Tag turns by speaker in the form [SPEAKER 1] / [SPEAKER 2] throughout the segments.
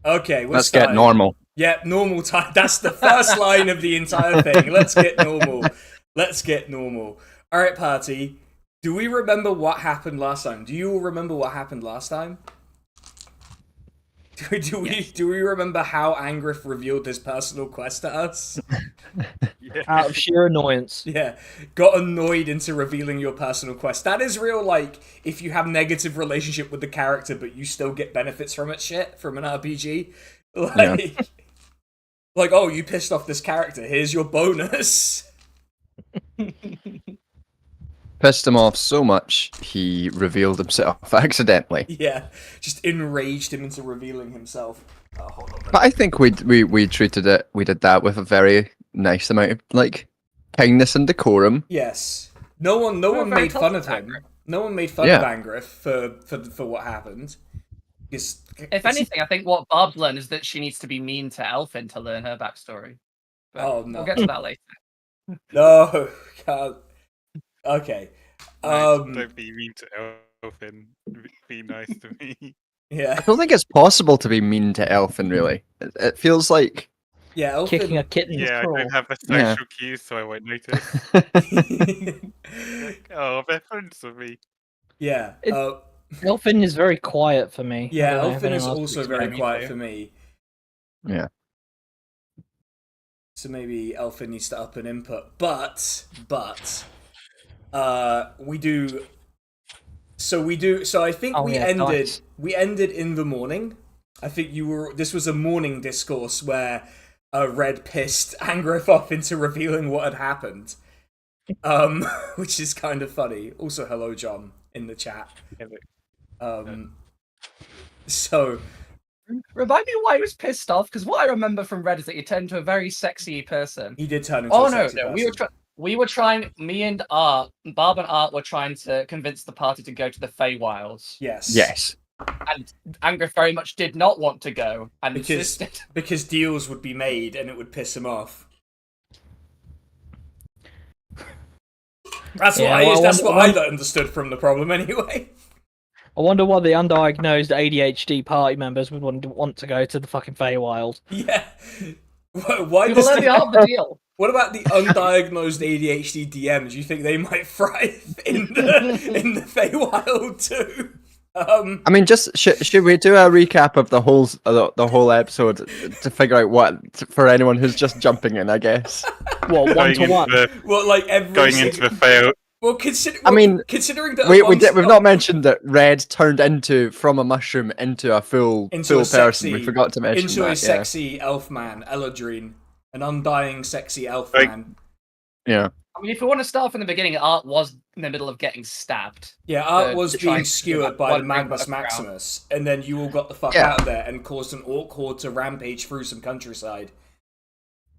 [SPEAKER 1] Okay, we're
[SPEAKER 2] Let's
[SPEAKER 1] starting.
[SPEAKER 2] get normal.
[SPEAKER 1] Yeah, normal time. That's the first line of the entire thing. Let's get normal. Let's get normal. All right, party. Do we remember what happened last time? Do you all remember what happened last time? Do we remember how Angriff revealed his personal quest to us?
[SPEAKER 3] Out of sheer annoyance.
[SPEAKER 1] Yeah, got annoyed into revealing your personal quest. That is real, like, if you have negative relationship with the character, but you still get benefits from it shit from an RPG. Like, like, oh, you pissed off this character, here's your bonus.
[SPEAKER 2] Pissed him off so much, he revealed himself accidentally.
[SPEAKER 1] Yeah, just enraged him into revealing himself. Hold on.
[SPEAKER 2] But I think we treated it, we did that with a very nice amount of, like, kindness and decorum.
[SPEAKER 1] Yes. No one made fun of him. No one made fun of Angriff for what happened.
[SPEAKER 4] If anything, I think what Barb's learned is that she needs to be mean to Elfin to learn her backstory. But
[SPEAKER 1] oh no,
[SPEAKER 4] we'll get to that later.
[SPEAKER 1] No, can't. Okay.
[SPEAKER 5] Don't be mean to Elfin. Be nice to me.
[SPEAKER 1] Yeah.
[SPEAKER 2] I don't think it's possible to be mean to Elfin, really. It feels like...
[SPEAKER 1] Yeah, Elfin...
[SPEAKER 3] Kicking a kitten's
[SPEAKER 5] Yeah,
[SPEAKER 3] crawl.
[SPEAKER 5] I don't have the social cues, so I won't notice. Oh, they're friends with me.
[SPEAKER 1] Yeah.
[SPEAKER 3] Elfin is very quiet for me.
[SPEAKER 1] Yeah, Elfin is also very quiet for me.
[SPEAKER 2] Yeah.
[SPEAKER 1] So maybe Elfin needs to up an input. But we do. So I think we ended in the morning. I think this was a morning discourse where Red pissed Angriff off into revealing what had happened. Which is kind of funny. Also, hello John in the chat. So
[SPEAKER 4] Remind me why he was pissed off, because what I remember from Red is that he turned into a very sexy person.
[SPEAKER 1] He did turn into a sexy person.
[SPEAKER 4] We were trying, me and Art, Barb and Art were trying to convince the party to go to the Feywilds.
[SPEAKER 1] Yes.
[SPEAKER 4] And Angriff very much did not want to go and insisted.
[SPEAKER 1] Because deals would be made and it would piss him off. That's what I understood from the problem anyway.
[SPEAKER 3] I wonder why the undiagnosed ADHD party members would want to go to the fucking Feywild.
[SPEAKER 1] Yeah. Why
[SPEAKER 4] we will let me out of the deal.
[SPEAKER 1] What about the undiagnosed ADHD DMs? Do you think they might thrive in the Feywild too?
[SPEAKER 2] I mean, just should we do a recap of the whole episode to figure out what for anyone who's just jumping in? I guess.
[SPEAKER 3] Well, one to one.
[SPEAKER 1] Well, like
[SPEAKER 5] going into the fail.
[SPEAKER 1] Well, considering that
[SPEAKER 2] we've not mentioned that Red turned from a mushroom into a full person. We forgot to mention
[SPEAKER 1] into a sexy elf man, Eladrine, an undying sexy elf man.
[SPEAKER 2] Yeah.
[SPEAKER 4] I mean, if we want to start from the beginning, Art was in the middle of getting stabbed.
[SPEAKER 1] Yeah, Art was being skewered by the Magnus Maximus, and then you all got the fuck out of there and caused an orc horde to rampage through some countryside.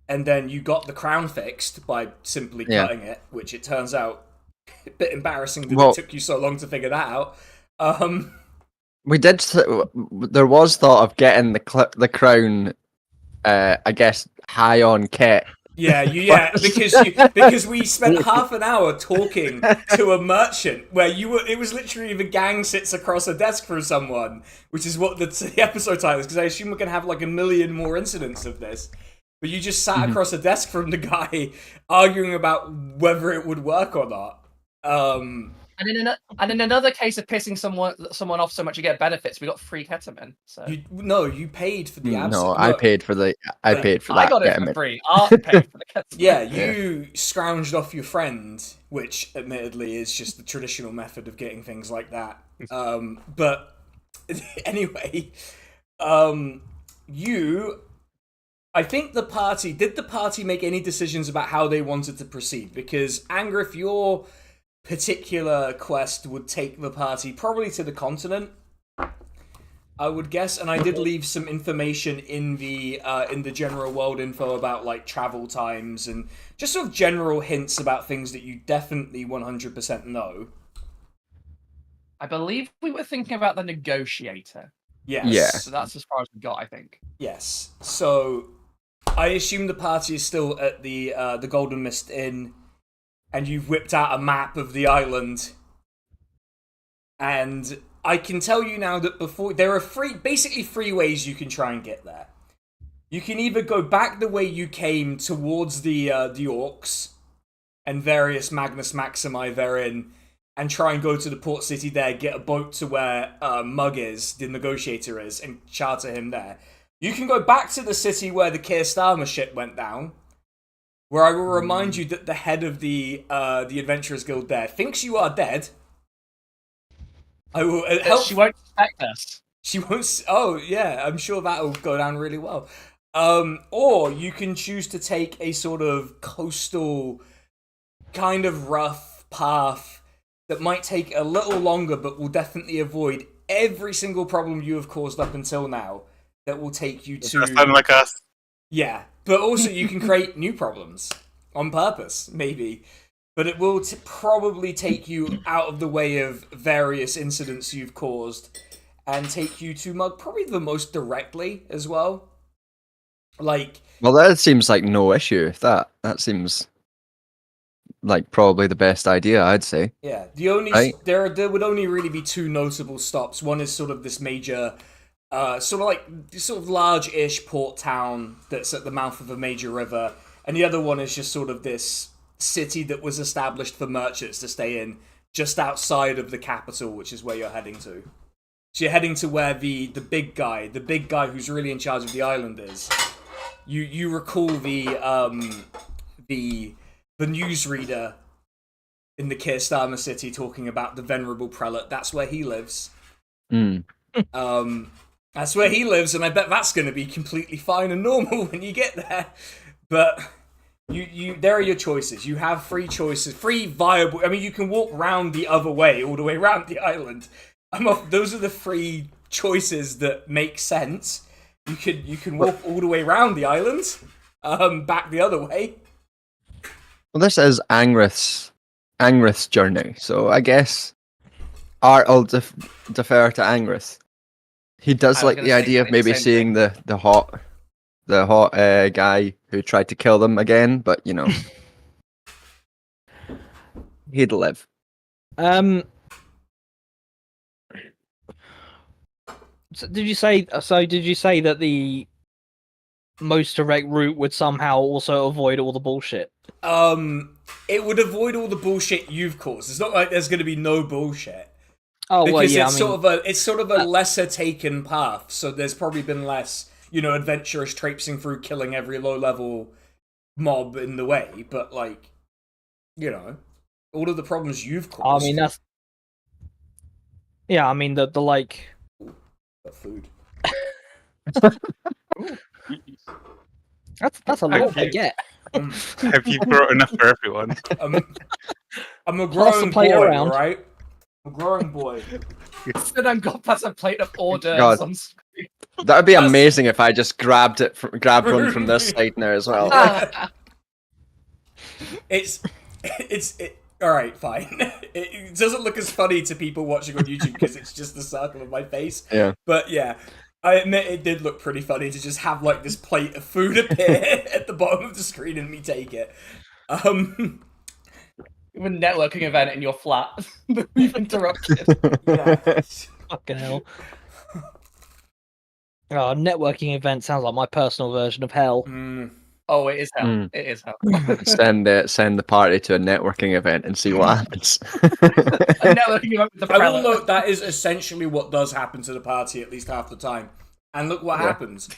[SPEAKER 1] And then you got the crown fixed by simply cutting it, which it turns out a bit embarrassing that it took you so long to figure that out.
[SPEAKER 2] We did. There was thought of getting the crown, I guess, high on Kit.
[SPEAKER 1] Yeah, because we spent half an hour talking to a merchant where it was literally the gang sits across a desk from someone, which is what the episode title is, because I assume we're going to have like a million more incidents of this. But you just sat across a desk from the guy arguing about whether it would work or not.
[SPEAKER 4] And in another case of pissing someone off so much you get benefits, we got free ketamine. So
[SPEAKER 1] you paid for the absinthe.
[SPEAKER 2] No, I paid for that.
[SPEAKER 4] I got it for free. Art paid for the ketamine.
[SPEAKER 1] Yeah, you scrounged off your friend, which admittedly is just the traditional method of getting things like that. But anyway, I think did the party make any decisions about how they wanted to proceed? Because Angriff, your particular quest would take the party probably to the continent, I would guess, and I did leave some information in the general world info about like travel times and just sort of general hints about things that you definitely 100% know.
[SPEAKER 4] I believe we were thinking about the negotiator.
[SPEAKER 1] Yes.
[SPEAKER 2] Yeah.
[SPEAKER 4] So that's as far as we got, I think.
[SPEAKER 1] Yes. So I assume the party is still at the Golden Mist Inn. And you've whipped out a map of the island. And I can tell you now that before there are basically three ways you can try and get there. You can either go back the way you came towards the orcs and various Magnus Maximi therein, and try and go to the port city there, get a boat to where Mug is, the negotiator is, and charter him there. You can go back to the city where the Keir Starmer ship went down, where I will remind you that the head of the Adventurers Guild there thinks you are dead. I will help.
[SPEAKER 4] She won't suspect us.
[SPEAKER 1] She won't. Oh yeah, I'm sure that'll go down really well. Or you can choose to take a sort of coastal, kind of rough path that might take a little longer, but will definitely avoid every single problem you have caused up until now. That will take you to.
[SPEAKER 5] Sound like us.
[SPEAKER 1] Yeah, but also you can create new problems on purpose, maybe. But it will probably take you out of the way of various incidents you've caused, and take you to Mug probably the most directly as well. Like,
[SPEAKER 2] well, that seems like no issue. That seems like probably the best idea, I'd say.
[SPEAKER 1] yeah, the only
[SPEAKER 2] Right.
[SPEAKER 1] there would only really be two notable stops. One is sort of this major, sort of large-ish port town that's at the mouth of a major river, and the other one is just sort of this city that was established for merchants to stay in, just outside of the capital, which is where you're heading to. So you're heading to where the big guy who's really in charge of the island is. You recall the newsreader in the Keir Starmer city talking about the venerable prelate. That's where he lives. That's where he lives, and I bet that's going to be completely fine and normal when you get there. But there are your choices. You have three choices, three viable. I mean, you can walk round the other way, all the way around the island. Those are the three choices that make sense. You can walk all the way around the island, back the other way.
[SPEAKER 2] Well, this is Angrith's journey, so I guess I'll defer to Angrith. He does
[SPEAKER 4] I was
[SPEAKER 2] like
[SPEAKER 4] gonna
[SPEAKER 2] the
[SPEAKER 4] say
[SPEAKER 2] idea of maybe
[SPEAKER 4] the same
[SPEAKER 2] seeing the hot guy who tried to kill them again, but you know, he'd live.
[SPEAKER 3] So did you say that the most direct route would somehow also avoid all the bullshit?
[SPEAKER 1] It would avoid all the bullshit you've caused. It's not like there's going to be no bullshit.
[SPEAKER 3] Oh
[SPEAKER 1] Because
[SPEAKER 3] well, yeah.
[SPEAKER 1] it's sort of a lesser taken path, so there's probably been less, adventurers traipsing through, killing every low level mob in the way. But like, all of the problems you've caused.
[SPEAKER 3] I mean that's. Yeah, I mean the like.
[SPEAKER 1] But food.
[SPEAKER 3] That's a lot to get.
[SPEAKER 5] Have you brought enough for everyone?
[SPEAKER 1] I'm a
[SPEAKER 3] Pass the
[SPEAKER 1] growing
[SPEAKER 3] plate
[SPEAKER 1] boy,
[SPEAKER 3] around.
[SPEAKER 1] right? I'm a growing boy.
[SPEAKER 4] Then I've got past a plate of hors d'oeuvres
[SPEAKER 2] God.
[SPEAKER 4] on screen.
[SPEAKER 2] That would be amazing if I just grabbed one from this side now as well.
[SPEAKER 1] It's all right, fine. It doesn't look as funny to people watching on YouTube because it's just the circle of my face.
[SPEAKER 2] Yeah.
[SPEAKER 1] But yeah, I admit it did look pretty funny to just have like this plate of food appear at the bottom of the screen and me take it.
[SPEAKER 4] A networking event in your flat that we've interrupted.
[SPEAKER 1] Yeah.
[SPEAKER 3] Fucking hell. Oh, a networking event sounds like my personal version of hell.
[SPEAKER 4] Oh, it is hell.
[SPEAKER 2] Mm.
[SPEAKER 4] It is hell.
[SPEAKER 2] send the party to a networking event and see what happens.
[SPEAKER 4] A networking event with the
[SPEAKER 1] I will
[SPEAKER 4] prelate.
[SPEAKER 1] note that is essentially what does happen to the party at least half the time. And look what happens.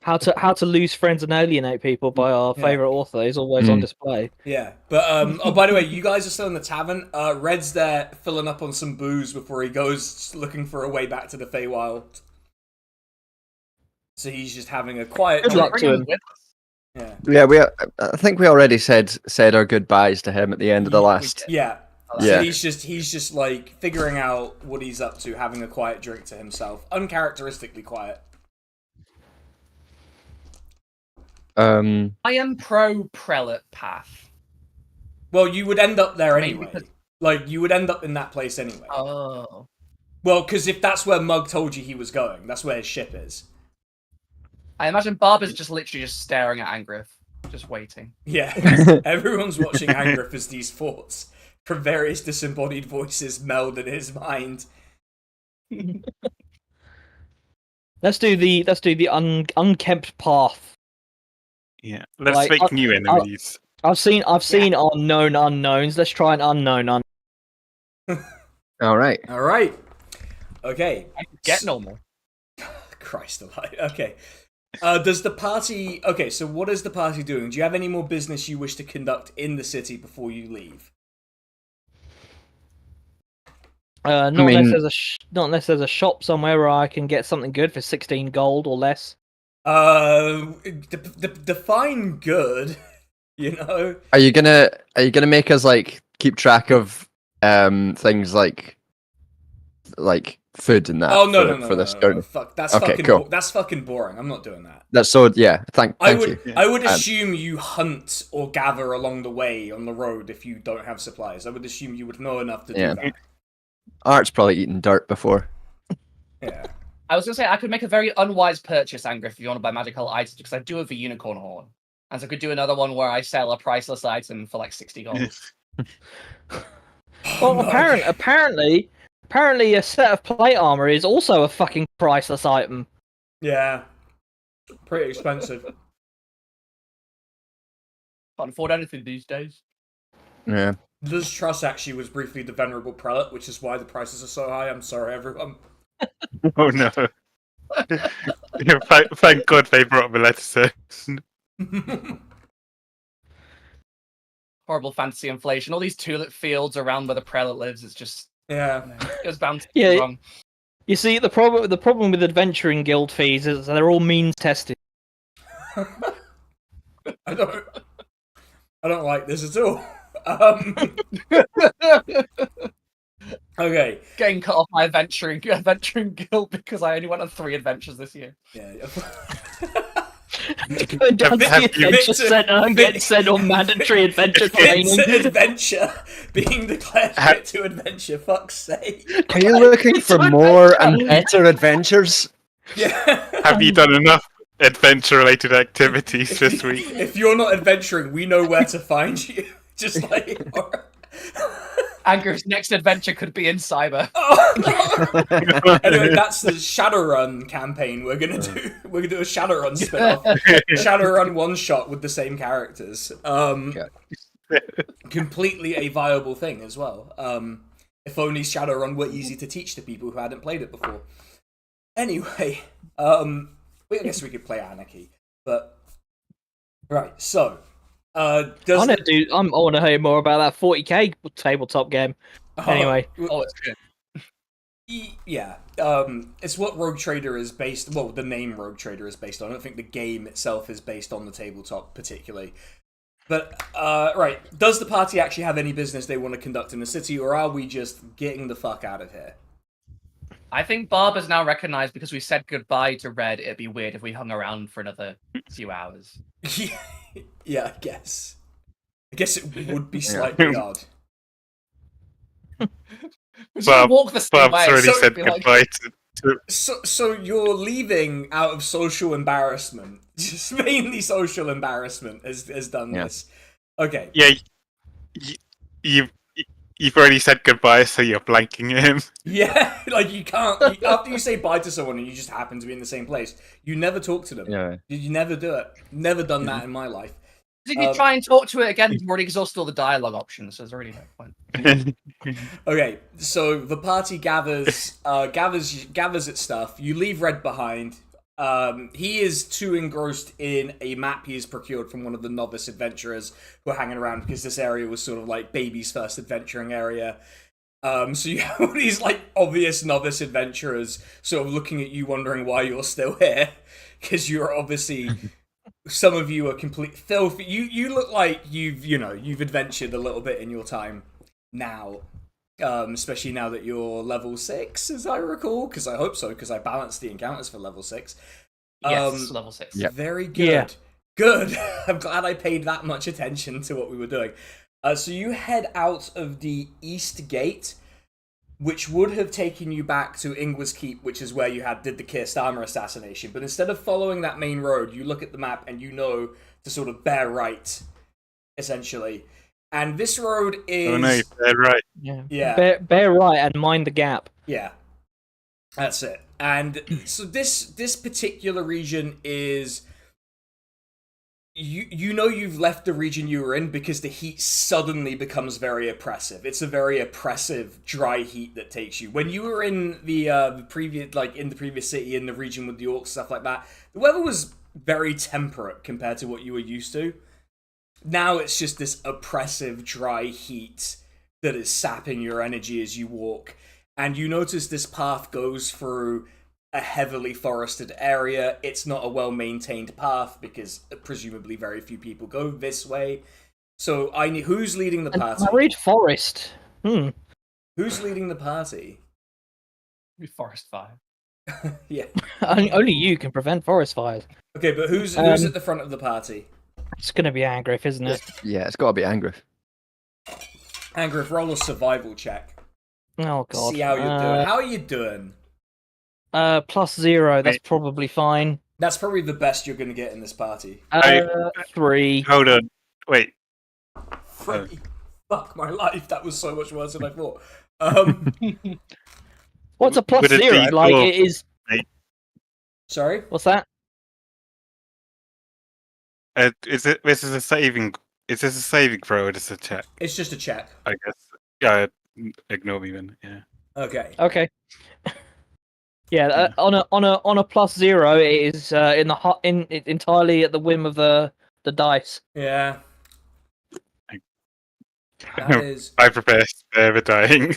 [SPEAKER 3] How to lose friends and alienate people by our favorite author is always on display.
[SPEAKER 1] Yeah, but oh, by the way, you guys are still in the tavern. Red's there filling up on some booze before he goes looking for a way back to the Feywild. So he's just having a quiet.
[SPEAKER 3] Good luck to him.
[SPEAKER 1] Yeah,
[SPEAKER 2] Yeah, I think we already said our goodbyes to him at the end of the last.
[SPEAKER 1] yeah.
[SPEAKER 2] Yeah.
[SPEAKER 1] So he's just like figuring out what he's up to, having a quiet drink to himself, uncharacteristically quiet.
[SPEAKER 4] I am pro prelate path.
[SPEAKER 1] Well, you would end up there
[SPEAKER 4] Maybe
[SPEAKER 1] anyway.
[SPEAKER 4] because-
[SPEAKER 1] Like you would end up in that place anyway.
[SPEAKER 4] Oh.
[SPEAKER 1] Well, because if that's where Mug told you he was going, that's where his ship is.
[SPEAKER 4] I imagine Barber's just literally just staring at Angrith, just waiting.
[SPEAKER 1] Yeah, everyone's watching Angrith as these thoughts from various disembodied voices meld in his mind.
[SPEAKER 3] Let's do the unkempt path.
[SPEAKER 5] Yeah. Let's
[SPEAKER 3] Like,
[SPEAKER 5] make new enemies.
[SPEAKER 3] I've seen unknown unknowns. Let's try an unknown.
[SPEAKER 2] All right.
[SPEAKER 1] All right. Okay.
[SPEAKER 4] Get normal.
[SPEAKER 1] Christ alive. Okay. Does the party... Okay, so what is the party doing? Do you have any more business you wish to conduct in the city before you leave?
[SPEAKER 3] Not unless there's a shop somewhere where I can get something good for 16 gold or less.
[SPEAKER 1] Define good, you know?
[SPEAKER 2] Are you gonna make us like keep track of things like food and that?
[SPEAKER 1] Oh no,
[SPEAKER 2] for this
[SPEAKER 1] no.
[SPEAKER 2] journey?
[SPEAKER 1] Fuck, that's
[SPEAKER 2] Okay,
[SPEAKER 1] fucking
[SPEAKER 2] cool.
[SPEAKER 1] that's fucking boring. I'm not doing that.
[SPEAKER 2] That's so yeah. Thank you.
[SPEAKER 1] I would assume you hunt or gather along the way on the road if you don't have supplies. I would assume you would know enough to do that.
[SPEAKER 2] Art's probably eaten dirt before.
[SPEAKER 1] Yeah.
[SPEAKER 4] I was gonna say I could make a very unwise purchase, Angriff, if you want to buy magical items, because I do have a unicorn horn, and so I could do another one where I sell a priceless item for like 60 gold.
[SPEAKER 3] Well,
[SPEAKER 1] no.
[SPEAKER 3] apparently, a set of plate armor is also a fucking priceless item.
[SPEAKER 1] Yeah. Pretty expensive.
[SPEAKER 4] Can't afford anything these days.
[SPEAKER 2] Yeah.
[SPEAKER 1] Liz Truss actually was briefly the venerable prelate, which is why the prices are so high. I'm sorry, everyone.
[SPEAKER 5] Oh no. Yeah, thank God they brought Melissa.
[SPEAKER 4] Horrible fantasy inflation. All these tulip fields around where the prelate lives. It's just
[SPEAKER 1] Yeah.
[SPEAKER 4] it was bound to be wrong.
[SPEAKER 3] You see, the problem with adventuring guild fees is they're all means tested.
[SPEAKER 1] I don't like this at all. Okay.
[SPEAKER 4] Getting cut off my adventuring guild because I only went on 3 adventures this year.
[SPEAKER 1] Yeah.
[SPEAKER 3] Go down to the adventure centre and get sent on mandatory adventure training.
[SPEAKER 1] Fit to adventure, being declared fit to adventure. Fuck's sake.
[SPEAKER 2] Are you looking for more and better adventures?
[SPEAKER 1] Yeah.
[SPEAKER 5] Have you done enough adventure-related activities this week?
[SPEAKER 1] If you're not adventuring, we know where to find you. Just like.
[SPEAKER 4] Angriff's next adventure could be in cyber.
[SPEAKER 1] Oh. Anyway, that's the Shadowrun campaign we're gonna do. We're gonna do a Shadowrun spin-off. Shadowrun one-shot with the same characters. Completely a viable thing as well. If only Shadowrun were easy to teach to people who hadn't played it before. Anyway, I guess we could play Anarchy, but right. So, I want
[SPEAKER 3] to hear more about that 40k tabletop game. Anyway,
[SPEAKER 4] it's good.
[SPEAKER 1] Yeah, it's what Rogue Trader is based. Well, the name Rogue Trader is based on. I don't think the game itself is based on the tabletop particularly. But right, does the party actually have any business they want to conduct in the city, or are we just getting the fuck out of here?
[SPEAKER 4] I think Barb has now recognised because we said goodbye to Red, it'd be weird if we hung around for another few hours.
[SPEAKER 1] Yeah, I guess. I guess it would be slightly odd.
[SPEAKER 4] Walk the same
[SPEAKER 5] Barb's
[SPEAKER 4] way.
[SPEAKER 5] already
[SPEAKER 4] So
[SPEAKER 5] said
[SPEAKER 4] it'd be like-
[SPEAKER 5] goodbye to
[SPEAKER 1] So you're leaving out of social embarrassment. Just mainly social embarrassment has done this. Okay.
[SPEAKER 5] Yeah, you've already said goodbye, so you're blanking him.
[SPEAKER 1] Yeah, like you can't. After you say bye to someone and you just happen to be in the same place, you never talk to them.
[SPEAKER 2] Yeah.
[SPEAKER 1] You never do it. Never done that in my life.
[SPEAKER 4] If you try and talk to it again, you've already exhausted all the dialogue options, so there's already no point.
[SPEAKER 1] Okay, so the party gathers its stuff. You leave Red behind. He is too engrossed in a map he has procured from one of the novice adventurers who are hanging around because this area was sort of like baby's first adventuring area. So you have all these like obvious novice adventurers sort of looking at you, wondering why you're still here, because you're obviously. Some of you are complete filth. You look like you've adventured a little bit in your time now, especially now that you're level 6, as I recall. Because I hope so, because I balanced the encounters for level 6.
[SPEAKER 4] Yes, level 6.
[SPEAKER 2] Yep.
[SPEAKER 1] Very good.
[SPEAKER 3] Yeah.
[SPEAKER 1] Good. I'm glad I paid that much attention to what we were doing. So you head out of the east gate, which would have taken you back to Ingwar's Keep, which is where you did the Keir Starmer assassination. But instead of following that main road, you look at the map and you know to sort of bear right, essentially. And this road is
[SPEAKER 5] Oh no, they're right.
[SPEAKER 3] Yeah.
[SPEAKER 1] Yeah.
[SPEAKER 3] Bear right and mind the gap.
[SPEAKER 1] Yeah, that's it. And so this particular region is you know you've left the region you were in because the heat suddenly becomes very oppressive. It's a very oppressive dry heat that takes you. When you were in the previous in the previous city in the region with the orcs stuff like that, the weather was very temperate compared to what you were used to. Now it's just this oppressive dry heat that is sapping your energy as you walk. And you notice this path goes through a heavily forested area. It's not a well-maintained path because presumably very few people go this way. So who's leading the party?
[SPEAKER 3] I read forest.
[SPEAKER 1] Who's leading the party?
[SPEAKER 4] Forest fire.
[SPEAKER 1] Yeah.
[SPEAKER 3] Only you can prevent forest fires.
[SPEAKER 1] Okay, but who's at the front of the party?
[SPEAKER 3] It's gonna be Angriff, isn't it?
[SPEAKER 2] Yeah, it's got to be Angriff.
[SPEAKER 1] Angriff, roll a survival check.
[SPEAKER 3] Oh god.
[SPEAKER 1] See how you're doing. How are you doing?
[SPEAKER 3] +0. That's probably fine.
[SPEAKER 1] That's probably the best you're going to get in this party.
[SPEAKER 3] 3.
[SPEAKER 5] Hold on. Wait.
[SPEAKER 1] 3. Fuck my life. That was so much worse than I thought.
[SPEAKER 3] What's a
[SPEAKER 5] With a
[SPEAKER 3] +0? Like
[SPEAKER 5] D4.
[SPEAKER 3] it is.
[SPEAKER 1] Sorry?
[SPEAKER 3] What's that?
[SPEAKER 5] Is this a saving throw or just a check?
[SPEAKER 1] It's just a check.
[SPEAKER 5] I guess. Yeah. Ignore me then. Yeah.
[SPEAKER 1] Okay.
[SPEAKER 3] Okay. Yeah, on a +0, it is entirely at the whim of the dice.
[SPEAKER 1] Yeah. That is.
[SPEAKER 5] I prepare spare the dying.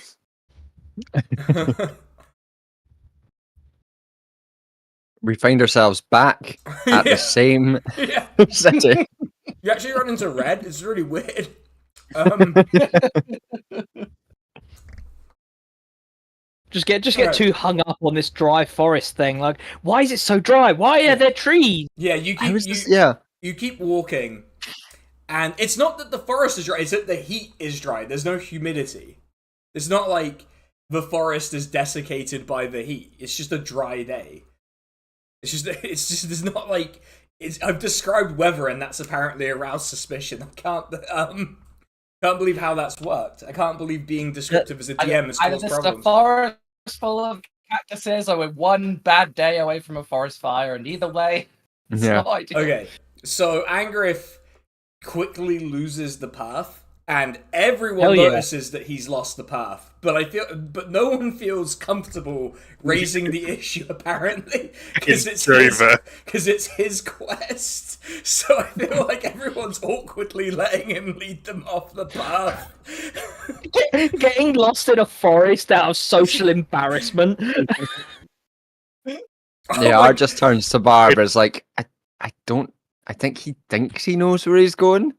[SPEAKER 2] We find ourselves back at the same
[SPEAKER 1] Yeah.
[SPEAKER 2] city.
[SPEAKER 1] You actually run into red. It's really weird.
[SPEAKER 3] Just get
[SPEAKER 1] Right.
[SPEAKER 3] too hung up on this dry forest thing. Like, why is it so dry? Why are there trees?
[SPEAKER 1] Yeah, you keep you keep walking, and it's not that the forest is dry; it's that the heat is dry. There's no humidity. It's not like the forest is desiccated by the heat. It's just a dry day. It's just there's not like I've described weather, and that's apparently aroused suspicion. I can't believe how that's worked. I can't believe being descriptive as a DM has
[SPEAKER 4] Either
[SPEAKER 1] caused
[SPEAKER 4] this is a
[SPEAKER 1] problems.
[SPEAKER 4] forest full of cactuses, or we're one bad day away from a forest fire, and either way, it's
[SPEAKER 2] Yeah.
[SPEAKER 4] not ideal.
[SPEAKER 1] Okay, so Angriff quickly loses the path, and everyone
[SPEAKER 3] Hell yeah.
[SPEAKER 1] notices that he's lost the path. But no one feels comfortable raising the issue apparently because it's his quest. So I feel like everyone's awkwardly letting him lead them off the path.
[SPEAKER 3] Getting lost in a forest out of social embarrassment.
[SPEAKER 2] Yeah, Art just turns to Barb as like, I think he thinks he knows where he's going.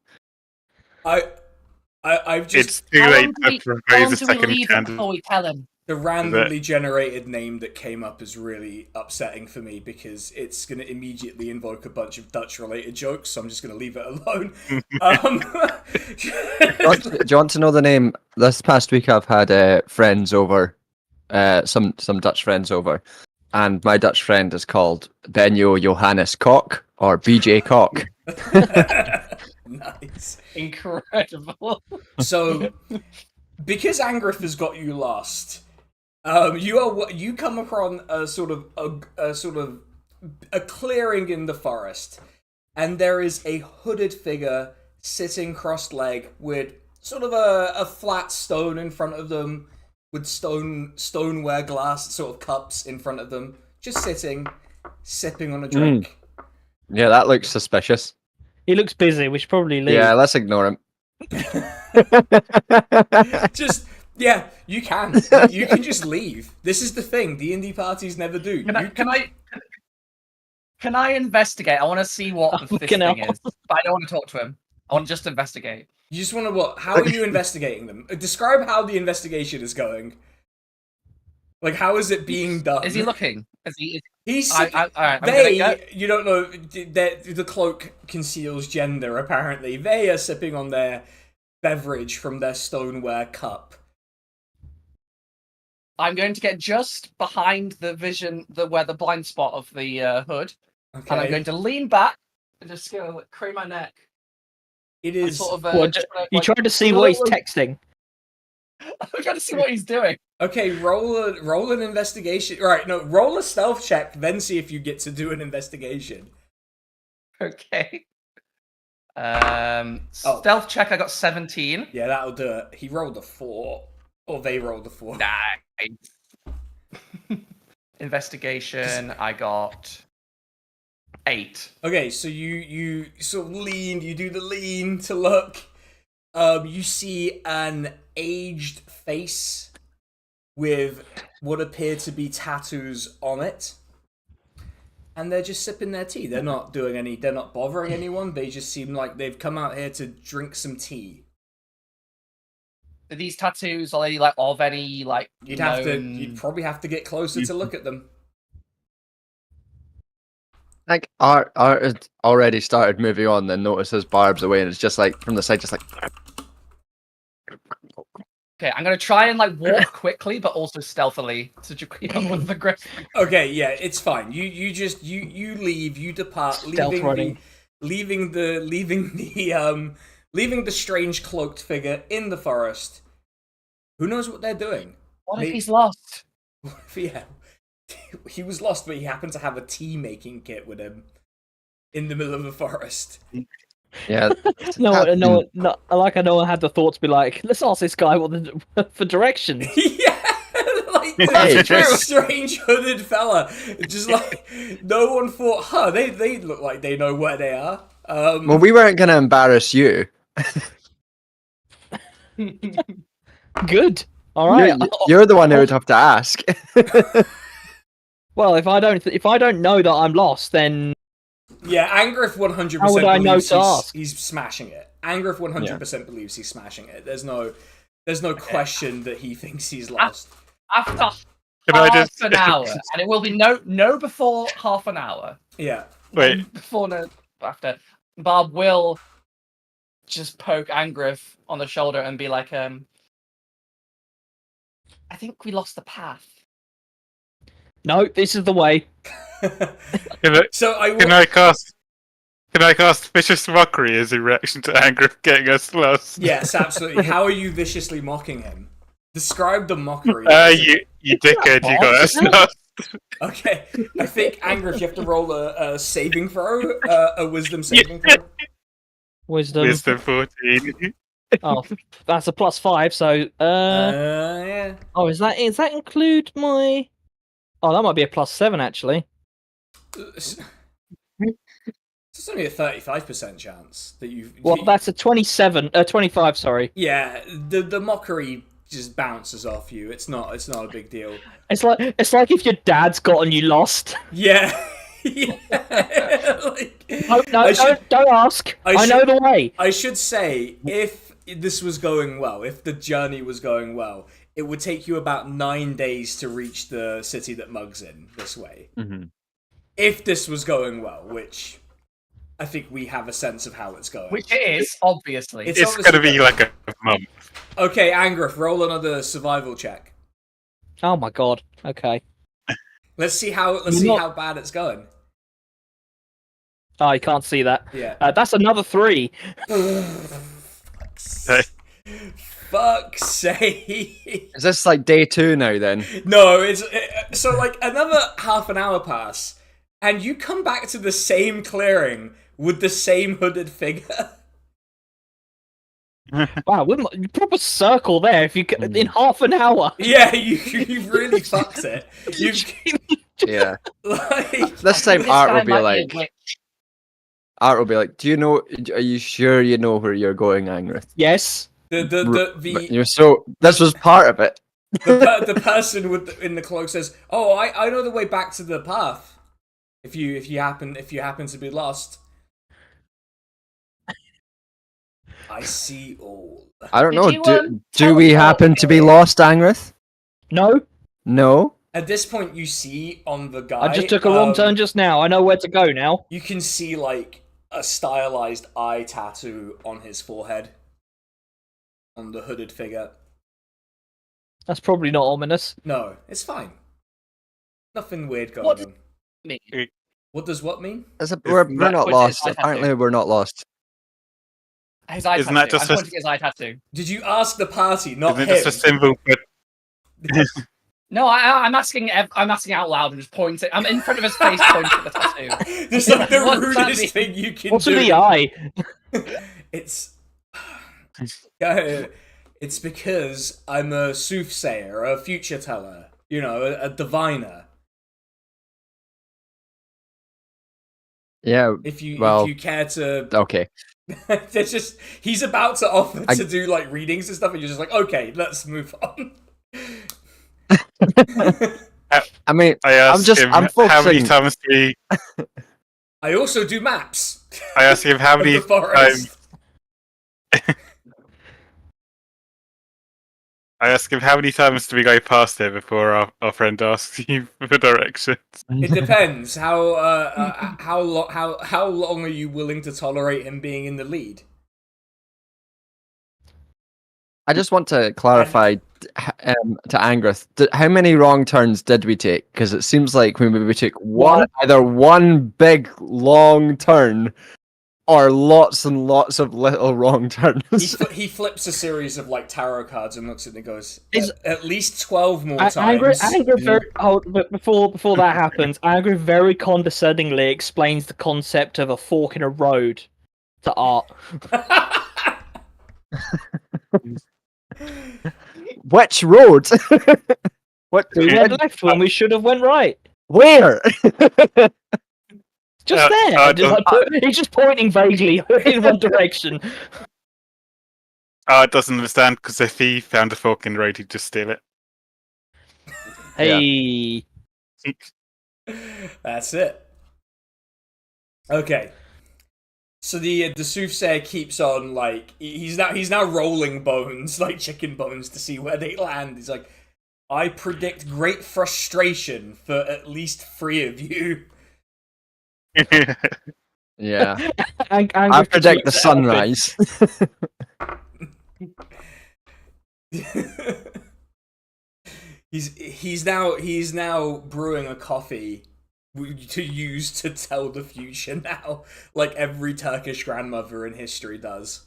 [SPEAKER 1] I've just
[SPEAKER 5] It's too late to propose a second
[SPEAKER 4] leave
[SPEAKER 5] candidate.
[SPEAKER 4] before we tell him?
[SPEAKER 1] the randomly generated name that came up is really upsetting for me because it's going to immediately invoke a bunch of Dutch related jokes, so I'm just going to leave it alone.
[SPEAKER 2] Do you want to know the name? This past week I've had friends over, some Dutch friends over, and my Dutch friend is called Benjo Johannes Kok, or BJ Kok.
[SPEAKER 1] Nice.
[SPEAKER 4] Incredible.
[SPEAKER 1] So, because Angriff has got you lost, you come upon a clearing in the forest, and there is a hooded figure sitting cross-legged with sort of a flat stone in front of them, with stoneware glass sort of cups in front of them, just sitting, sipping on a drink.
[SPEAKER 2] Yeah, that looks suspicious.
[SPEAKER 3] He looks busy. We should probably leave.
[SPEAKER 2] Yeah, let's ignore him.
[SPEAKER 1] Just you can just leave. This is the thing D&D parties never do.
[SPEAKER 4] Can I investigate? I want to see what this
[SPEAKER 3] Fucking
[SPEAKER 4] thing
[SPEAKER 3] hell.
[SPEAKER 4] is, but I don't want to talk to him. I want to just investigate.
[SPEAKER 1] You just want to how are you investigating them? Describe how the investigation is going. Like, how is it being done?
[SPEAKER 4] Is he looking?
[SPEAKER 1] He's
[SPEAKER 4] all right, I'm
[SPEAKER 1] they,
[SPEAKER 4] gonna go.
[SPEAKER 1] you don't know, the cloak conceals gender, apparently. They are sipping on their beverage from their stoneware cup.
[SPEAKER 4] I'm going to get just behind the vision, where the blind spot of the hood,
[SPEAKER 1] Okay.
[SPEAKER 4] and I'm going to lean back and just go crane my neck.
[SPEAKER 1] It
[SPEAKER 4] I
[SPEAKER 1] is.
[SPEAKER 4] sort of,
[SPEAKER 3] What,
[SPEAKER 4] just,
[SPEAKER 3] You
[SPEAKER 4] like,
[SPEAKER 3] tried to see
[SPEAKER 4] a
[SPEAKER 3] what he's
[SPEAKER 4] little-
[SPEAKER 3] texting.
[SPEAKER 4] I'm trying to see what he's doing.
[SPEAKER 1] Okay, roll an investigation. Right, no, roll a stealth check, then see if you get to do an investigation.
[SPEAKER 4] Okay. Stealth check. I got 17.
[SPEAKER 1] Yeah, that'll do it. He rolled a 4, or they rolled a 4.
[SPEAKER 4] Nice. Investigation. I got 8.
[SPEAKER 1] Okay, so you sort of lean. You do the lean to look. You see an aged face with what appear to be tattoos on it. And they're just sipping their tea. They're not bothering anyone. They just seem like they've come out here to drink some tea.
[SPEAKER 4] Are these tattoos, are they like of any like
[SPEAKER 1] You'd probably have to get closer to look at them.
[SPEAKER 2] Like Art had already started moving on, then notices Barb's away, and it's just like from the side, just like.
[SPEAKER 4] Okay, I'm gonna try and like walk quickly, but also stealthily to keep up with the grip.
[SPEAKER 1] Okay, yeah, it's fine. You leave, you depart,
[SPEAKER 3] Stealth running.
[SPEAKER 1] leaving the strange cloaked figure in the forest. Who knows what they're doing?
[SPEAKER 4] What if he's lost?
[SPEAKER 1] Yeah, he was lost, but he happened to have a tea making kit with him in the middle of the forest.
[SPEAKER 2] Yeah.
[SPEAKER 3] No, like no one had the thought to be like, let's ask this guy for directions.
[SPEAKER 1] Yeah, like
[SPEAKER 2] Hey,
[SPEAKER 1] this strange hooded fella. Just like no one thought, they look like they know where they are.
[SPEAKER 2] Well, we weren't going to embarrass you.
[SPEAKER 3] Good. All right.
[SPEAKER 2] You're the one who would have to ask.
[SPEAKER 3] Well, if I don't know that I'm lost, then
[SPEAKER 1] Yeah, Angriff 100%
[SPEAKER 3] How would I know
[SPEAKER 1] believes
[SPEAKER 3] to ask?
[SPEAKER 1] he's smashing it. Angriff 100% believes he's smashing it. There's no question that he thinks he's lost.
[SPEAKER 4] After
[SPEAKER 5] Can I
[SPEAKER 4] half
[SPEAKER 5] just
[SPEAKER 4] an hour, and it will be no before half an hour.
[SPEAKER 1] Yeah.
[SPEAKER 5] wait?
[SPEAKER 4] Before no after. Barb will just poke Angriff on the shoulder and be like, I think we lost the path.
[SPEAKER 3] no, this is the way.
[SPEAKER 1] So
[SPEAKER 5] Can I cast vicious mockery as a reaction to anger of getting us lost?
[SPEAKER 1] Yes, absolutely. How are you viciously mocking him? Describe the mockery.
[SPEAKER 5] You dickhead, you got us lost.
[SPEAKER 1] Okay, I think Angriff, you have to roll a saving throw, a wisdom saving throw.
[SPEAKER 3] Wisdom.
[SPEAKER 5] Wisdom 14.
[SPEAKER 3] Oh, that's a +5. So,
[SPEAKER 1] Yeah.
[SPEAKER 3] oh, is that include my? Oh, that might be a +7 actually.
[SPEAKER 1] It's only a 35% chance that you.
[SPEAKER 3] Well, that's a 25. Sorry.
[SPEAKER 1] Yeah, the mockery just bounces off you. It's not a big deal.
[SPEAKER 3] It's like if your dad's gotten you lost.
[SPEAKER 1] Yeah. Yeah. Like,
[SPEAKER 3] Don't ask. I know the way.
[SPEAKER 1] I should say, if this was going well, if the journey was going well, it would take you about 9 days to reach the city that Mug's in this way.
[SPEAKER 2] Mhm.
[SPEAKER 1] If this was going well, which I think we have a sense of how it's going.
[SPEAKER 4] Which it is, obviously.
[SPEAKER 1] It's
[SPEAKER 5] It's going to be like a month.
[SPEAKER 1] Okay, Angriff, roll another survival check.
[SPEAKER 3] Oh my god. Okay.
[SPEAKER 1] Let's see how bad it's going.
[SPEAKER 3] Oh, you can't see that.
[SPEAKER 1] Yeah.
[SPEAKER 3] That's another 3.
[SPEAKER 1] Fuck's sake.
[SPEAKER 2] Is this like day 2 now then?
[SPEAKER 1] No, so like another half an hour pass, and you come back to the same clearing with the same hooded figure.
[SPEAKER 3] Wow, with proper circle there. If you in half an hour.
[SPEAKER 1] Yeah, you've really fucked it. You've
[SPEAKER 2] Yeah.
[SPEAKER 1] like
[SPEAKER 2] This time
[SPEAKER 4] This
[SPEAKER 2] Art
[SPEAKER 4] guy
[SPEAKER 2] will be
[SPEAKER 4] might
[SPEAKER 2] like,
[SPEAKER 4] be a witch.
[SPEAKER 2] Art will be like, do you know? Are you sure you know where you're going, Angrith?
[SPEAKER 3] Yes.
[SPEAKER 2] But you're so. This was part of it.
[SPEAKER 1] the person in the cloak says, "Oh, I know the way back to the path. If you happen to be lost." I see all.
[SPEAKER 2] I don't
[SPEAKER 4] Did
[SPEAKER 2] know.
[SPEAKER 4] you,
[SPEAKER 2] Do
[SPEAKER 4] tell
[SPEAKER 2] we
[SPEAKER 4] us
[SPEAKER 2] happen
[SPEAKER 4] what-
[SPEAKER 2] to be lost, Angrith?
[SPEAKER 3] No.
[SPEAKER 2] No.
[SPEAKER 1] At this point, you see on the guy.
[SPEAKER 3] I just took a wrong turn just now. I know where to go now.
[SPEAKER 1] You can see like a stylized eye tattoo on his forehead, on the hooded figure.
[SPEAKER 3] That's probably not ominous.
[SPEAKER 1] No, it's fine. Nothing weird going
[SPEAKER 4] What
[SPEAKER 1] on.
[SPEAKER 4] Me.
[SPEAKER 1] What does what mean?
[SPEAKER 2] We're not
[SPEAKER 4] Which is
[SPEAKER 2] lost.
[SPEAKER 4] my
[SPEAKER 2] Apparently,
[SPEAKER 4] tattoo.
[SPEAKER 2] we're not lost.
[SPEAKER 4] His eye
[SPEAKER 5] Isn't
[SPEAKER 4] tattoo.
[SPEAKER 5] that just
[SPEAKER 4] I'm
[SPEAKER 5] a-
[SPEAKER 4] pointing at his eye tattoo.
[SPEAKER 1] Did you ask the party, not
[SPEAKER 5] Isn't
[SPEAKER 1] him?
[SPEAKER 5] it just a symbol for
[SPEAKER 4] No, I'm asking. I'm asking out loud and just pointing. I'm in front of his face, pointing at the tattoo.
[SPEAKER 1] This is like the
[SPEAKER 4] What does that mean?
[SPEAKER 1] rudest thing you can
[SPEAKER 3] What's
[SPEAKER 1] do.
[SPEAKER 3] in the eye?
[SPEAKER 1] It's it's because I'm a soothsayer, a future teller, you know, a diviner.
[SPEAKER 2] Yeah.
[SPEAKER 1] If you
[SPEAKER 2] Well-
[SPEAKER 1] if you care to,
[SPEAKER 2] Okay.
[SPEAKER 1] there's just he's about to offer
[SPEAKER 2] I-
[SPEAKER 1] to do like readings and stuff, and you're just like, okay, let's move on.
[SPEAKER 2] I mean,
[SPEAKER 5] I asked
[SPEAKER 2] just-
[SPEAKER 5] him
[SPEAKER 2] I'm
[SPEAKER 5] how many
[SPEAKER 2] focusing-
[SPEAKER 5] times do we
[SPEAKER 1] I also do maps.
[SPEAKER 5] I asked him how
[SPEAKER 1] of
[SPEAKER 5] many
[SPEAKER 1] the forest.
[SPEAKER 5] I asked him how many times do we go past here before our friend asks you for directions.
[SPEAKER 1] It depends how long are you willing to tolerate him being in the lead?
[SPEAKER 2] I just want to clarify to Angrith, how many wrong turns did we take? Because it seems like we maybe took either one big long turn or lots and lots of little wrong turns.
[SPEAKER 1] He flips a series of like tarot cards and looks at it and goes,
[SPEAKER 3] Is-
[SPEAKER 1] at least 12 more times.
[SPEAKER 3] But before that happens, Angry very condescendingly explains the concept of a fork in a road to Art.
[SPEAKER 2] Which road? What?
[SPEAKER 3] We went left when we should have went right.
[SPEAKER 2] Where?
[SPEAKER 3] Just there.
[SPEAKER 5] I
[SPEAKER 3] He's just pointing vaguely in one direction.
[SPEAKER 5] Art doesn't understand because if he found a fork in the road, he'd just steal it.
[SPEAKER 3] Hey.
[SPEAKER 1] That's it. Okay. So the soothsayer keeps on like he's now rolling bones, like chicken bones, to see where they land. He's like, I predict great frustration for at least 3 of you.
[SPEAKER 2] Yeah.
[SPEAKER 3] Angry
[SPEAKER 2] I predict the
[SPEAKER 3] looks at Elfin.
[SPEAKER 2] sunrise.
[SPEAKER 1] he's now brewing a coffee to use to tell the future now, like every Turkish grandmother in history does.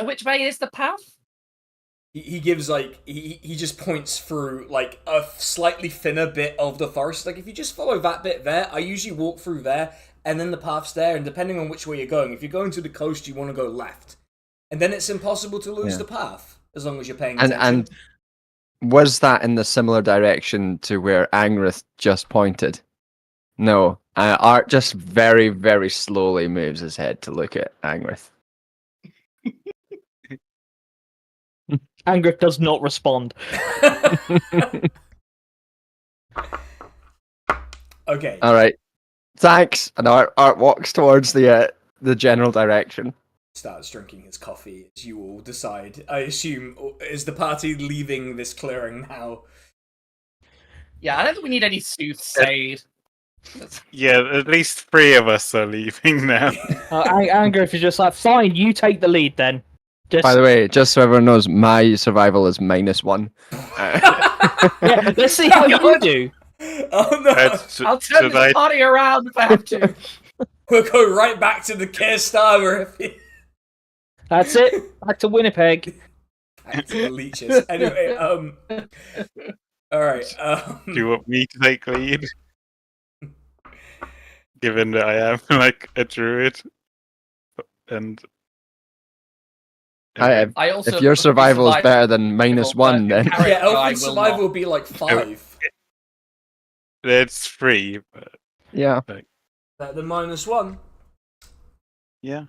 [SPEAKER 4] Which way is the path?
[SPEAKER 1] He gives like he just points through like a slightly thinner bit of the forest. Like if you just follow that bit there, I usually walk through there, and then the path's there. And depending on which way you're going, if you're going to the coast, you want to go left, and then it's impossible to lose the path as long as you're paying attention.
[SPEAKER 2] And was that in the similar direction to where Angrith just pointed? No. Art just very, very slowly moves his head to look at Angrith.
[SPEAKER 3] Angriff does not respond.
[SPEAKER 1] Okay.
[SPEAKER 2] All right. Thanks. And Art walks towards the general direction.
[SPEAKER 1] Starts drinking his coffee as you all decide. I assume, is the party leaving this clearing now?
[SPEAKER 4] Yeah, I don't think we need any soothsayed.
[SPEAKER 5] Yeah, at least 3 of us are leaving now.
[SPEAKER 3] Angriff is just like, fine, you take the lead then. Just,
[SPEAKER 2] By the way, just so everyone knows, my survival is -1.
[SPEAKER 3] yeah, let's see how you do.
[SPEAKER 1] Oh no!
[SPEAKER 4] I'll turn the party around if I have to.
[SPEAKER 1] We'll go right back to the Kirstar if
[SPEAKER 3] That's it. Back to Winnipeg.
[SPEAKER 1] back to the leeches. Anyway, alright,
[SPEAKER 5] Do you want me to take lead? Given that I am like a druid. And
[SPEAKER 4] I also
[SPEAKER 2] If your survival is
[SPEAKER 4] survived-
[SPEAKER 2] better than -1, then
[SPEAKER 4] Harry,
[SPEAKER 1] yeah,
[SPEAKER 4] I
[SPEAKER 1] Elfin
[SPEAKER 4] will
[SPEAKER 1] survival
[SPEAKER 4] not.
[SPEAKER 1] will be like 5.
[SPEAKER 5] it's 3, but
[SPEAKER 2] yeah.
[SPEAKER 1] Better than -1.
[SPEAKER 5] yeah.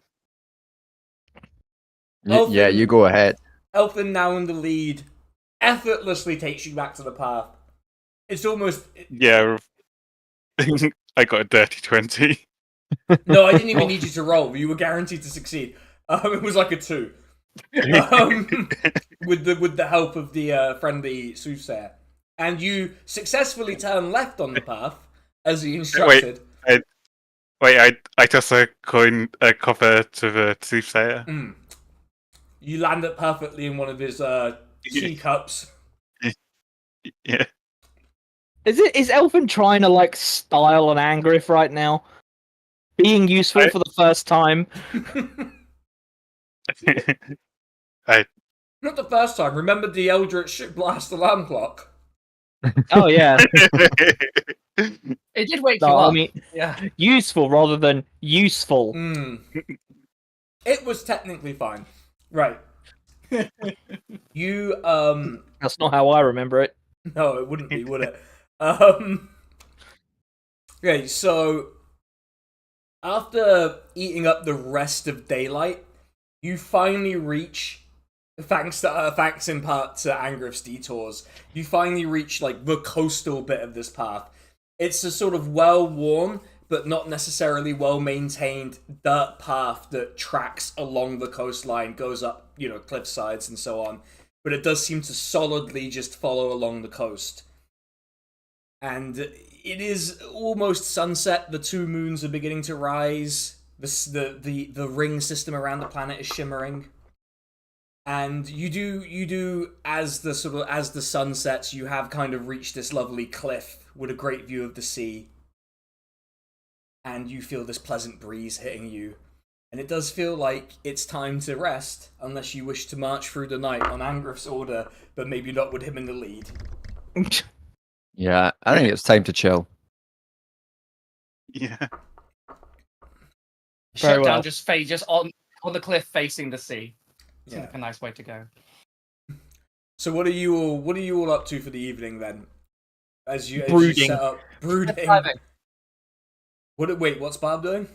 [SPEAKER 2] Yeah, you go ahead.
[SPEAKER 1] Elfin now in the lead effortlessly takes you back to the path. It's almost...
[SPEAKER 5] Yeah. I got a dirty 20.
[SPEAKER 1] No, I didn't even need you to roll. You were guaranteed to succeed. It was like a 2. With the help of the friendly soothsayer. And you successfully turn left on the path, as he instructed.
[SPEAKER 5] Wait, I toss a copper to the soothsayer.
[SPEAKER 1] You land it perfectly in one of his teacups.
[SPEAKER 5] Yeah.
[SPEAKER 3] Is Elfin trying to like style an Angriff right now? being useful for the first time.
[SPEAKER 1] Not the first time. Remember the Eldritch Blast alarm clock?
[SPEAKER 3] Oh yeah,
[SPEAKER 4] It did wake you
[SPEAKER 3] no,
[SPEAKER 4] up.
[SPEAKER 3] I mean
[SPEAKER 4] Yeah.
[SPEAKER 3] useful rather than useful.
[SPEAKER 1] It was technically fine. Right. You,
[SPEAKER 3] That's not how I remember it.
[SPEAKER 1] no, it wouldn't be, would it? Okay, so after eating up the rest of daylight, you finally reach, thanks in part to Angriff's detours, you finally reach like the coastal bit of this path. It's a sort of well-worn but not necessarily well-maintained dirt path that tracks along the coastline, goes up, cliff sides and so on. But it does seem to solidly just follow along the coast. And it is almost sunset. The two moons are beginning to rise. The ring system around the planet is shimmering. And you do as the sun sets, you have kind of reached this lovely cliff with a great view of the sea. And you feel this pleasant breeze hitting you. And it does feel like it's time to rest, unless you wish to march through the night on Angriff's order, but maybe not with him in the lead.
[SPEAKER 2] Yeah, I think it's time to chill.
[SPEAKER 5] Yeah.
[SPEAKER 3] Very
[SPEAKER 4] Shut
[SPEAKER 3] well.
[SPEAKER 4] down just on the cliff facing the sea. Seems
[SPEAKER 1] Yeah.
[SPEAKER 4] like a nice way to go.
[SPEAKER 1] So what are you all up to for the evening then? As you
[SPEAKER 3] Brooding.
[SPEAKER 1] set up brooding.
[SPEAKER 4] Diving.
[SPEAKER 1] Wait, what's Barb doing?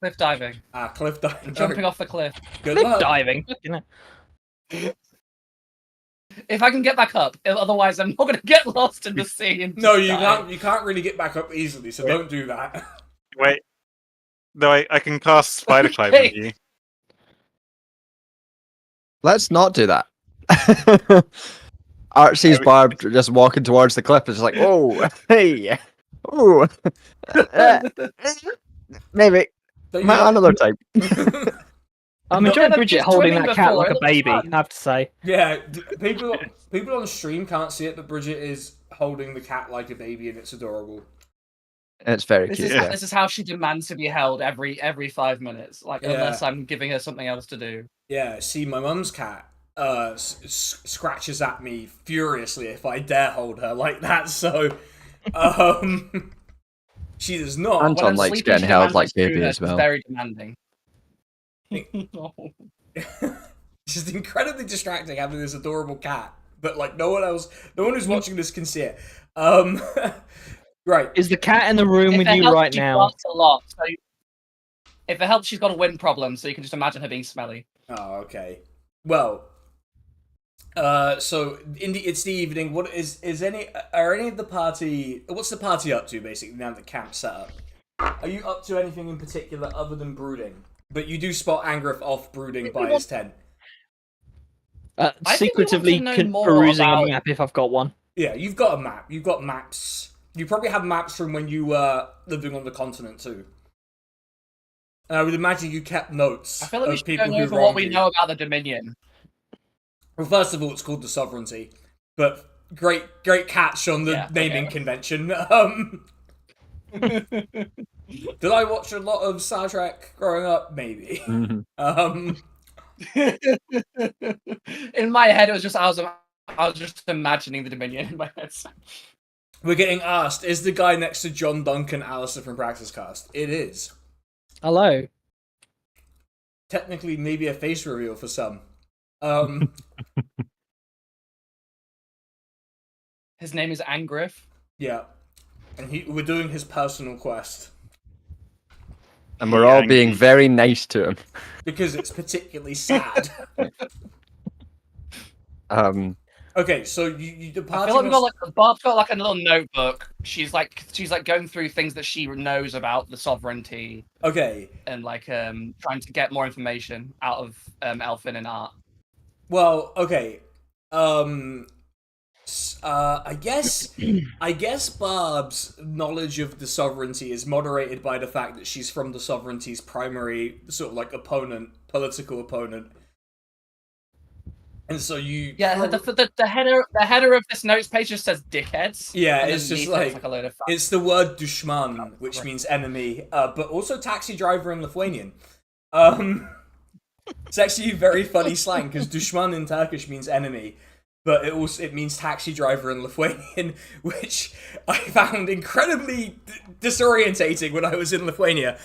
[SPEAKER 4] Cliff diving.
[SPEAKER 1] Cliff diving.
[SPEAKER 4] I'm jumping off the cliff.
[SPEAKER 1] Good
[SPEAKER 3] Cliff
[SPEAKER 1] luck.
[SPEAKER 3] diving.
[SPEAKER 4] If I can get back up, otherwise I'm not going to get lost in the sea. And
[SPEAKER 1] No,
[SPEAKER 4] just
[SPEAKER 1] you
[SPEAKER 4] die.
[SPEAKER 1] can't. You can't really get back up easily, so don't do that.
[SPEAKER 5] Wait. No, I can cast spider climb
[SPEAKER 4] Okay.
[SPEAKER 5] on you.
[SPEAKER 2] Let's not do that. Art sees Barb just walking towards the cliff. It's like, oh, hey, oh, maybe
[SPEAKER 1] Don't you like-
[SPEAKER 2] another time.
[SPEAKER 3] I'm
[SPEAKER 4] Not
[SPEAKER 3] enjoying
[SPEAKER 4] ever
[SPEAKER 3] Bridget
[SPEAKER 4] been
[SPEAKER 3] holding
[SPEAKER 4] swimming
[SPEAKER 3] that cat
[SPEAKER 4] before,
[SPEAKER 3] like
[SPEAKER 4] it
[SPEAKER 3] a
[SPEAKER 4] looks
[SPEAKER 3] baby.
[SPEAKER 4] fun.
[SPEAKER 3] I have to say.
[SPEAKER 1] Yeah, people on stream can't see it, but Bridget is holding the cat like a baby, and it's adorable.
[SPEAKER 2] It's very
[SPEAKER 4] This
[SPEAKER 2] cute.
[SPEAKER 4] is
[SPEAKER 2] Yeah.
[SPEAKER 4] this is how she demands to be held every 5 minutes. Like
[SPEAKER 1] Yeah.
[SPEAKER 4] unless I'm giving her something else to do.
[SPEAKER 1] Yeah, see, my mum's cat scratches at me furiously if I dare hold her like that. So, she does not.
[SPEAKER 2] And-
[SPEAKER 4] When I'm
[SPEAKER 2] likes
[SPEAKER 4] sleeping,
[SPEAKER 2] getting
[SPEAKER 4] she
[SPEAKER 2] held
[SPEAKER 4] demands
[SPEAKER 2] like
[SPEAKER 4] us to do
[SPEAKER 2] baby
[SPEAKER 4] that.
[SPEAKER 2] as well.
[SPEAKER 4] She's very demanding.
[SPEAKER 1] It's just incredibly distracting having this adorable cat, but like no one who's watching this can see it. Right.
[SPEAKER 3] Is the cat in the room
[SPEAKER 4] If
[SPEAKER 3] with
[SPEAKER 4] it
[SPEAKER 3] you
[SPEAKER 4] helps,
[SPEAKER 3] right
[SPEAKER 4] she
[SPEAKER 3] now?
[SPEAKER 4] farts a lot. So if it helps, she's got a wind problem, so you can just imagine her being smelly.
[SPEAKER 1] Oh, okay. Well, so it's the evening. What are any of the party? What's the party up to basically now that the camp's set up? Are you up to anything in particular other than brooding? But you do spot Angriff off brooding by his tent.
[SPEAKER 4] I think we want to
[SPEAKER 3] Secretively
[SPEAKER 4] know more
[SPEAKER 3] perusing
[SPEAKER 4] about-
[SPEAKER 3] a map if I've got one.
[SPEAKER 1] Yeah, you've got a map. You've got maps. You probably have maps from when you were living on the continent too. And I would imagine you kept notes
[SPEAKER 4] I feel like we
[SPEAKER 1] of
[SPEAKER 4] should
[SPEAKER 1] people
[SPEAKER 4] go
[SPEAKER 1] who
[SPEAKER 4] over what
[SPEAKER 1] wronged
[SPEAKER 4] we
[SPEAKER 1] you.
[SPEAKER 4] know about the Dominion.
[SPEAKER 1] Well, first of all, it's called the Sovereignty, but great catch on the
[SPEAKER 4] Yeah,
[SPEAKER 1] naming
[SPEAKER 4] okay.
[SPEAKER 1] convention. Did I watch a lot of Star Trek growing up? Maybe.
[SPEAKER 2] Mhm.
[SPEAKER 4] In my head, it was just I was just imagining the Dominion in my head.
[SPEAKER 1] We're getting asked, is the guy next to John Duncan Alistair from Praxis Cast? It is.
[SPEAKER 3] Hello.
[SPEAKER 1] Technically, maybe a face reveal for some.
[SPEAKER 4] His name is Angriff.
[SPEAKER 1] Yeah. And we're doing his personal quest.
[SPEAKER 2] And we're all being
[SPEAKER 5] Angry.
[SPEAKER 2] very nice to him.
[SPEAKER 1] Because it's particularly sad. Okay, so the
[SPEAKER 4] I
[SPEAKER 1] party
[SPEAKER 4] feel like we
[SPEAKER 1] must-
[SPEAKER 4] got Barb's got like a little notebook. She's like going through things that she knows about the sovereignty
[SPEAKER 1] Okay,
[SPEAKER 4] and like trying to get more information out of Elfin and Art.
[SPEAKER 1] well, okay. I guess Barb's knowledge of the sovereignty is moderated by the fact that she's from the sovereignty's primary sort of like political opponent. And so you
[SPEAKER 4] the header of this notes page just says dickheads.
[SPEAKER 1] Yeah,
[SPEAKER 4] and
[SPEAKER 1] it's just
[SPEAKER 4] underneath
[SPEAKER 1] like
[SPEAKER 4] a load of
[SPEAKER 1] it's the word dushman, which means enemy, but also taxi driver in Lithuanian. It's actually very funny slang because dushman in Turkish means enemy, but it means taxi driver in Lithuanian, which I found incredibly disorientating when I was in Lithuania.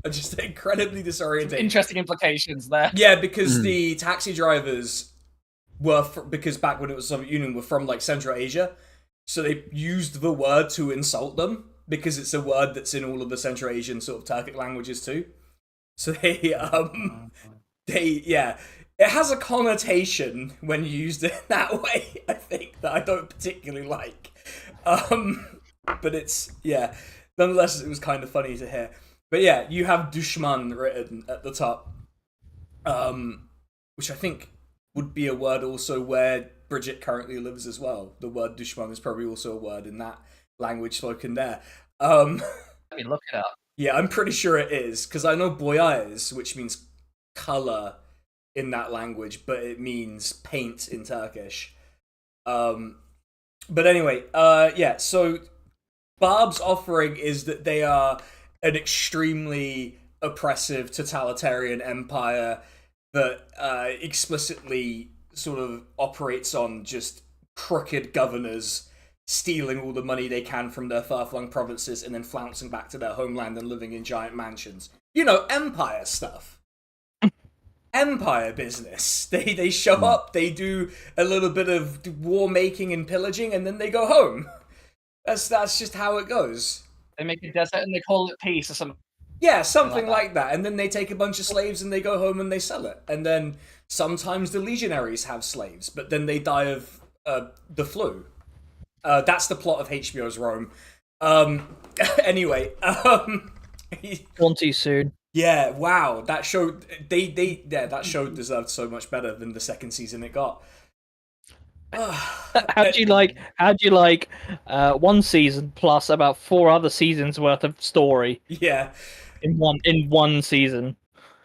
[SPEAKER 1] Just incredibly disorientating.
[SPEAKER 4] interesting implications there.
[SPEAKER 1] Yeah, because the taxi drivers because back when it was Soviet Union, were from like Central Asia, so they used the word to insult them because it's a word that's in all of the Central Asian sort of Turkic languages too. So it has a connotation when used in that way, I think, that I don't particularly like. But it's nonetheless, it was kind of funny to hear. But yeah, you have dushman written at the top, which I think would be a word also where Bridget currently lives as well. The word dushman is probably also a word in that language spoken there.
[SPEAKER 4] Let me look it up.
[SPEAKER 1] Yeah, I'm pretty sure it is, because I know boyaz, which means color in that language, but it means paint in Turkish. But anyway, so Barb's offering is that they are an extremely oppressive totalitarian empire that explicitly sort of operates on just crooked governors stealing all the money they can from their far-flung provinces and then flouncing back to their homeland and living in giant mansions. You know, empire stuff. Empire business. They show up, they do a little bit of war making and pillaging, and then they go home. That's just how it goes.
[SPEAKER 4] They make a desert and they call it peace or something.
[SPEAKER 1] Yeah, something like that. And then they take a bunch of slaves and they go home and they sell it. And then sometimes the legionaries have slaves, but then they die of the flu. That's the plot of HBO's Rome. Anyway,
[SPEAKER 3] Want to soon.
[SPEAKER 1] yeah, wow, that show that show deserved so much better than the second season it got.
[SPEAKER 3] How do you like one season plus about 4 other seasons worth of story
[SPEAKER 1] Yeah,
[SPEAKER 3] in one season?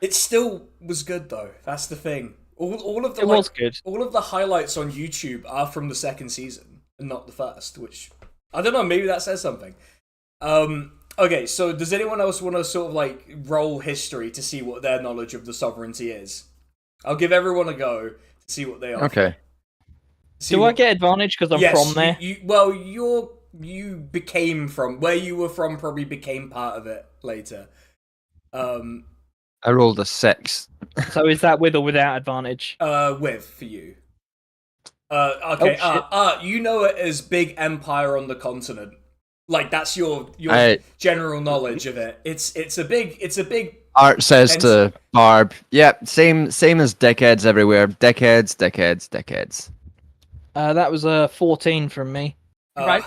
[SPEAKER 1] it still was good though. That's the thing. All of the
[SPEAKER 3] Was good.
[SPEAKER 1] all of the highlights on YouTube are from the second season and not the first, which I don't know, maybe that says something. Okay, so does anyone else want to sort of like roll history to see what their knowledge of the sovereignty is? I'll give everyone a go to see what they are.
[SPEAKER 2] Okay.
[SPEAKER 3] Do I get advantage because I'm from there?
[SPEAKER 1] You became from where you were from. Probably became part of it later.
[SPEAKER 2] I rolled a 6.
[SPEAKER 3] So is that with or without advantage?
[SPEAKER 1] With for you. Okay.
[SPEAKER 3] Oh,
[SPEAKER 1] You know it as big empire on the continent. Like that's your general knowledge of it. It's a big.
[SPEAKER 2] Art says to Barb, "Yep, same as dickheads everywhere. Dickheads.
[SPEAKER 3] That was a 14 from me.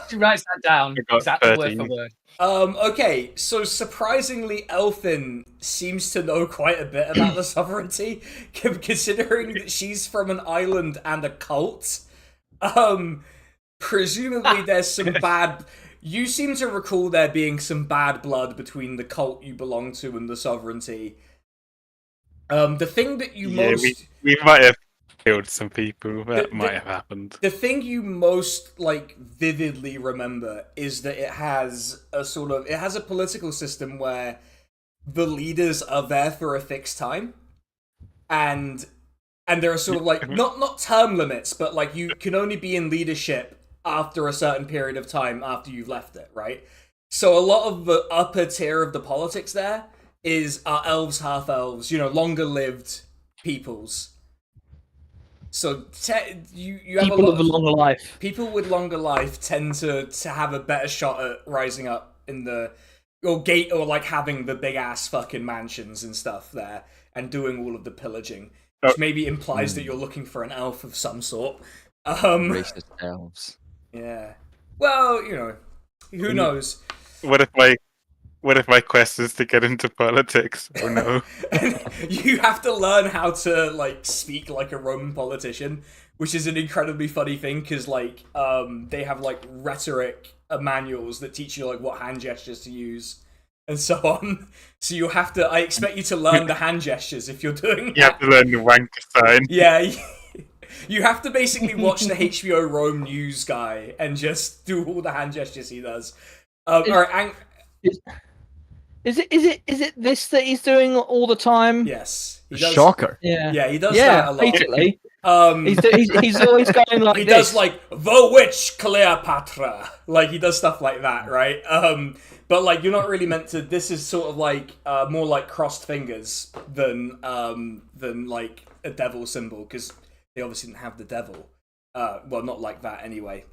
[SPEAKER 4] She writes that down.
[SPEAKER 5] I got
[SPEAKER 4] Exactly word
[SPEAKER 5] 13.
[SPEAKER 4] for word.
[SPEAKER 1] Okay, so surprisingly, Elfin seems to know quite a bit about the sovereignty, considering that she's from an island and a cult. Presumably there's some bad... You seem to recall there being some bad blood between the cult you belong to and the sovereignty. The thing that you most...
[SPEAKER 5] we might have killed some people. That might have happened.
[SPEAKER 1] The thing you most like vividly remember is that it has a political system where the leaders are there for a fixed time, and there are sort of like not term limits, but like you can only be in leadership after a certain period of time after you've left it, right? So a lot of the upper tier of the politics there are elves, half elves, longer lived peoples. So you have
[SPEAKER 3] People
[SPEAKER 1] a lot
[SPEAKER 3] with a longer life.
[SPEAKER 1] People with longer life tend to have a better shot at rising up in the or like having the big ass fucking mansions and stuff there and doing all of the pillaging, which maybe implies that you're looking for an elf of some sort.
[SPEAKER 2] Racist elves.
[SPEAKER 1] Yeah. Well, who knows?
[SPEAKER 5] What if my quest is to get into politics? Oh no.
[SPEAKER 1] You have to learn how to like speak like a Roman politician, which is an incredibly funny thing because like they have like rhetoric manuals that teach you like what hand gestures to use and so on. So you have to. I expect you to learn the hand gestures if you're doing that.
[SPEAKER 5] You have to learn the wanker sign.
[SPEAKER 1] Yeah, you have to basically watch the HBO Rome news guy and just do all the hand gestures he does. All right,
[SPEAKER 3] Is it this that he's doing all the time?
[SPEAKER 1] yes, he does.
[SPEAKER 2] Shocker.
[SPEAKER 3] Yeah.
[SPEAKER 1] Yeah, he does that a lot.
[SPEAKER 3] Basically. He's always going like
[SPEAKER 1] he
[SPEAKER 3] this.
[SPEAKER 1] does like the witch Cleopatra, like he does stuff like that, right? But like you're not really meant to. This is sort of like more like crossed fingers than like a devil symbol, because they obviously didn't have the devil. Well, not like that anyway.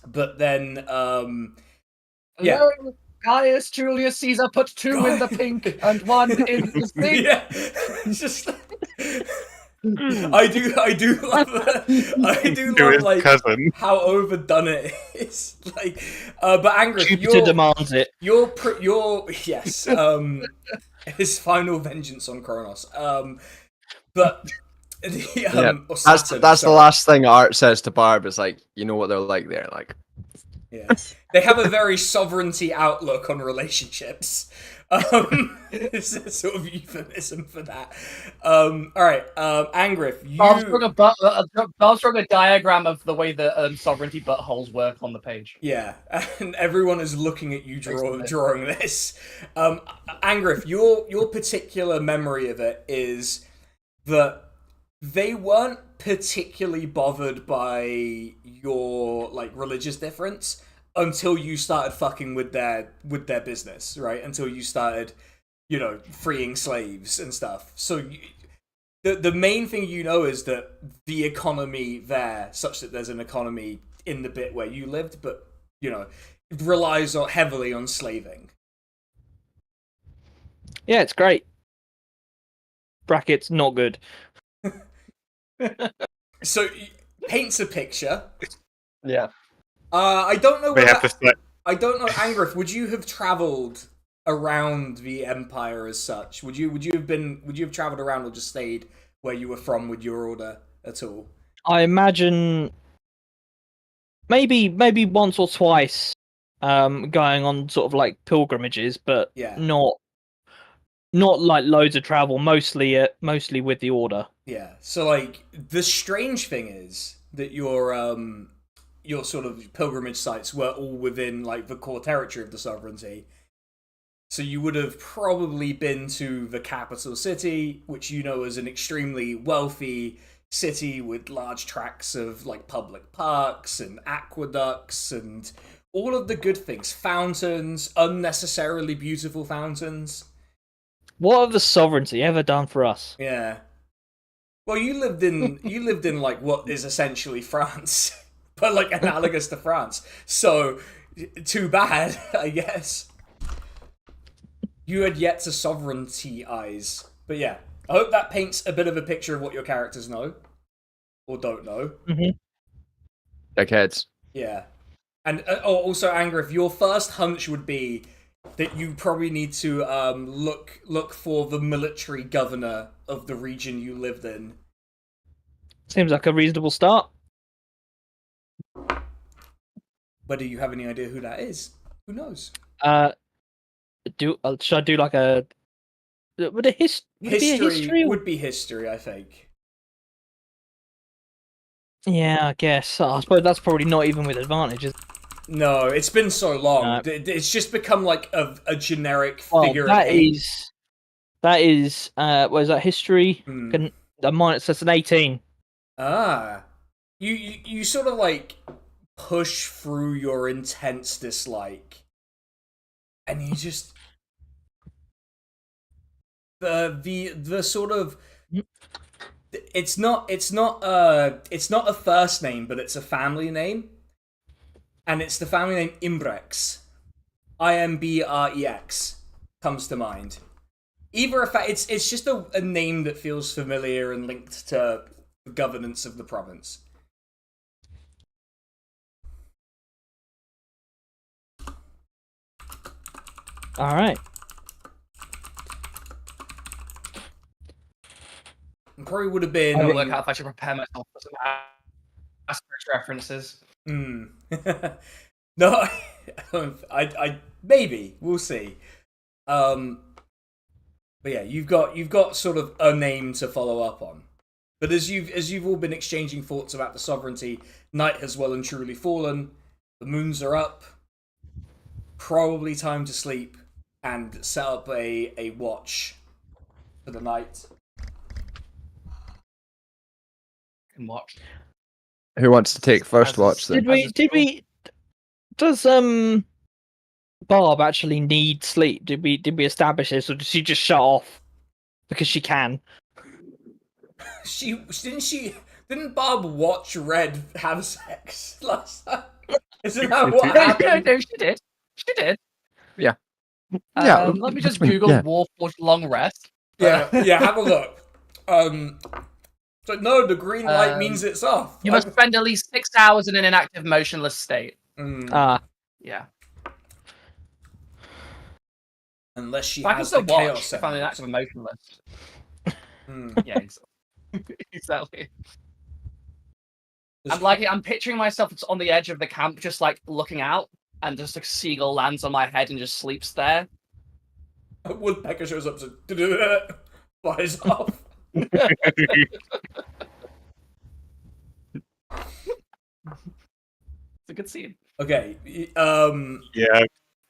[SPEAKER 1] But then yeah.
[SPEAKER 4] Hello, Gaius Julius Caesar put 2 in the pink and 1 in the thing.
[SPEAKER 1] Yeah, it's just. I do love that. I do
[SPEAKER 5] To
[SPEAKER 1] love
[SPEAKER 5] his
[SPEAKER 1] like
[SPEAKER 5] cousin.
[SPEAKER 1] how overdone it is. Like, but Angrith,
[SPEAKER 3] Jupiter demands it.
[SPEAKER 1] You're yes. His final vengeance on Kronos. But the, or Saturn,
[SPEAKER 2] That's the
[SPEAKER 1] sorry.
[SPEAKER 2] last thing Art says to Barb is like, you know what they're like there, like.
[SPEAKER 1] Yeah, they have a very sovereignty outlook on relationships. It's a sort of euphemism for that. All right, Angrith, you.
[SPEAKER 4] Bob's drawing a diagram of the way the sovereignty buttholes work on the page.
[SPEAKER 1] Yeah, and everyone is looking at you drawing this. Angrith, your particular memory of it is that they weren't particularly bothered by your like religious difference until you started fucking with their business, right? Until you started, freeing slaves and stuff. So the main thing is that the economy there, such that there's an economy in the bit where you lived, but relies heavily on slaving.
[SPEAKER 3] Yeah, it's great. Brackets not good.
[SPEAKER 1] So paints a picture.
[SPEAKER 4] Yeah.
[SPEAKER 1] I don't know.
[SPEAKER 5] They have to select.
[SPEAKER 1] I don't know, Angrith. Would you have travelled around the empire as such? Would you have travelled around or just stayed where you were from with your order at all?
[SPEAKER 3] I imagine maybe once or twice, going on sort of like pilgrimages, but
[SPEAKER 1] Yeah.
[SPEAKER 3] not like loads of travel. Mostly with the order.
[SPEAKER 1] Yeah. So like the strange thing is that your sort of pilgrimage sites were all within like the core territory of the sovereignty. So you would have probably been to the capital city, which is an extremely wealthy city with large tracts of like public parks and aqueducts and all of the good things. Fountains, unnecessarily beautiful fountains.
[SPEAKER 3] What have the sovereignty ever done for us?
[SPEAKER 1] Yeah. Well, you lived in like what is essentially France, but like analogous to France. So, too bad, I guess. You had yet to sovereignty eyes, but yeah. I hope that paints a bit of a picture of what your characters know or don't know.
[SPEAKER 3] Mm-hmm.
[SPEAKER 2] Dickheads.
[SPEAKER 1] Yeah, and also Angrith, your first hunch would be that you probably need to look for the military governor of the region you lived in.
[SPEAKER 3] Seems like a reasonable start.
[SPEAKER 1] But do you have any idea who that is? Who knows?
[SPEAKER 3] Should I do like a? Would it be a history?
[SPEAKER 1] Would be history, I think.
[SPEAKER 3] Yeah, I guess. I suppose that's probably not even with advantages.
[SPEAKER 1] No, it's been so long.
[SPEAKER 3] No.
[SPEAKER 1] It's just become like a generic
[SPEAKER 3] Well,
[SPEAKER 1] figure.
[SPEAKER 3] that is. What is that? History. It says an 18.
[SPEAKER 1] Ah, you sort of like push through your intense dislike, and you just the sort of it's not a first name, but it's a family name, and it's the family name Imbrex. Imbrex comes to mind. Either it's just a name that feels familiar and linked to the governance of the province.
[SPEAKER 3] All right.
[SPEAKER 1] It probably would have been.
[SPEAKER 4] I'm gonna work out if I should prepare myself for some Asperger's references.
[SPEAKER 1] No, I maybe we'll see. But yeah, you've got sort of a name to follow up on. But as you've all been exchanging thoughts about the sovereignty, night has well and truly fallen. The moons are up. Probably time to sleep and set up a watch for the night.
[SPEAKER 4] Can watch.
[SPEAKER 2] Who wants to take first
[SPEAKER 4] As a-
[SPEAKER 2] watch then?
[SPEAKER 3] Does Barb actually need sleep? Did we establish this, or did she just shut off because she can?
[SPEAKER 1] Didn't Barb watch Red have sex last time? Isn't that what happened?
[SPEAKER 4] No, she did. She did.
[SPEAKER 2] Yeah.
[SPEAKER 4] Let me just Google Warforged long rest.
[SPEAKER 1] Yeah, have a look. So no, the green light means it's off.
[SPEAKER 4] You must spend at least 6 hours in an inactive, motionless state. Yeah.
[SPEAKER 1] Unless she
[SPEAKER 4] I can
[SPEAKER 1] has
[SPEAKER 4] still
[SPEAKER 1] the
[SPEAKER 4] watch
[SPEAKER 1] chaos
[SPEAKER 4] if I'm
[SPEAKER 1] element.
[SPEAKER 4] inactive and motionless. Yeah, exactly. I'm picturing myself on the edge of the camp, just like looking out, and just a seagull lands on my head and just sleeps there.
[SPEAKER 1] A woodpecker shows up, so flies off.
[SPEAKER 4] It's a good scene.
[SPEAKER 1] Okay.
[SPEAKER 5] Yeah,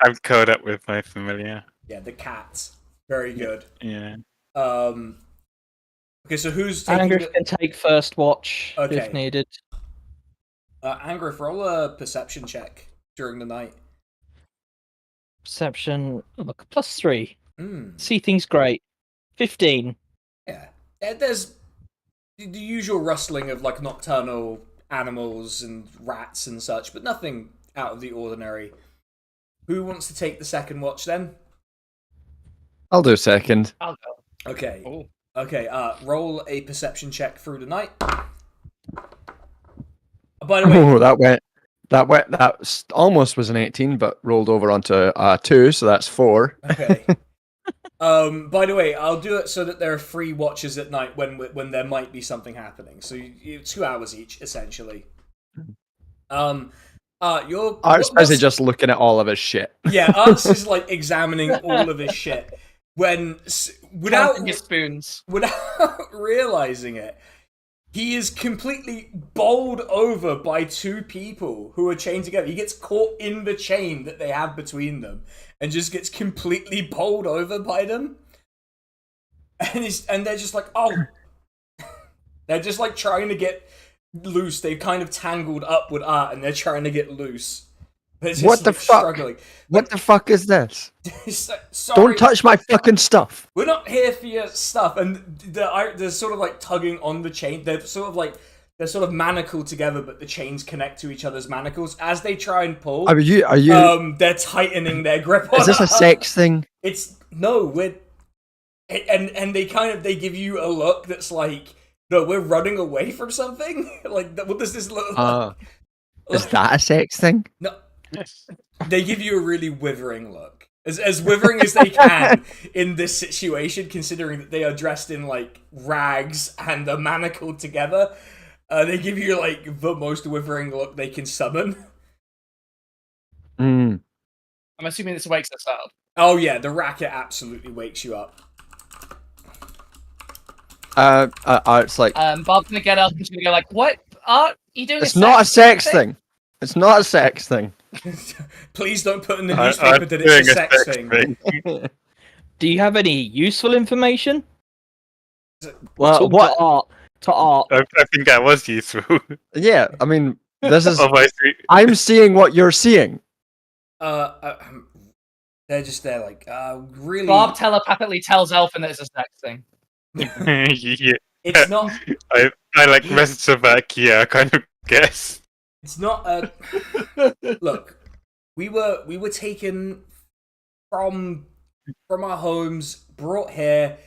[SPEAKER 5] I'm caught up with my familiar.
[SPEAKER 1] Yeah, the cat. Very good.
[SPEAKER 5] Yeah.
[SPEAKER 1] Okay, so who's taking
[SPEAKER 3] Angrif can take first watch
[SPEAKER 1] Okay.
[SPEAKER 3] if needed.
[SPEAKER 1] Angrif, roll a perception check during the night.
[SPEAKER 3] Perception, look, +3.
[SPEAKER 1] Mm.
[SPEAKER 3] See things great. 15.
[SPEAKER 1] Yeah. There's the usual rustling of like nocturnal animals and rats and such, but nothing out of the ordinary. Who wants to take the second watch then?
[SPEAKER 2] I'll do second.
[SPEAKER 4] I'll go.
[SPEAKER 1] Okay.
[SPEAKER 4] Oh.
[SPEAKER 1] Okay, roll a perception check through the night. By the way,
[SPEAKER 2] Oh, that almost was an 18, but rolled over onto 2, so that's 4.
[SPEAKER 1] okay. By the way, I'll do it so that there are 3 watches at night when there might be something happening. So 2 hours each, essentially.
[SPEAKER 2] Art's busy just looking at all of his shit.
[SPEAKER 1] Yeah, Arts is like examining all of his shit without
[SPEAKER 4] Counting his spoons.
[SPEAKER 1] realizing it. He is completely bowled over by 2 people who are chained together. He gets caught in the chain that they have between them and just gets completely bowled over by them. And they're just like, oh. They're just like trying to get loose. They've kind of tangled up with Art and they're trying to get loose. They're just,
[SPEAKER 2] What the
[SPEAKER 1] like,
[SPEAKER 2] fuck?
[SPEAKER 1] Struggling.
[SPEAKER 2] What the fuck is this?
[SPEAKER 1] Sorry.
[SPEAKER 2] Don't touch my fucking stuff.
[SPEAKER 1] We're not here for your stuff, and they're sort of like tugging on the chain. They're sort of manacled together, but the chains connect to each other's manacles as they try and pull.
[SPEAKER 2] Are you?
[SPEAKER 1] They're tightening their grip. On
[SPEAKER 2] Is this a sex thing?
[SPEAKER 1] It's no. And they give you a look that's like, no, we're running away from something. Like, what does this look like?
[SPEAKER 2] Is that a sex thing?
[SPEAKER 1] No. They give you a really withering look. As withering as they can in this situation, considering that they are dressed in, like, rags and are manacled together. They give you, like, the most withering look they can summon.
[SPEAKER 2] Mm.
[SPEAKER 4] I'm assuming this wakes us up.
[SPEAKER 1] Oh, yeah, the racket absolutely wakes you up.
[SPEAKER 2] Art's like,
[SPEAKER 4] Bob's gonna get up and she's gonna go like, "What? Are you doing?"
[SPEAKER 2] it's not a sex thing. It's not a sex thing.
[SPEAKER 1] Please don't put in the
[SPEAKER 5] I'm
[SPEAKER 1] newspaper that
[SPEAKER 5] doing
[SPEAKER 1] it's a sex thing.
[SPEAKER 3] Do you have any useful information?
[SPEAKER 2] Well,
[SPEAKER 3] Talk
[SPEAKER 2] what?
[SPEAKER 3] To Art.
[SPEAKER 5] I think that was useful.
[SPEAKER 2] Yeah, I mean, this is.
[SPEAKER 5] Obviously.
[SPEAKER 2] I'm seeing what you're seeing.
[SPEAKER 1] They're just there, like, really.
[SPEAKER 4] Bob telepathically tells Elfin that it's a sex thing.
[SPEAKER 5] Yeah.
[SPEAKER 1] It's not.
[SPEAKER 5] I like message back. Yeah, I kind of guess.
[SPEAKER 1] It's not a. Look, we were taken from our homes, brought here.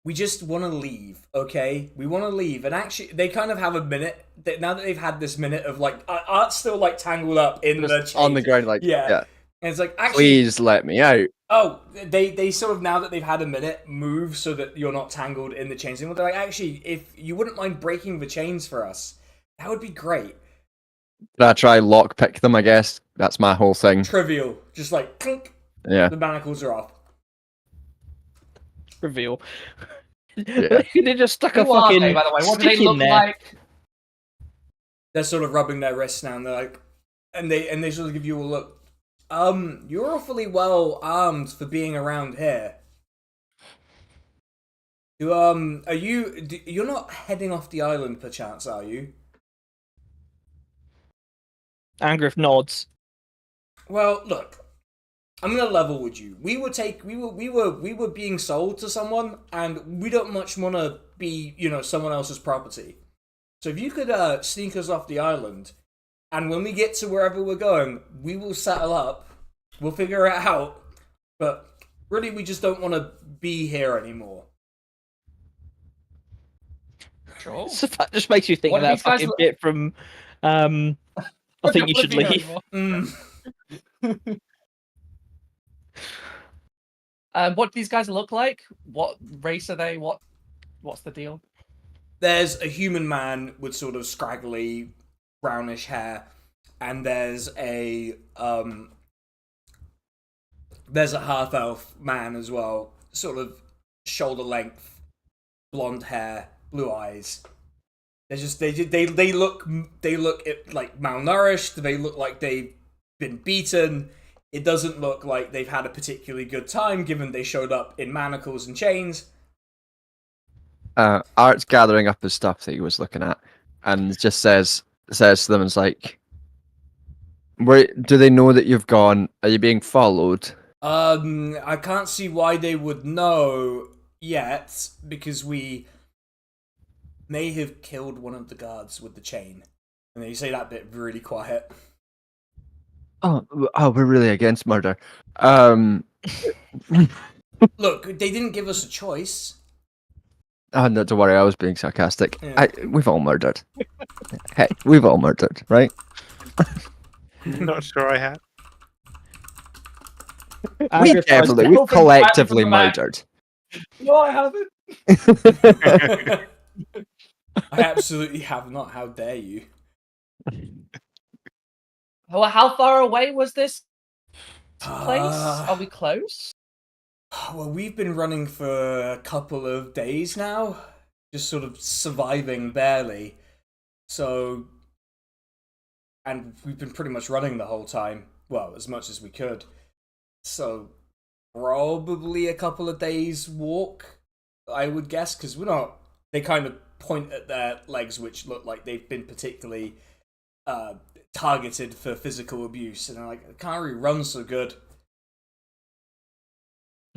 [SPEAKER 1] We just want to leave, okay? We want to leave, and actually, they kind of have a minute. Now that they've had this minute of like, Art's still like tangled up in the chain.
[SPEAKER 2] On the ground, like,
[SPEAKER 1] Yeah. And it's like, actually,
[SPEAKER 2] please let me out.
[SPEAKER 1] oh, they sort of, now that they've had a minute, move so that you're not tangled in the chains. And they're like, actually, if you wouldn't mind breaking the chains for us, that would be great.
[SPEAKER 2] Did I try lockpick them? I guess that's my whole thing.
[SPEAKER 1] Trivial, just like clink,
[SPEAKER 2] Yeah.
[SPEAKER 1] the manacles are off.
[SPEAKER 3] reveal.
[SPEAKER 2] Yeah.
[SPEAKER 3] They just stuck a
[SPEAKER 4] Who are
[SPEAKER 3] fucking
[SPEAKER 4] they, by the way? What do they
[SPEAKER 3] stick in
[SPEAKER 4] look
[SPEAKER 3] there.
[SPEAKER 4] like?
[SPEAKER 1] They're sort of rubbing their wrists now, and they're like, and they sort of give you a look. You're awfully well armed for being around here. You're not heading off the island, perchance, are you?
[SPEAKER 3] Angriff nods.
[SPEAKER 1] Well, look, I'm gonna level with you. We were being sold to someone, and we don't much want to be, someone else's property. So if you could sneak us off the island, and when we get to wherever we're going, we will settle up. We'll figure it out. But really, we just don't want to be here anymore.
[SPEAKER 4] Sure.
[SPEAKER 3] So that just makes you think
[SPEAKER 4] What
[SPEAKER 3] of
[SPEAKER 4] do
[SPEAKER 3] that
[SPEAKER 4] these guys
[SPEAKER 3] fucking
[SPEAKER 4] look-
[SPEAKER 3] bit from. I think you
[SPEAKER 4] Don't
[SPEAKER 3] should
[SPEAKER 4] wanna be
[SPEAKER 3] leave.
[SPEAKER 4] here
[SPEAKER 1] Mm.
[SPEAKER 4] anymore. What do these guys look like? What race are they? What's the deal?
[SPEAKER 1] There's a human man with sort of scraggly, brownish hair, and there's a half elf man as well, sort of shoulder length, blonde hair, blue eyes. They look like malnourished. They look like they've been beaten. It doesn't look like they've had a particularly good time, given they showed up in manacles and chains.
[SPEAKER 2] Art's gathering up his stuff that he was looking at, and just says to them, "It's like, where do they know that you've gone? Are you being followed?"
[SPEAKER 1] I can't see why they would know yet, because we may have killed one of the guards with the chain. And then you say that bit really quiet.
[SPEAKER 2] Oh, we're really against murder.
[SPEAKER 1] Look, they didn't give us a choice.
[SPEAKER 2] Oh, no, don't worry, I was being sarcastic.
[SPEAKER 1] Yeah.
[SPEAKER 2] We've all murdered. Hey, we've all murdered, right?
[SPEAKER 5] Not sure I had.
[SPEAKER 3] Angriff tries to-
[SPEAKER 2] We've collectively murdered.
[SPEAKER 4] No, I haven't.
[SPEAKER 1] I absolutely have not. How dare you?
[SPEAKER 4] Well, how far away was this place?
[SPEAKER 1] Uh,
[SPEAKER 4] Are we close?
[SPEAKER 1] Well, we've been running for a couple of days now, just sort of surviving barely. So, and we've been pretty much running the whole time. Well, as much as we could. So, probably a couple of days walk, I would guess, because we're not. They kind of point at their legs, which look like they've been particularly targeted for physical abuse, and they're like, I can't really run so good.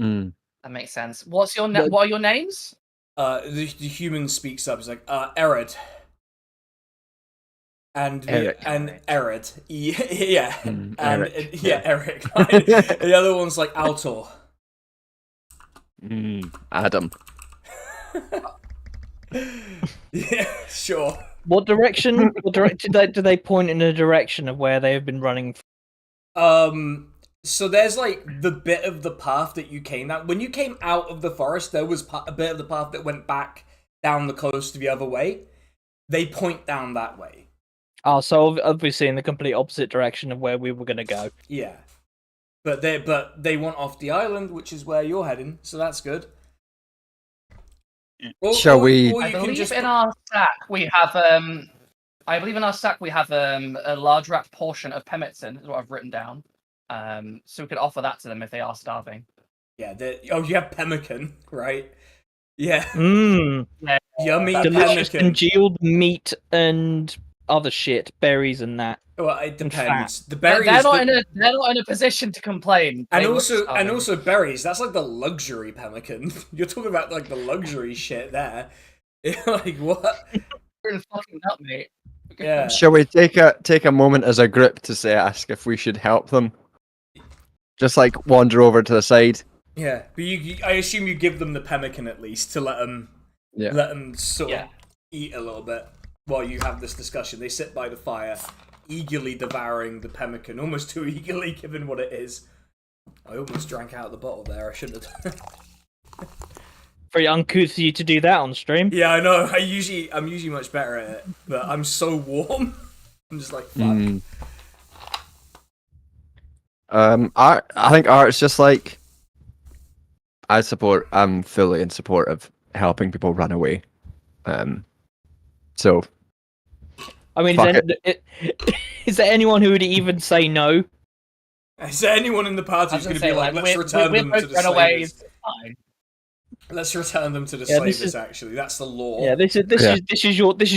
[SPEAKER 2] Mm.
[SPEAKER 4] That makes sense. What are your names?
[SPEAKER 1] The human speaks up. He's like, Erid. And
[SPEAKER 2] Eric.
[SPEAKER 1] Erid. Yeah. And
[SPEAKER 2] Eric.
[SPEAKER 1] yeah, Eric. The other one's like Altor.
[SPEAKER 2] Adam.
[SPEAKER 1] Yeah, sure.
[SPEAKER 3] What direction? Do they point in the direction of where they have been running?
[SPEAKER 1] So there's like the bit of the path that you came down. When you came out of the forest, there was a bit of the path that went back down the coast the other way. They point down that way.
[SPEAKER 3] Oh, so obviously in the complete opposite direction of where we were going to go.
[SPEAKER 1] Yeah. But they want off the island, which is where you're heading, so that's good.
[SPEAKER 2] Shall we-
[SPEAKER 1] Or
[SPEAKER 4] I
[SPEAKER 1] you can
[SPEAKER 4] believe
[SPEAKER 1] just
[SPEAKER 4] in our sack we have a large wrapped portion of pemmican, is what I've written down. So we could offer that to them if they are starving.
[SPEAKER 1] Yeah, you have pemmican, right? Yeah.
[SPEAKER 3] Mmm.
[SPEAKER 1] Yummy
[SPEAKER 3] Delicious
[SPEAKER 1] pemmican.
[SPEAKER 3] congealed meat and other shit, berries and that.
[SPEAKER 1] Well, it depends. The
[SPEAKER 4] They're
[SPEAKER 1] berries
[SPEAKER 4] not in a position to complain.
[SPEAKER 1] and
[SPEAKER 4] They look
[SPEAKER 1] also
[SPEAKER 4] starving.
[SPEAKER 1] berries. That's like the luxury pemmican. You're talking about like the luxury shit there. Like what?
[SPEAKER 4] You're in fucking nut, mate.
[SPEAKER 1] Yeah.
[SPEAKER 2] Shall we take a moment as a group to ask if we should help them? Just like wander over to the side.
[SPEAKER 1] Yeah, but I assume you give them the pemmican at least to let them sort of eat a little bit while you have this discussion. They sit by the fire, eagerly devouring the pemmican, almost too eagerly given what it is. I almost drank out of the bottle there. I shouldn't have done.
[SPEAKER 3] Very uncouth of you to do that on stream.
[SPEAKER 1] Yeah, I know. I'm usually much better at it, but I'm so warm. I'm just like fuck.
[SPEAKER 2] I think Art's just like, I'm fully in support of helping people run away. So
[SPEAKER 3] I mean,
[SPEAKER 2] Fuck
[SPEAKER 3] is there anyone who would even say no?
[SPEAKER 1] Is there anyone in the party
[SPEAKER 4] I
[SPEAKER 1] who's
[SPEAKER 4] was
[SPEAKER 1] going
[SPEAKER 4] gonna
[SPEAKER 1] to be
[SPEAKER 4] say,
[SPEAKER 1] like, let's return
[SPEAKER 4] we're
[SPEAKER 1] them to
[SPEAKER 4] both
[SPEAKER 1] the
[SPEAKER 4] runaways.
[SPEAKER 1] slavers?
[SPEAKER 4] It's fine.
[SPEAKER 1] Let's return them to the
[SPEAKER 3] Yeah, this
[SPEAKER 1] slavers.
[SPEAKER 3] is-
[SPEAKER 1] Actually, that's the law.
[SPEAKER 3] Yeah, this is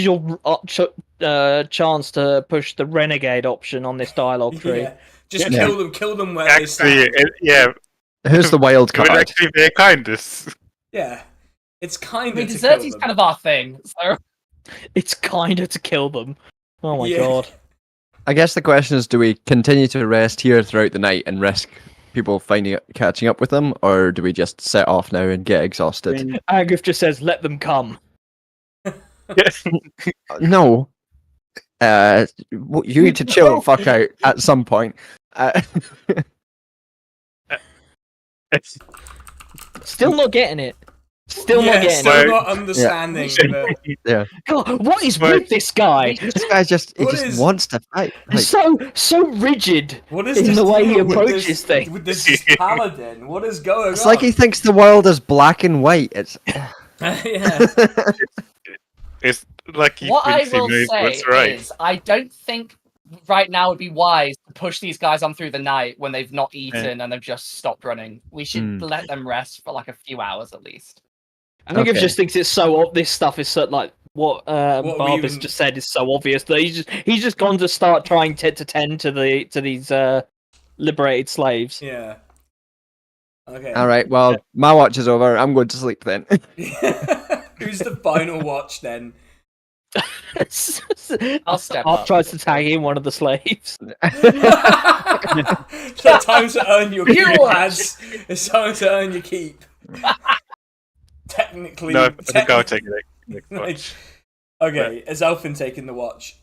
[SPEAKER 3] your chance to push the renegade option on this dialogue tree.
[SPEAKER 1] Yeah. Just
[SPEAKER 2] Yeah.
[SPEAKER 1] kill them where they
[SPEAKER 5] Actually,
[SPEAKER 1] stand.
[SPEAKER 2] who's the wild
[SPEAKER 5] it would
[SPEAKER 2] card?
[SPEAKER 5] actually be a kindness.
[SPEAKER 1] Yeah, it's
[SPEAKER 4] I
[SPEAKER 1] kind
[SPEAKER 4] mean,
[SPEAKER 1] of to
[SPEAKER 4] desserts
[SPEAKER 1] kill
[SPEAKER 4] is
[SPEAKER 1] them.
[SPEAKER 4] kind of our thing. So
[SPEAKER 3] It's kinda to kill them. Oh my
[SPEAKER 1] Yeah.
[SPEAKER 3] god.
[SPEAKER 2] I guess the question is, do we continue to rest here throughout the night and risk people catching up with them, or do we just set off now and get exhausted?
[SPEAKER 3] Agrif just says, "Let them come."
[SPEAKER 2] No. You need to chill the fuck out at some point.
[SPEAKER 3] Still not getting it. Still not getting
[SPEAKER 1] still
[SPEAKER 3] it.
[SPEAKER 1] not understanding. the-
[SPEAKER 3] God, what is
[SPEAKER 5] Well,
[SPEAKER 3] with this guy?
[SPEAKER 2] This guy just
[SPEAKER 1] What
[SPEAKER 2] just
[SPEAKER 1] is-
[SPEAKER 2] wants to fight.
[SPEAKER 3] He's
[SPEAKER 2] Like,
[SPEAKER 3] so rigid
[SPEAKER 1] What is
[SPEAKER 3] in
[SPEAKER 1] this
[SPEAKER 3] the way he
[SPEAKER 1] deal with
[SPEAKER 3] approaches
[SPEAKER 1] this,
[SPEAKER 3] things.
[SPEAKER 1] with this paladin? What is going
[SPEAKER 2] it's
[SPEAKER 1] on?
[SPEAKER 2] like he thinks the world is black and white. It's
[SPEAKER 1] Yeah.
[SPEAKER 5] It's like he
[SPEAKER 4] what I
[SPEAKER 5] thinks he
[SPEAKER 4] will
[SPEAKER 5] knows
[SPEAKER 4] say
[SPEAKER 5] what's right.
[SPEAKER 4] is, I don't think right now would be wise to push these guys on through the night when they've not eaten and they've just stopped running. We should let them rest for like a few hours at least.
[SPEAKER 3] Agrif
[SPEAKER 2] Okay.
[SPEAKER 3] just thinks it's so. This stuff is so like what
[SPEAKER 1] we
[SPEAKER 3] Barbus
[SPEAKER 1] even-
[SPEAKER 3] just said is so obvious that he's just gone to start trying to tend to these liberated slaves.
[SPEAKER 1] Yeah. Okay.
[SPEAKER 2] all right. Well, my watch is over. I'm going to sleep then.
[SPEAKER 1] Who's the final watch then?
[SPEAKER 4] I'll step
[SPEAKER 3] Art
[SPEAKER 4] up.
[SPEAKER 3] tries to tag in one of the slaves.
[SPEAKER 1] It's time to earn your
[SPEAKER 4] You
[SPEAKER 1] keep,
[SPEAKER 4] watch.
[SPEAKER 1] lads. It's time to earn your keep. Technically.
[SPEAKER 5] No, I think I'll take it. Next
[SPEAKER 1] Like,
[SPEAKER 5] watch.
[SPEAKER 1] okay, has Elfin taken the watch?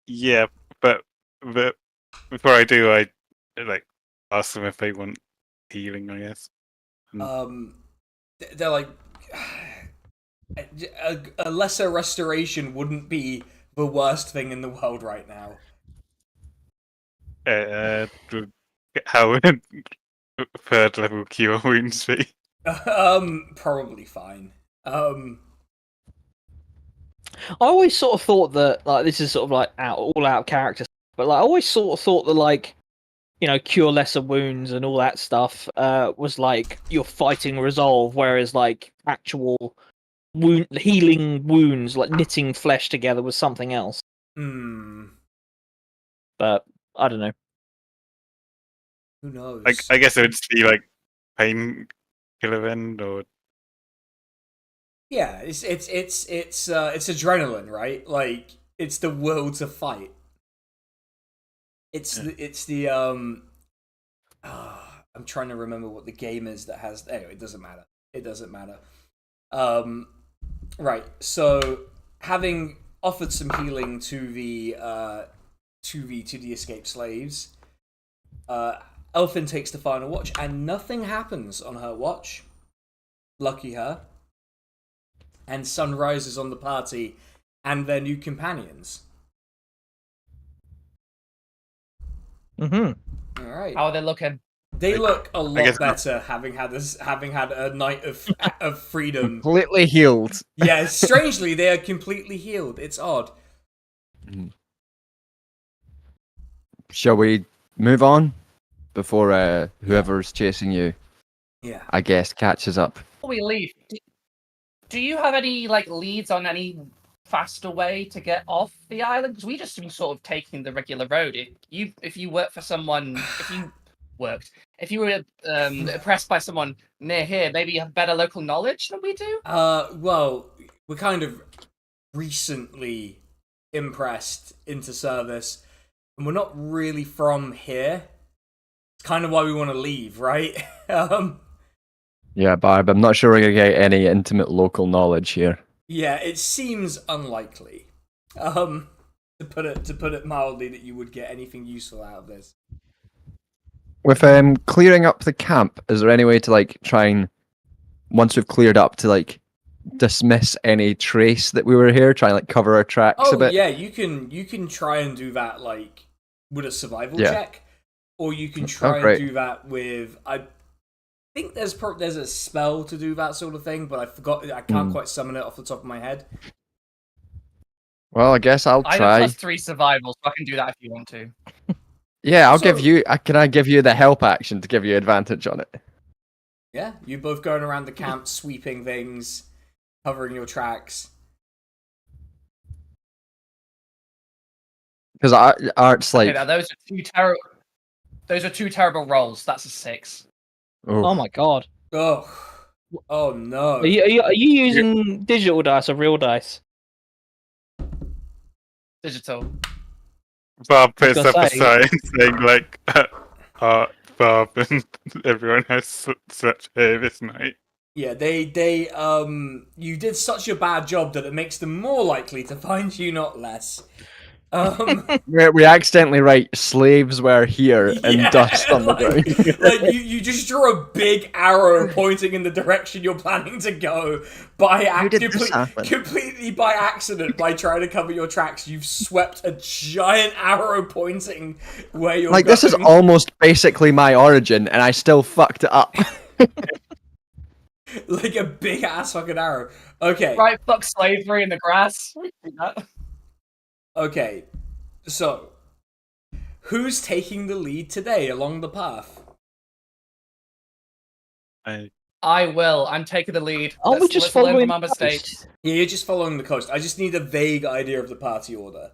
[SPEAKER 5] Yeah, but before I do, I like ask them if they want healing. I guess.
[SPEAKER 1] They're like a lesser restoration wouldn't be the worst thing in the world right now.
[SPEAKER 5] How would third level cure wounds be?
[SPEAKER 1] Probably fine.
[SPEAKER 3] I always sort of thought that like this is sort of like all out character, but like I always sort of thought that like cure lesser wounds and all that stuff was like you're fighting resolve, whereas like actual healing wounds, like knitting flesh together, was something else. But I don't know.
[SPEAKER 1] Who knows?
[SPEAKER 5] I guess it would just be like pain killer end or
[SPEAKER 1] Yeah, it's adrenaline, right? Like it's the will to fight. It's the I'm trying to remember what the game is that has. Anyway, it doesn't matter. It doesn't matter. Right. So having offered some healing to the escaped slaves, Elfin takes the final watch, and nothing happens on her watch. Lucky her. And sun rises on the party and their new companions.
[SPEAKER 3] Mm-hmm.
[SPEAKER 1] All right.
[SPEAKER 4] How are they looking?
[SPEAKER 1] They look a lot
[SPEAKER 5] guess not.
[SPEAKER 1] better having had a night of freedom.
[SPEAKER 2] Completely healed.
[SPEAKER 1] Yeah, strangely they are completely healed. It's odd.
[SPEAKER 2] Shall we move on before whoever's chasing you,
[SPEAKER 1] Yeah.
[SPEAKER 2] I guess, catches up?
[SPEAKER 4] Before we leave, do you have any like leads on any faster way to get off the island? Because we just been sort of taking the regular road. If you work for someone, if you were oppressed by someone near here, maybe you have better local knowledge than we do.
[SPEAKER 1] Well, we're kind of recently impressed into service, and we're not really from here. It's kind of why we want to leave, right?
[SPEAKER 2] Yeah, Barb, I'm not sure we're going to get any intimate local knowledge here.
[SPEAKER 1] Yeah, it seems unlikely. To put it mildly, that you would get anything useful out of this.
[SPEAKER 2] With clearing up the camp, is there any way to like try and, once we've cleared up, to like dismiss any trace that we were here, try and like cover our tracks a
[SPEAKER 1] Oh
[SPEAKER 2] bit?
[SPEAKER 1] yeah, you can try and do that like with a survival
[SPEAKER 2] Yeah.
[SPEAKER 1] check, or you can try and
[SPEAKER 2] great.
[SPEAKER 1] do that with think there's a spell to do that sort of thing, but I forgot. I can't quite summon it off the top of my head.
[SPEAKER 2] Well, I guess I'll
[SPEAKER 4] I
[SPEAKER 2] try.
[SPEAKER 4] have +3 survival, so I can do that if you want to.
[SPEAKER 2] Yeah, I'll
[SPEAKER 1] So-
[SPEAKER 2] give you. Can I give you the help action to give you advantage on it?
[SPEAKER 1] Yeah, you both going around the camp, sweeping things, covering your tracks.
[SPEAKER 2] Because Art's
[SPEAKER 4] Okay,
[SPEAKER 2] like,
[SPEAKER 4] now those are two terrible rolls. That's a 6.
[SPEAKER 3] Oh my god.
[SPEAKER 1] Oh no.
[SPEAKER 3] Are you using digital dice or real dice?
[SPEAKER 4] Digital.
[SPEAKER 5] Bob
[SPEAKER 3] I was
[SPEAKER 5] puts
[SPEAKER 3] gonna
[SPEAKER 5] up a
[SPEAKER 3] say-
[SPEAKER 5] sign saying like, Bob and everyone has slept here this night.
[SPEAKER 1] Yeah, you did such a bad job that it makes them more likely to find you, not less.
[SPEAKER 2] we accidentally write slaves were here in
[SPEAKER 1] Yeah,
[SPEAKER 2] dust on the ground.
[SPEAKER 1] like you just draw a big arrow pointing in the direction you're planning to go
[SPEAKER 2] How did this happen?
[SPEAKER 1] completely by accident. By trying to cover your tracks, you've swept a giant arrow pointing where you're
[SPEAKER 2] Like,
[SPEAKER 1] going.
[SPEAKER 2] this is almost basically my origin, and I still fucked it up.
[SPEAKER 1] like a big ass fucking arrow. Okay.
[SPEAKER 4] Right, fuck slavery in the grass.
[SPEAKER 1] Okay, so who's taking the lead today along the path?
[SPEAKER 4] I will. I'm taking the lead.
[SPEAKER 3] Aren't we
[SPEAKER 4] Let's
[SPEAKER 3] just
[SPEAKER 4] learn
[SPEAKER 3] following
[SPEAKER 4] from our mistakes.
[SPEAKER 1] Yeah, you're just following the coast. I just need a vague idea of the party order.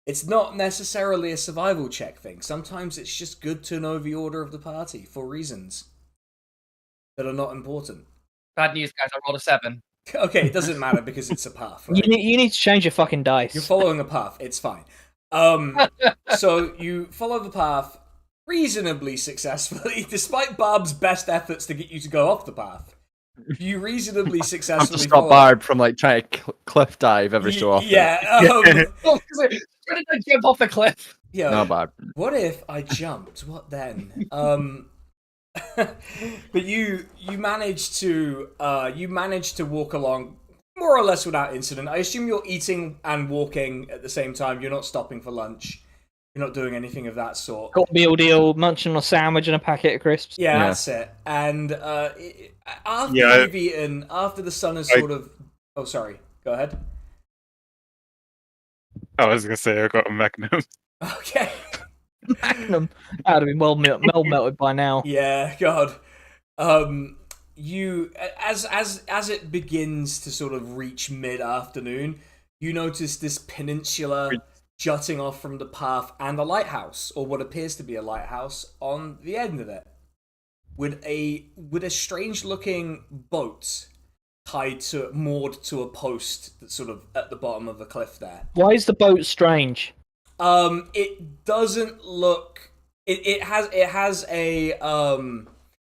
[SPEAKER 1] It's not necessarily a survival check thing. Sometimes it's just good to know the order of the party for reasons that are not important.
[SPEAKER 4] Bad news, guys. I rolled a 7.
[SPEAKER 1] Okay, it doesn't matter because it's a path, right?
[SPEAKER 3] You need to change your fucking dice.
[SPEAKER 1] You're following a path. It's fine. So you follow the path reasonably successfully, despite Barb's best efforts to get you to go off the path. You reasonably
[SPEAKER 2] I'm
[SPEAKER 1] successfully
[SPEAKER 2] to stop
[SPEAKER 1] follow.
[SPEAKER 2] Barb from like trying to cliff dive every so often.
[SPEAKER 1] Yeah.
[SPEAKER 4] Oh, trying to jump off the cliff.
[SPEAKER 1] Yeah.
[SPEAKER 2] No, Barb.
[SPEAKER 1] What if I jumped? What then? But you managed to walk along more or less without incident. I assume you're eating and walking at the same time. You're not stopping for lunch. You're not doing anything of that sort.
[SPEAKER 3] Got meal deal, munching on a sandwich and a packet of crisps.
[SPEAKER 1] Yeah,
[SPEAKER 2] Yeah.
[SPEAKER 1] that's it. And after
[SPEAKER 5] Yeah,
[SPEAKER 1] you've eaten, after the sun has sort of... Oh, sorry. Go ahead.
[SPEAKER 5] I was gonna say I got a magnum.
[SPEAKER 1] Okay.
[SPEAKER 3] Magnum. That would have been well melted by now.
[SPEAKER 1] Yeah, God. You as it begins to sort of reach mid-afternoon, you notice this peninsula jutting off from the path and a lighthouse, or what appears to be a lighthouse, on the end of it, with a strange-looking boat moored to a post that's sort of at the bottom of the cliff there.
[SPEAKER 3] Why is the boat strange?
[SPEAKER 1] It doesn't look. It has a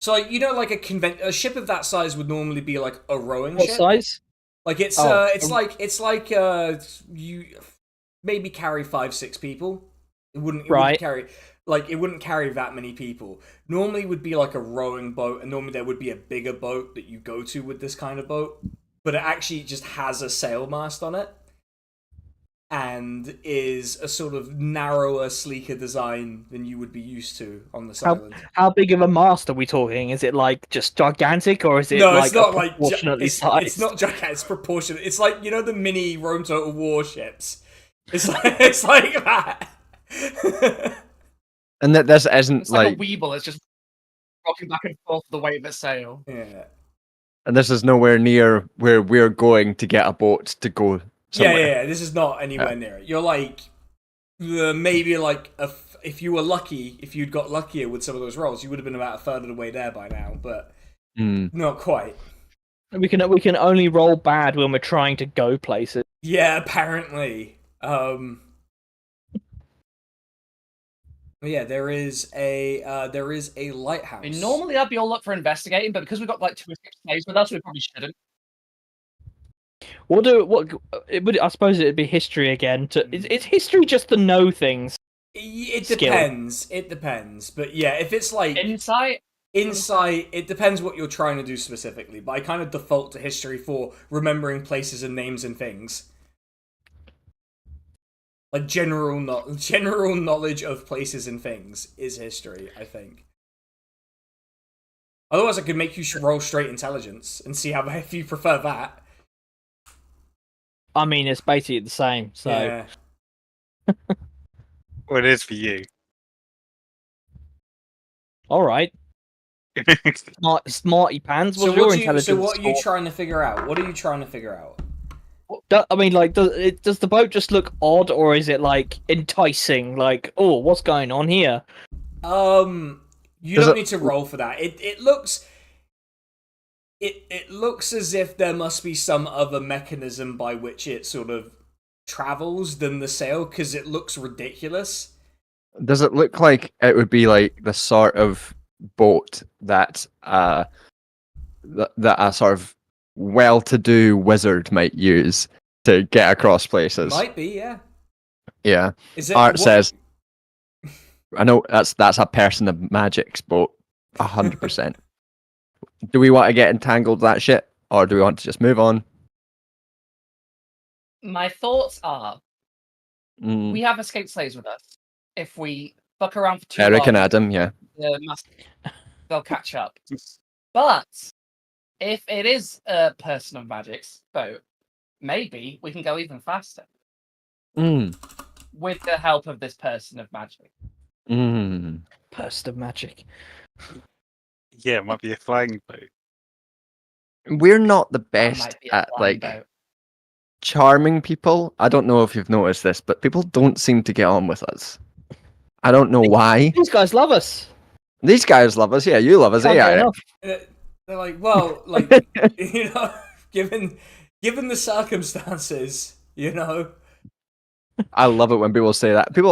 [SPEAKER 1] So like, you know, like a ship of that size would normally be like a rowing
[SPEAKER 3] What
[SPEAKER 1] ship.
[SPEAKER 3] size?
[SPEAKER 1] Like it's like you maybe carry 5-6 people. It wouldn't carry that many people. Normally would be like a rowing boat, and normally there would be a bigger boat that you go to with this kind of boat. But it actually just has a sail mast on it, and is a sort of narrower, sleeker design than you would be used to on this island.
[SPEAKER 3] How big of a mast are we talking? Is it like just gigantic, or is it
[SPEAKER 1] No,
[SPEAKER 3] like
[SPEAKER 1] it's not like
[SPEAKER 3] proportionately
[SPEAKER 1] it's
[SPEAKER 3] sized?
[SPEAKER 1] not gigantic. It's proportionate. It's like, you know, the mini Rome Total War ships. It's like that.
[SPEAKER 2] And that this isn't
[SPEAKER 4] It's like
[SPEAKER 2] like,
[SPEAKER 4] a Weeble. It's just rocking back and forth the weight of a sail.
[SPEAKER 1] Yeah.
[SPEAKER 2] and this is nowhere near where we're going to get a boat to go somewhere.
[SPEAKER 1] Yeah. This is not anywhere near it. You're like maybe like if you were lucky, if you'd got luckier with some of those rolls, you would have been about a third of the way there by now. But not quite.
[SPEAKER 3] We can only roll bad when we're trying to go places.
[SPEAKER 1] Yeah, apparently. Yeah, there is a lighthouse.
[SPEAKER 4] I mean, normally I'd be all up for investigating, but because we've got like 2 or 6 days with us, we probably shouldn't.
[SPEAKER 3] I suppose it'd be history again. It's history just to know things.
[SPEAKER 1] It
[SPEAKER 3] skill.
[SPEAKER 1] depends. It depends. But yeah, if it's like
[SPEAKER 4] Insight.
[SPEAKER 1] it depends what you're trying to do specifically. But I kind of default to history for remembering places and names and things. Like general knowledge of places and things is history, I think. Otherwise, I could make you roll straight intelligence and see how if you prefer that.
[SPEAKER 3] I mean, it's basically the same. So
[SPEAKER 1] Yeah.
[SPEAKER 5] Well, it is for you.
[SPEAKER 3] all right, smarty pants. What's your intelligence?
[SPEAKER 1] So what are you
[SPEAKER 3] score?
[SPEAKER 1] trying to figure out? What are you trying to figure out?
[SPEAKER 3] I mean, like, does the boat just look odd, or is it like enticing? Like, oh, what's going on here?
[SPEAKER 1] You don't need to roll for that. It looks. It looks as if there must be some other mechanism by which it sort of travels than the sail, because it looks ridiculous.
[SPEAKER 2] Does it look like it would be like the sort of boat that that a sort of well-to-do wizard might use to get across places?
[SPEAKER 1] Might be, yeah.
[SPEAKER 2] Yeah.
[SPEAKER 1] Is it
[SPEAKER 2] Art says, I know that's a person of magic's boat, 100%. Do we want to get entangled with that shit, or do we want to just move on?
[SPEAKER 4] My thoughts are, we have escaped slaves with us. If we fuck around for too
[SPEAKER 2] Eric
[SPEAKER 4] long,
[SPEAKER 2] and Adam, yeah.
[SPEAKER 4] they'll catch up. But if it is a person of magic's boat, maybe we can go even faster with the help of this person of magic.
[SPEAKER 3] Person of magic.
[SPEAKER 5] Yeah, it might be a flying boat.
[SPEAKER 2] We're not the
[SPEAKER 4] That
[SPEAKER 2] best
[SPEAKER 4] might be a
[SPEAKER 2] at
[SPEAKER 4] flying
[SPEAKER 2] like
[SPEAKER 4] boat.
[SPEAKER 2] charming people. I don't know if you've noticed this, but people don't seem to get on with us. I don't know why.
[SPEAKER 3] These guys love us.
[SPEAKER 2] These guys love us. Yeah, you love us.
[SPEAKER 3] Can't get
[SPEAKER 2] Yeah.
[SPEAKER 3] enough.
[SPEAKER 1] They're like, well, like, you know, given the circumstances, you know.
[SPEAKER 2] I love it when people say that. People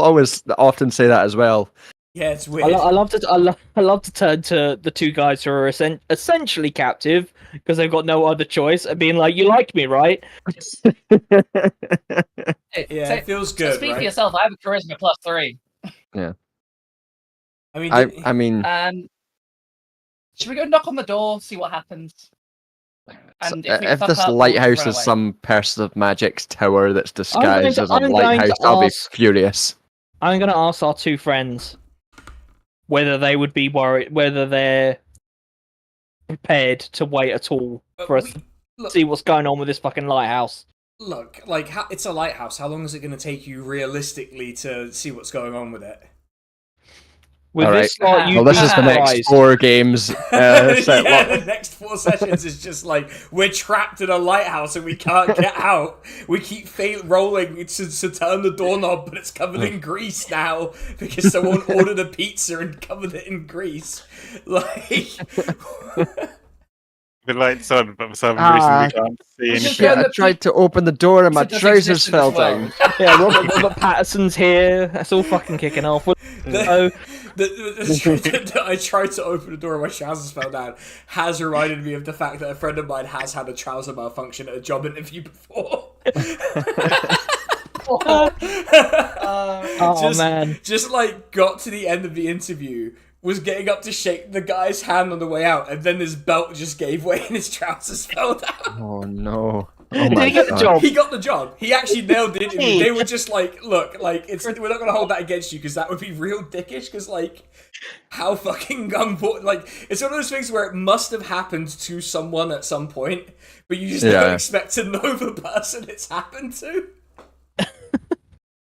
[SPEAKER 2] often say that as well.
[SPEAKER 1] Yeah, it's weird.
[SPEAKER 3] I love to turn to the two guys who are essentially captive because they've got no other choice and being like, "You like me, right?"
[SPEAKER 4] Hey,
[SPEAKER 1] Yeah, it feels good,
[SPEAKER 4] Speak for
[SPEAKER 1] right?
[SPEAKER 4] yourself. I have a charisma +3.
[SPEAKER 2] Yeah.
[SPEAKER 1] I mean,
[SPEAKER 2] I mean,
[SPEAKER 4] Should we go knock on the door, see what happens? And if, we
[SPEAKER 2] if
[SPEAKER 4] fuck
[SPEAKER 2] this
[SPEAKER 4] up, we'll
[SPEAKER 2] lighthouse
[SPEAKER 4] run
[SPEAKER 2] is
[SPEAKER 4] away.
[SPEAKER 2] some person of magic's tower that's disguised as a
[SPEAKER 3] I'm going to
[SPEAKER 2] lighthouse, I'll be
[SPEAKER 3] ask-
[SPEAKER 2] furious.
[SPEAKER 3] I'm going to ask our two friends whether they would be worried, whether they're prepared to wait at all for us to see what's going on with this fucking lighthouse.
[SPEAKER 1] Look, like, it's a lighthouse. How long is it going to take you realistically to see what's going on with it?
[SPEAKER 3] With
[SPEAKER 2] All
[SPEAKER 3] this
[SPEAKER 2] right.
[SPEAKER 3] lot, you'd
[SPEAKER 2] Well, this
[SPEAKER 3] be
[SPEAKER 2] is the next
[SPEAKER 3] surprised.
[SPEAKER 2] 4 games. Set
[SPEAKER 1] Yeah, the next 4 sessions is just like, we're trapped in a lighthouse and we can't get out. We keep rolling to turn the doorknob, but it's covered in grease now because someone ordered a pizza and covered it in grease. Like,
[SPEAKER 5] The light's on, but for some reason we can't see
[SPEAKER 4] just
[SPEAKER 5] anything.
[SPEAKER 2] Shit, I
[SPEAKER 4] the
[SPEAKER 2] tried to open the door and my
[SPEAKER 4] Pizza does
[SPEAKER 2] trousers
[SPEAKER 4] exist in
[SPEAKER 2] fell
[SPEAKER 4] this world.
[SPEAKER 2] down.
[SPEAKER 3] Yeah, Robert Patterson's here. That's all fucking kicking off. So,
[SPEAKER 1] I tried to open the door and my trousers fell down has reminded me of the fact that a friend of mine has had a trouser malfunction at a job interview before.
[SPEAKER 3] oh man.
[SPEAKER 1] Just like got to the end of the interview, was getting up to shake the guy's hand on the way out, and then his belt just gave way and his trousers fell down.
[SPEAKER 2] Oh no. Oh
[SPEAKER 3] Did
[SPEAKER 2] my
[SPEAKER 3] he get the
[SPEAKER 2] God.
[SPEAKER 3] job?
[SPEAKER 1] He got the job. He actually nailed the interview. They were just like, look, like, we're not going to hold that against you because that would be real dickish because, like, how fucking unfortunate. Like, it's one of those things where it must have happened to someone at some point, but you just don't expect to know the person it's happened to.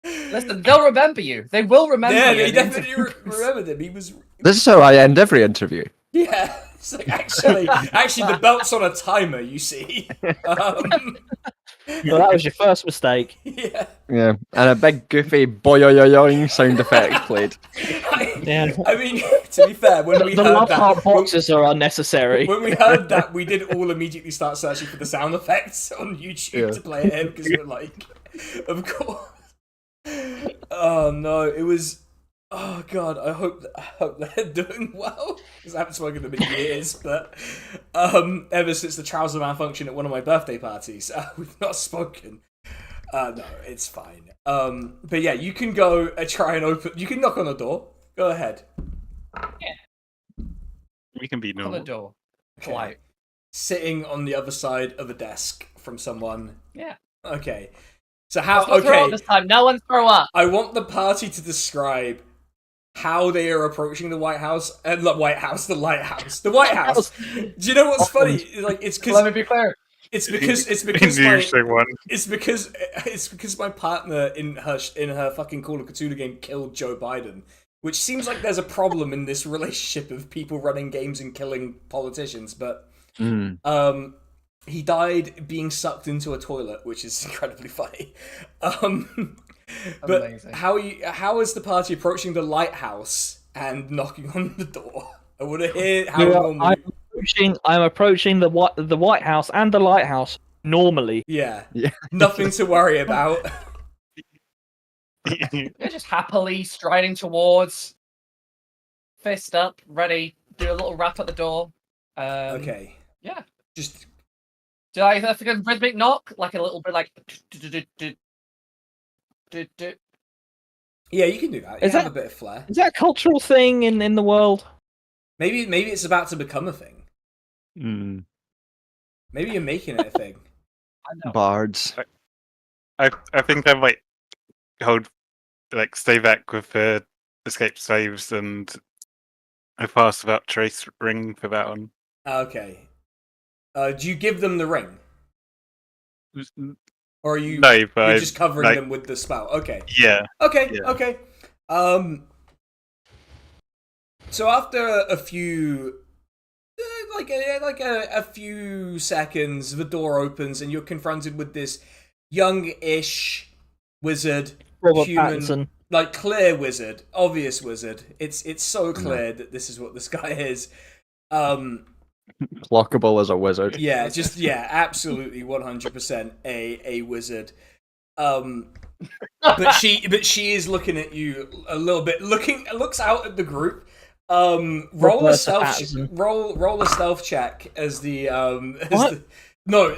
[SPEAKER 4] Listen, they'll remember you. They will remember
[SPEAKER 1] Yeah,
[SPEAKER 4] you.
[SPEAKER 1] they definitely remembered him. He was...
[SPEAKER 2] This is how I end every interview.
[SPEAKER 1] Yeah. It's like, actually, the belt's on a timer, you see.
[SPEAKER 3] Well, that was your first mistake.
[SPEAKER 1] Yeah.
[SPEAKER 2] Yeah, and a big goofy boing sound effect played.
[SPEAKER 3] Yeah.
[SPEAKER 1] I mean, to be fair, when we
[SPEAKER 3] The
[SPEAKER 1] heard
[SPEAKER 3] love
[SPEAKER 1] that...
[SPEAKER 3] heart boxes are unnecessary.
[SPEAKER 1] When we heard that, we did all immediately start searching for the sound effects on YouTube to play it in, because we were like, of course. Oh no, it was... Oh god, I hope they're doing well, because I haven't spoken to them in years, but ever since the trouser malfunction at one of my birthday parties, we've not spoken. No, it's fine. But yeah, you can go try and open... You can knock on the door. Go ahead.
[SPEAKER 5] We can be
[SPEAKER 4] on the
[SPEAKER 5] normal.
[SPEAKER 4] door.
[SPEAKER 1] Okay.
[SPEAKER 4] Polite.
[SPEAKER 1] Sitting on the other side of a desk from someone.
[SPEAKER 4] Yeah.
[SPEAKER 1] Okay. So how...
[SPEAKER 4] Let's not throw up
[SPEAKER 1] Okay,
[SPEAKER 4] this time. No one throw up.
[SPEAKER 1] I want the party to describe how they are approaching the White House and the Lighthouse. Do you know what's funny? Like it's because
[SPEAKER 4] Let me be clear.
[SPEAKER 1] it's because
[SPEAKER 5] Usually one.
[SPEAKER 1] it's because my partner in her fucking Call of Cthulhu game killed Joe Biden, which seems like there's a problem in this relationship of people running games and killing politicians. But he died being sucked into a toilet, which is incredibly funny. But
[SPEAKER 4] Amazing.
[SPEAKER 1] how is the party approaching the lighthouse and knocking on the door? I want to hear how normally.
[SPEAKER 3] I'm approaching the White House and the lighthouse normally.
[SPEAKER 1] Yeah,
[SPEAKER 2] Yeah.
[SPEAKER 1] nothing to worry about.
[SPEAKER 4] They're just happily striding towards, fist up, ready. Do a little rap at the door.
[SPEAKER 1] Okay.
[SPEAKER 4] Yeah.
[SPEAKER 1] Just
[SPEAKER 4] Do I have to go rhythmic knock, like a little bit like?
[SPEAKER 1] yeah, you can do that.
[SPEAKER 3] Is
[SPEAKER 1] You have
[SPEAKER 3] that-
[SPEAKER 1] a bit of flair.
[SPEAKER 3] Is that a cultural thing in the world?
[SPEAKER 1] Maybe it's about to become a thing. Maybe you're making it a thing.
[SPEAKER 4] I know.
[SPEAKER 2] Bards.
[SPEAKER 5] I think I might stay back with the escaped slaves, and I pass about trace ring for that one.
[SPEAKER 1] Okay. Do you give them the ring, or are you?
[SPEAKER 5] No,
[SPEAKER 1] You're
[SPEAKER 5] but
[SPEAKER 1] just covering them with the spell. Okay.
[SPEAKER 5] yeah.
[SPEAKER 1] Okay.
[SPEAKER 5] Yeah.
[SPEAKER 1] Okay. So after a few, a few seconds, the door opens and you're confronted with this young-ish wizard,
[SPEAKER 3] Robert
[SPEAKER 1] human,
[SPEAKER 3] Pattinson.
[SPEAKER 1] like clear wizard, obvious wizard. It's so clear that this is what this guy is.
[SPEAKER 2] Clockable as a wizard.
[SPEAKER 1] Yeah, absolutely 100% a wizard. But she is looking at you a little bit. Looks out at the group. Roll a
[SPEAKER 3] Roberta
[SPEAKER 1] stealth
[SPEAKER 3] Pattinson.
[SPEAKER 1] roll a stealth check as the
[SPEAKER 3] What?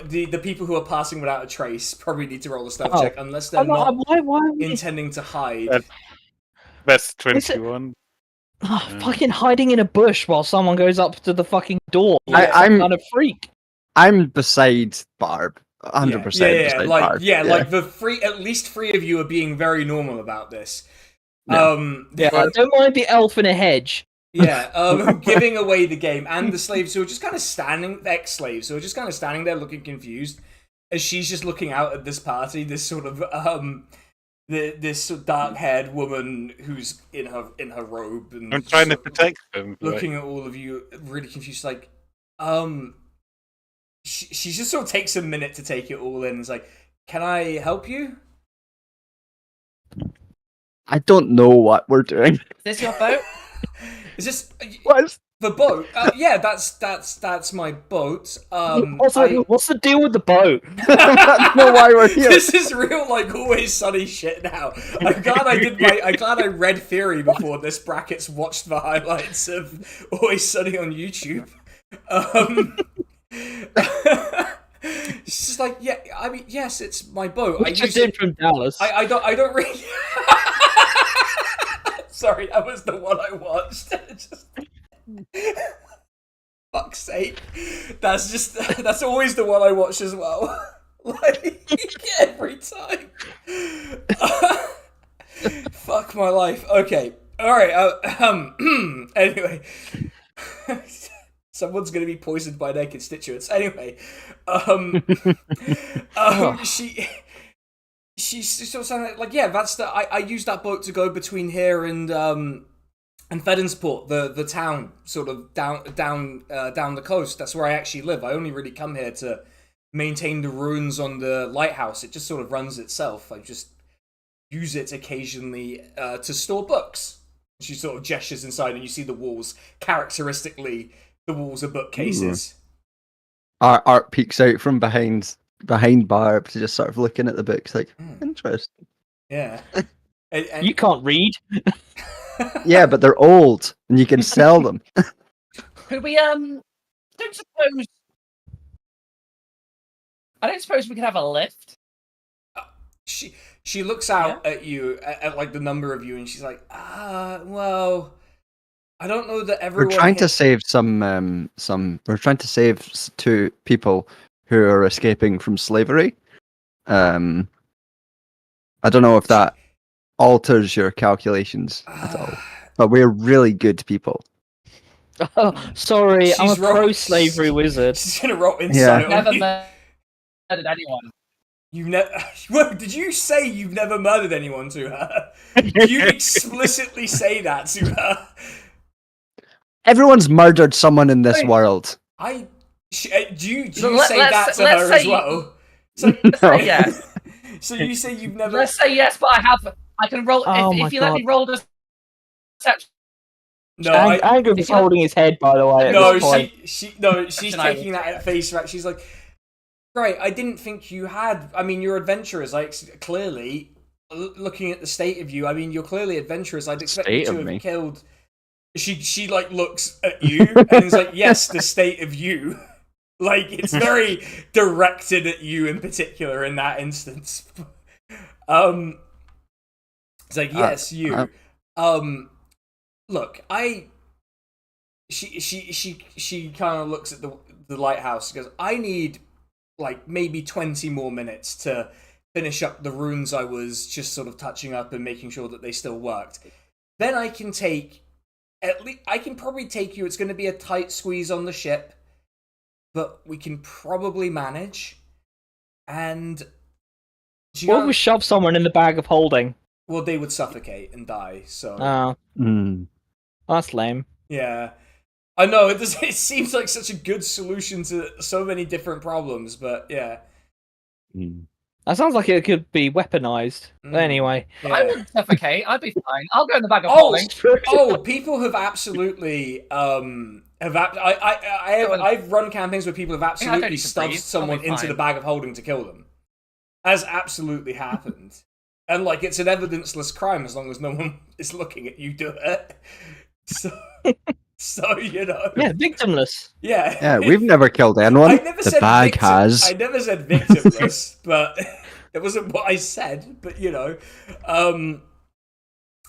[SPEAKER 1] the people who are passing without a trace probably need to roll a stealth check unless they're not
[SPEAKER 3] Why are we
[SPEAKER 1] intending to hide.
[SPEAKER 5] That's 21.
[SPEAKER 3] fucking hiding in a bush while someone goes up to the fucking door?
[SPEAKER 2] I'm-
[SPEAKER 3] kind of freak.
[SPEAKER 2] I'm beside Barb. 100% beside Barb.
[SPEAKER 1] Like at least three of you are being very normal about this.
[SPEAKER 2] Yeah.
[SPEAKER 3] Yeah, I don't mind the elf in a hedge.
[SPEAKER 1] Giving away the game, and the slaves who are just kind of standing, ex-slaves who are just kind of standing there looking confused as she's just looking out at this party. This sort of this dark-haired woman who's in her robe and
[SPEAKER 5] I'm trying to
[SPEAKER 1] sort of
[SPEAKER 5] protect them.
[SPEAKER 1] looking at all of you, really confused. Like, she just sort of takes a minute to take it all in. And is like, "Can I help you?"
[SPEAKER 2] I don't know what we're doing.
[SPEAKER 4] Is this your boat?
[SPEAKER 1] Is this
[SPEAKER 2] What is...
[SPEAKER 1] the boat? Yeah, that's my boat.
[SPEAKER 3] What's the deal with the boat?
[SPEAKER 2] I don't know why we're here.
[SPEAKER 1] This is real, like Always Sunny shit. Now, I'm glad I read Theory before this. Brackets watched the highlights of Always Sunny on YouTube. It's just like, yeah. I mean, yes, it's my boat.
[SPEAKER 3] Which is in from Dallas.
[SPEAKER 1] I don't really. Sorry, that was the one I watched. Just... Fuck's sake. That's always the one I watch as well. Like, every time. Fuck my life. Okay. Alright, anyway. Someone's gonna be poisoned by their constituents. Anyway. She's sort of saying like, yeah, that's I used that boat to go between here and Fedensport, the town, sort of down the coast. That's where I actually live. I only really come here to maintain the ruins on the lighthouse. It just sort of runs itself. I just use it occasionally to store books. She sort of gestures inside, and you see the walls. Characteristically, the walls are bookcases.
[SPEAKER 2] Art peeks out from behind Barb to just sort of looking at the books like, interesting.
[SPEAKER 1] Yeah. And
[SPEAKER 3] You can't read.
[SPEAKER 2] Yeah, but they're old and you can sell them.
[SPEAKER 4] Could we don't suppose I don't suppose we could have a lift?
[SPEAKER 1] She looks out at you, at like the number of you, and she's like, well, I don't know that everyone.
[SPEAKER 2] We're trying to save some. We're trying to save two people who are escaping from slavery. I don't know if that alters your calculations at all. but we're really good people.
[SPEAKER 3] Oh, sorry, I'm a
[SPEAKER 1] She's wrong.
[SPEAKER 3] pro-slavery wizard.
[SPEAKER 1] She's gonna roll insight on
[SPEAKER 4] Never
[SPEAKER 1] you.
[SPEAKER 4] murdered anyone.
[SPEAKER 1] You've never. Well, did you say you've never murdered anyone to her? Did you explicitly say that to her?
[SPEAKER 2] Everyone's murdered someone in this
[SPEAKER 4] Wait.
[SPEAKER 2] world.
[SPEAKER 1] Do you say
[SPEAKER 4] Let's
[SPEAKER 1] that to
[SPEAKER 4] let's
[SPEAKER 1] her
[SPEAKER 4] say
[SPEAKER 1] as well?
[SPEAKER 4] Let's
[SPEAKER 2] No.
[SPEAKER 4] say yes.
[SPEAKER 1] So you say you've never.
[SPEAKER 4] Let's say yes, but I have. I can roll.
[SPEAKER 3] Oh
[SPEAKER 4] if
[SPEAKER 3] my
[SPEAKER 4] you let me
[SPEAKER 3] God.
[SPEAKER 4] roll the deception,
[SPEAKER 1] No,
[SPEAKER 3] Angry was holding his head, by the way. At
[SPEAKER 1] no,
[SPEAKER 3] this point.
[SPEAKER 1] she's
[SPEAKER 4] I
[SPEAKER 1] taking
[SPEAKER 4] will
[SPEAKER 1] that at face value. She's like, right, I didn't think you had. I mean, you're adventurers. Like, clearly, looking at the state of you, I mean, you're clearly adventurers. I'd expect you
[SPEAKER 2] State
[SPEAKER 1] to
[SPEAKER 2] of
[SPEAKER 1] have
[SPEAKER 2] me?
[SPEAKER 1] killed. She like looks at you and is like, yes, the state of you. Like, it's very directed at you in particular in that instance. It's like, yes, you. Look, She kind of looks at the lighthouse and goes, I need like maybe 20 more minutes to finish up the runes I was just sort of touching up and making sure that they still worked. Then I can probably take you. It's going to be a tight squeeze on the ship, but we can probably manage. And
[SPEAKER 3] What if we shove someone in the bag of holding?
[SPEAKER 1] well, they would suffocate and die. So
[SPEAKER 3] Oh, that's lame.
[SPEAKER 1] yeah, I know it does. It seems like such a good solution to so many different problems, but yeah.
[SPEAKER 3] That sounds like it could be weaponized.
[SPEAKER 1] Mm.
[SPEAKER 3] Anyway.
[SPEAKER 4] I
[SPEAKER 1] Yeah.
[SPEAKER 4] wouldn't suffocate. I'd be fine. I'll go in the bag of
[SPEAKER 1] Oh,
[SPEAKER 4] holding.
[SPEAKER 1] oh, people have absolutely I've run campaigns where people have
[SPEAKER 4] don't
[SPEAKER 1] absolutely
[SPEAKER 4] need to
[SPEAKER 1] stuffed
[SPEAKER 4] breathe. I'll
[SPEAKER 1] someone
[SPEAKER 4] be
[SPEAKER 1] into
[SPEAKER 4] fine.
[SPEAKER 1] the bag of holding to kill them. Has absolutely happened. And like it's an evidenceless crime as long as no one is looking at you do it. So you know.
[SPEAKER 3] Yeah, victimless.
[SPEAKER 1] Yeah.
[SPEAKER 2] Yeah, we've never killed anyone.
[SPEAKER 1] I never
[SPEAKER 2] The
[SPEAKER 1] said
[SPEAKER 2] bag
[SPEAKER 1] victim.
[SPEAKER 2] has.
[SPEAKER 1] I never said victimless, but it wasn't what I said. But you know,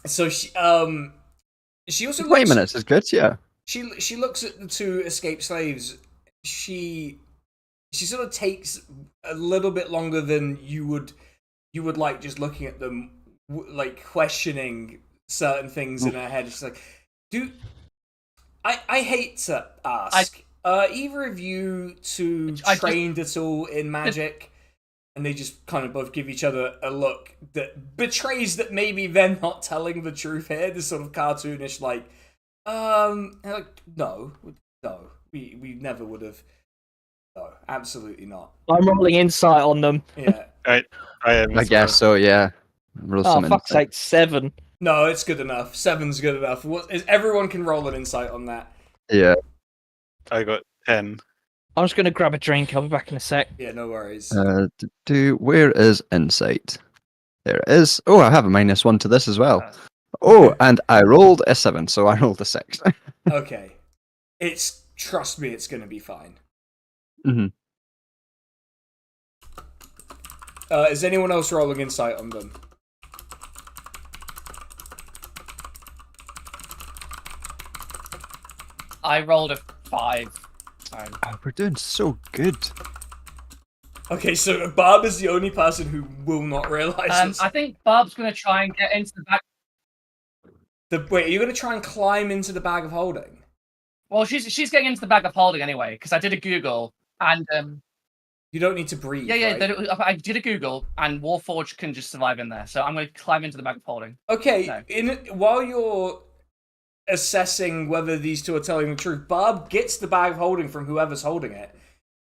[SPEAKER 1] so she also
[SPEAKER 2] 20
[SPEAKER 1] looks,
[SPEAKER 2] minutes is good, yeah.
[SPEAKER 1] she looks at the two escaped slaves. She sort of takes a little bit longer than you would like just looking at them, like questioning certain things in her head. She's like, I hate to ask. Either of you two trained at all in magic? And they just kind of both give each other a look that betrays that maybe they're not telling the truth here. This sort of cartoonish, like, no, we never would have. No, absolutely not.
[SPEAKER 3] I'm rolling insight on them.
[SPEAKER 1] Yeah.
[SPEAKER 5] I am.
[SPEAKER 2] I guess so, yeah. Roll
[SPEAKER 3] Oh,
[SPEAKER 2] some
[SPEAKER 3] fuck's
[SPEAKER 2] insight.
[SPEAKER 3] sake, 7.
[SPEAKER 1] No, it's good enough. 7's good enough. Everyone can roll an insight on that.
[SPEAKER 2] Yeah.
[SPEAKER 5] I got 10.
[SPEAKER 3] I'm just going to grab a drink. I'll be back in a sec.
[SPEAKER 1] Yeah, no worries.
[SPEAKER 2] Where is insight? There it is. Oh, I have a -1 to this as well. Oh, and I rolled a 7, so I rolled a 6.
[SPEAKER 1] Okay. Trust me, it's gonna be fine.
[SPEAKER 2] Mhm.
[SPEAKER 1] Is anyone else rolling insight on them?
[SPEAKER 4] I rolled a 5.
[SPEAKER 2] Oh, we're doing so good.
[SPEAKER 1] Okay, so Barb is the only person who will not realize this.
[SPEAKER 4] I think Barb's going to try and get into the bag.
[SPEAKER 1] Wait, are you going to try and climb into the bag of holding?
[SPEAKER 4] Well, she's getting into the bag of holding anyway, because I did a Google, and
[SPEAKER 1] You don't need to breathe.
[SPEAKER 4] yeah,
[SPEAKER 1] right?
[SPEAKER 4] I did a Google, and Warforged can just survive in there. So I'm going to climb into the bag of holding.
[SPEAKER 1] Okay,
[SPEAKER 4] No.
[SPEAKER 1] While you're assessing whether these two are telling the truth, Barb gets the bag of holding from whoever's holding it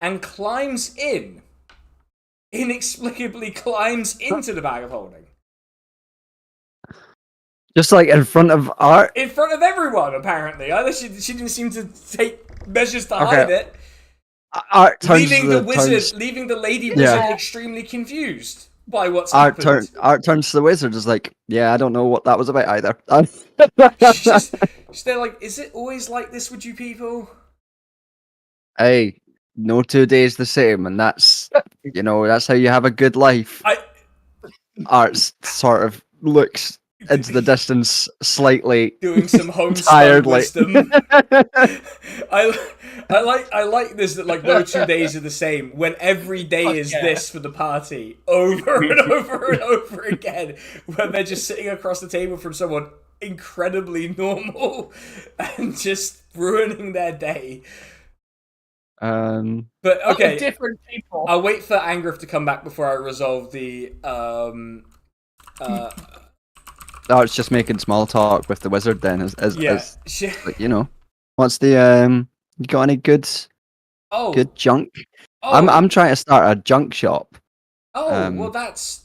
[SPEAKER 1] and climbs in. Inexplicably climbs into the bag of holding.
[SPEAKER 2] Just like in front of Art.
[SPEAKER 1] In front of everyone, apparently. Either she didn't seem to take measures to hide it.
[SPEAKER 2] Art turns
[SPEAKER 1] Leaving
[SPEAKER 2] to
[SPEAKER 1] the wizard, leaving the lady wizard
[SPEAKER 2] Yeah.
[SPEAKER 1] extremely confused by what's
[SPEAKER 2] Art
[SPEAKER 1] happened.
[SPEAKER 2] turns to the wizard, is like, yeah, I don't know what that was about either.
[SPEAKER 1] She's there like, is it always like this with you people?
[SPEAKER 2] Hey, no 2 days the same, and that's that's how you have a good life. Art sort of looks into the distance slightly.
[SPEAKER 1] Doing some homespun
[SPEAKER 2] Tiredly.
[SPEAKER 1] wisdom. I like this that like no 2 days are the same when every day is
[SPEAKER 4] yeah.
[SPEAKER 1] this for the party over and over and over again when they're just sitting across the table from someone incredibly normal and just ruining their day. But okay,
[SPEAKER 4] different people.
[SPEAKER 1] I'll wait for Angrif to come back before I resolve the
[SPEAKER 6] Oh, it's just making small talk with the wizard then, as
[SPEAKER 1] she-
[SPEAKER 6] like, you know. What's the you got any good junk? I'm trying to start a junk shop.
[SPEAKER 1] well, that's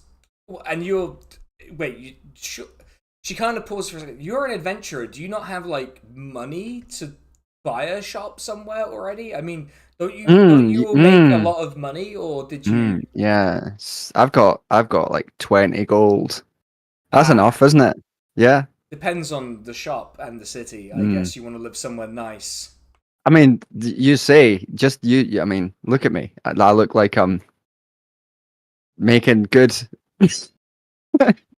[SPEAKER 1] and you're wait. She kind of paused for a second. You're an adventurer. Do you not have like money to buy a shop somewhere already? I mean, don't you all make a lot of money, or did you?
[SPEAKER 6] Yeah, I've got like 20 gold. That's
[SPEAKER 1] Ah.
[SPEAKER 6] enough, isn't it? Yeah.
[SPEAKER 1] Depends on the shop and the city. I guess you want to live somewhere nice.
[SPEAKER 6] I mean, you say just you. I mean, look at me. I look like I'm making good.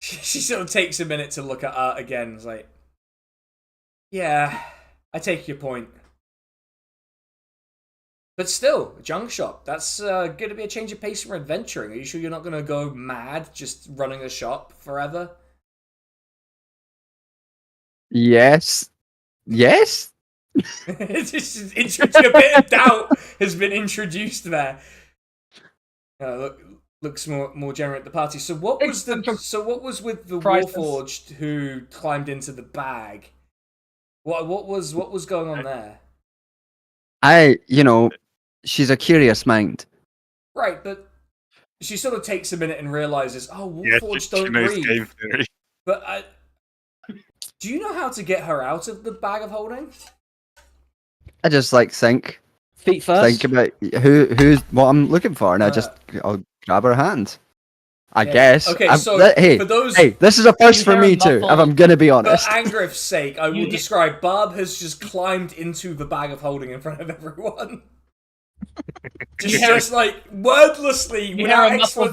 [SPEAKER 1] She sort of takes a minute to look at art again. It's like, yeah, I take your point. But still, a junk shop. That's going to be a change of pace from adventuring. Are you sure you're not going to go mad just running a shop forever?
[SPEAKER 6] Yes. Yes.
[SPEAKER 1] It's just a bit of doubt has been introduced there. Looks more generous at the party. So what was with the
[SPEAKER 4] Priceless.
[SPEAKER 1] Warforged who climbed into the bag? What was going on there?
[SPEAKER 6] She's a curious mind.
[SPEAKER 1] Right, but she sort of takes a minute and realizes, oh,
[SPEAKER 5] Yeah,
[SPEAKER 1] Warforged
[SPEAKER 5] she
[SPEAKER 1] don't
[SPEAKER 5] knows
[SPEAKER 1] breathe.
[SPEAKER 5] game theory.
[SPEAKER 1] But do you know how to get her out of the bag of holding?
[SPEAKER 6] I just like think
[SPEAKER 3] Feet first.
[SPEAKER 6] about who's what I'm looking for, and I'll grab her hand. I
[SPEAKER 1] Yeah.
[SPEAKER 6] guess.
[SPEAKER 1] Okay, for those,
[SPEAKER 6] this is a first for
[SPEAKER 4] hear
[SPEAKER 6] me
[SPEAKER 4] a
[SPEAKER 6] too. If
[SPEAKER 4] muffled-
[SPEAKER 6] I'm gonna be
[SPEAKER 1] for
[SPEAKER 6] honest.
[SPEAKER 1] Angrif's sake, I will
[SPEAKER 4] You-
[SPEAKER 1] describe. Barb has just climbed into the bag of holding in front of everyone. just like wordlessly,
[SPEAKER 4] hear
[SPEAKER 1] without
[SPEAKER 4] a muffled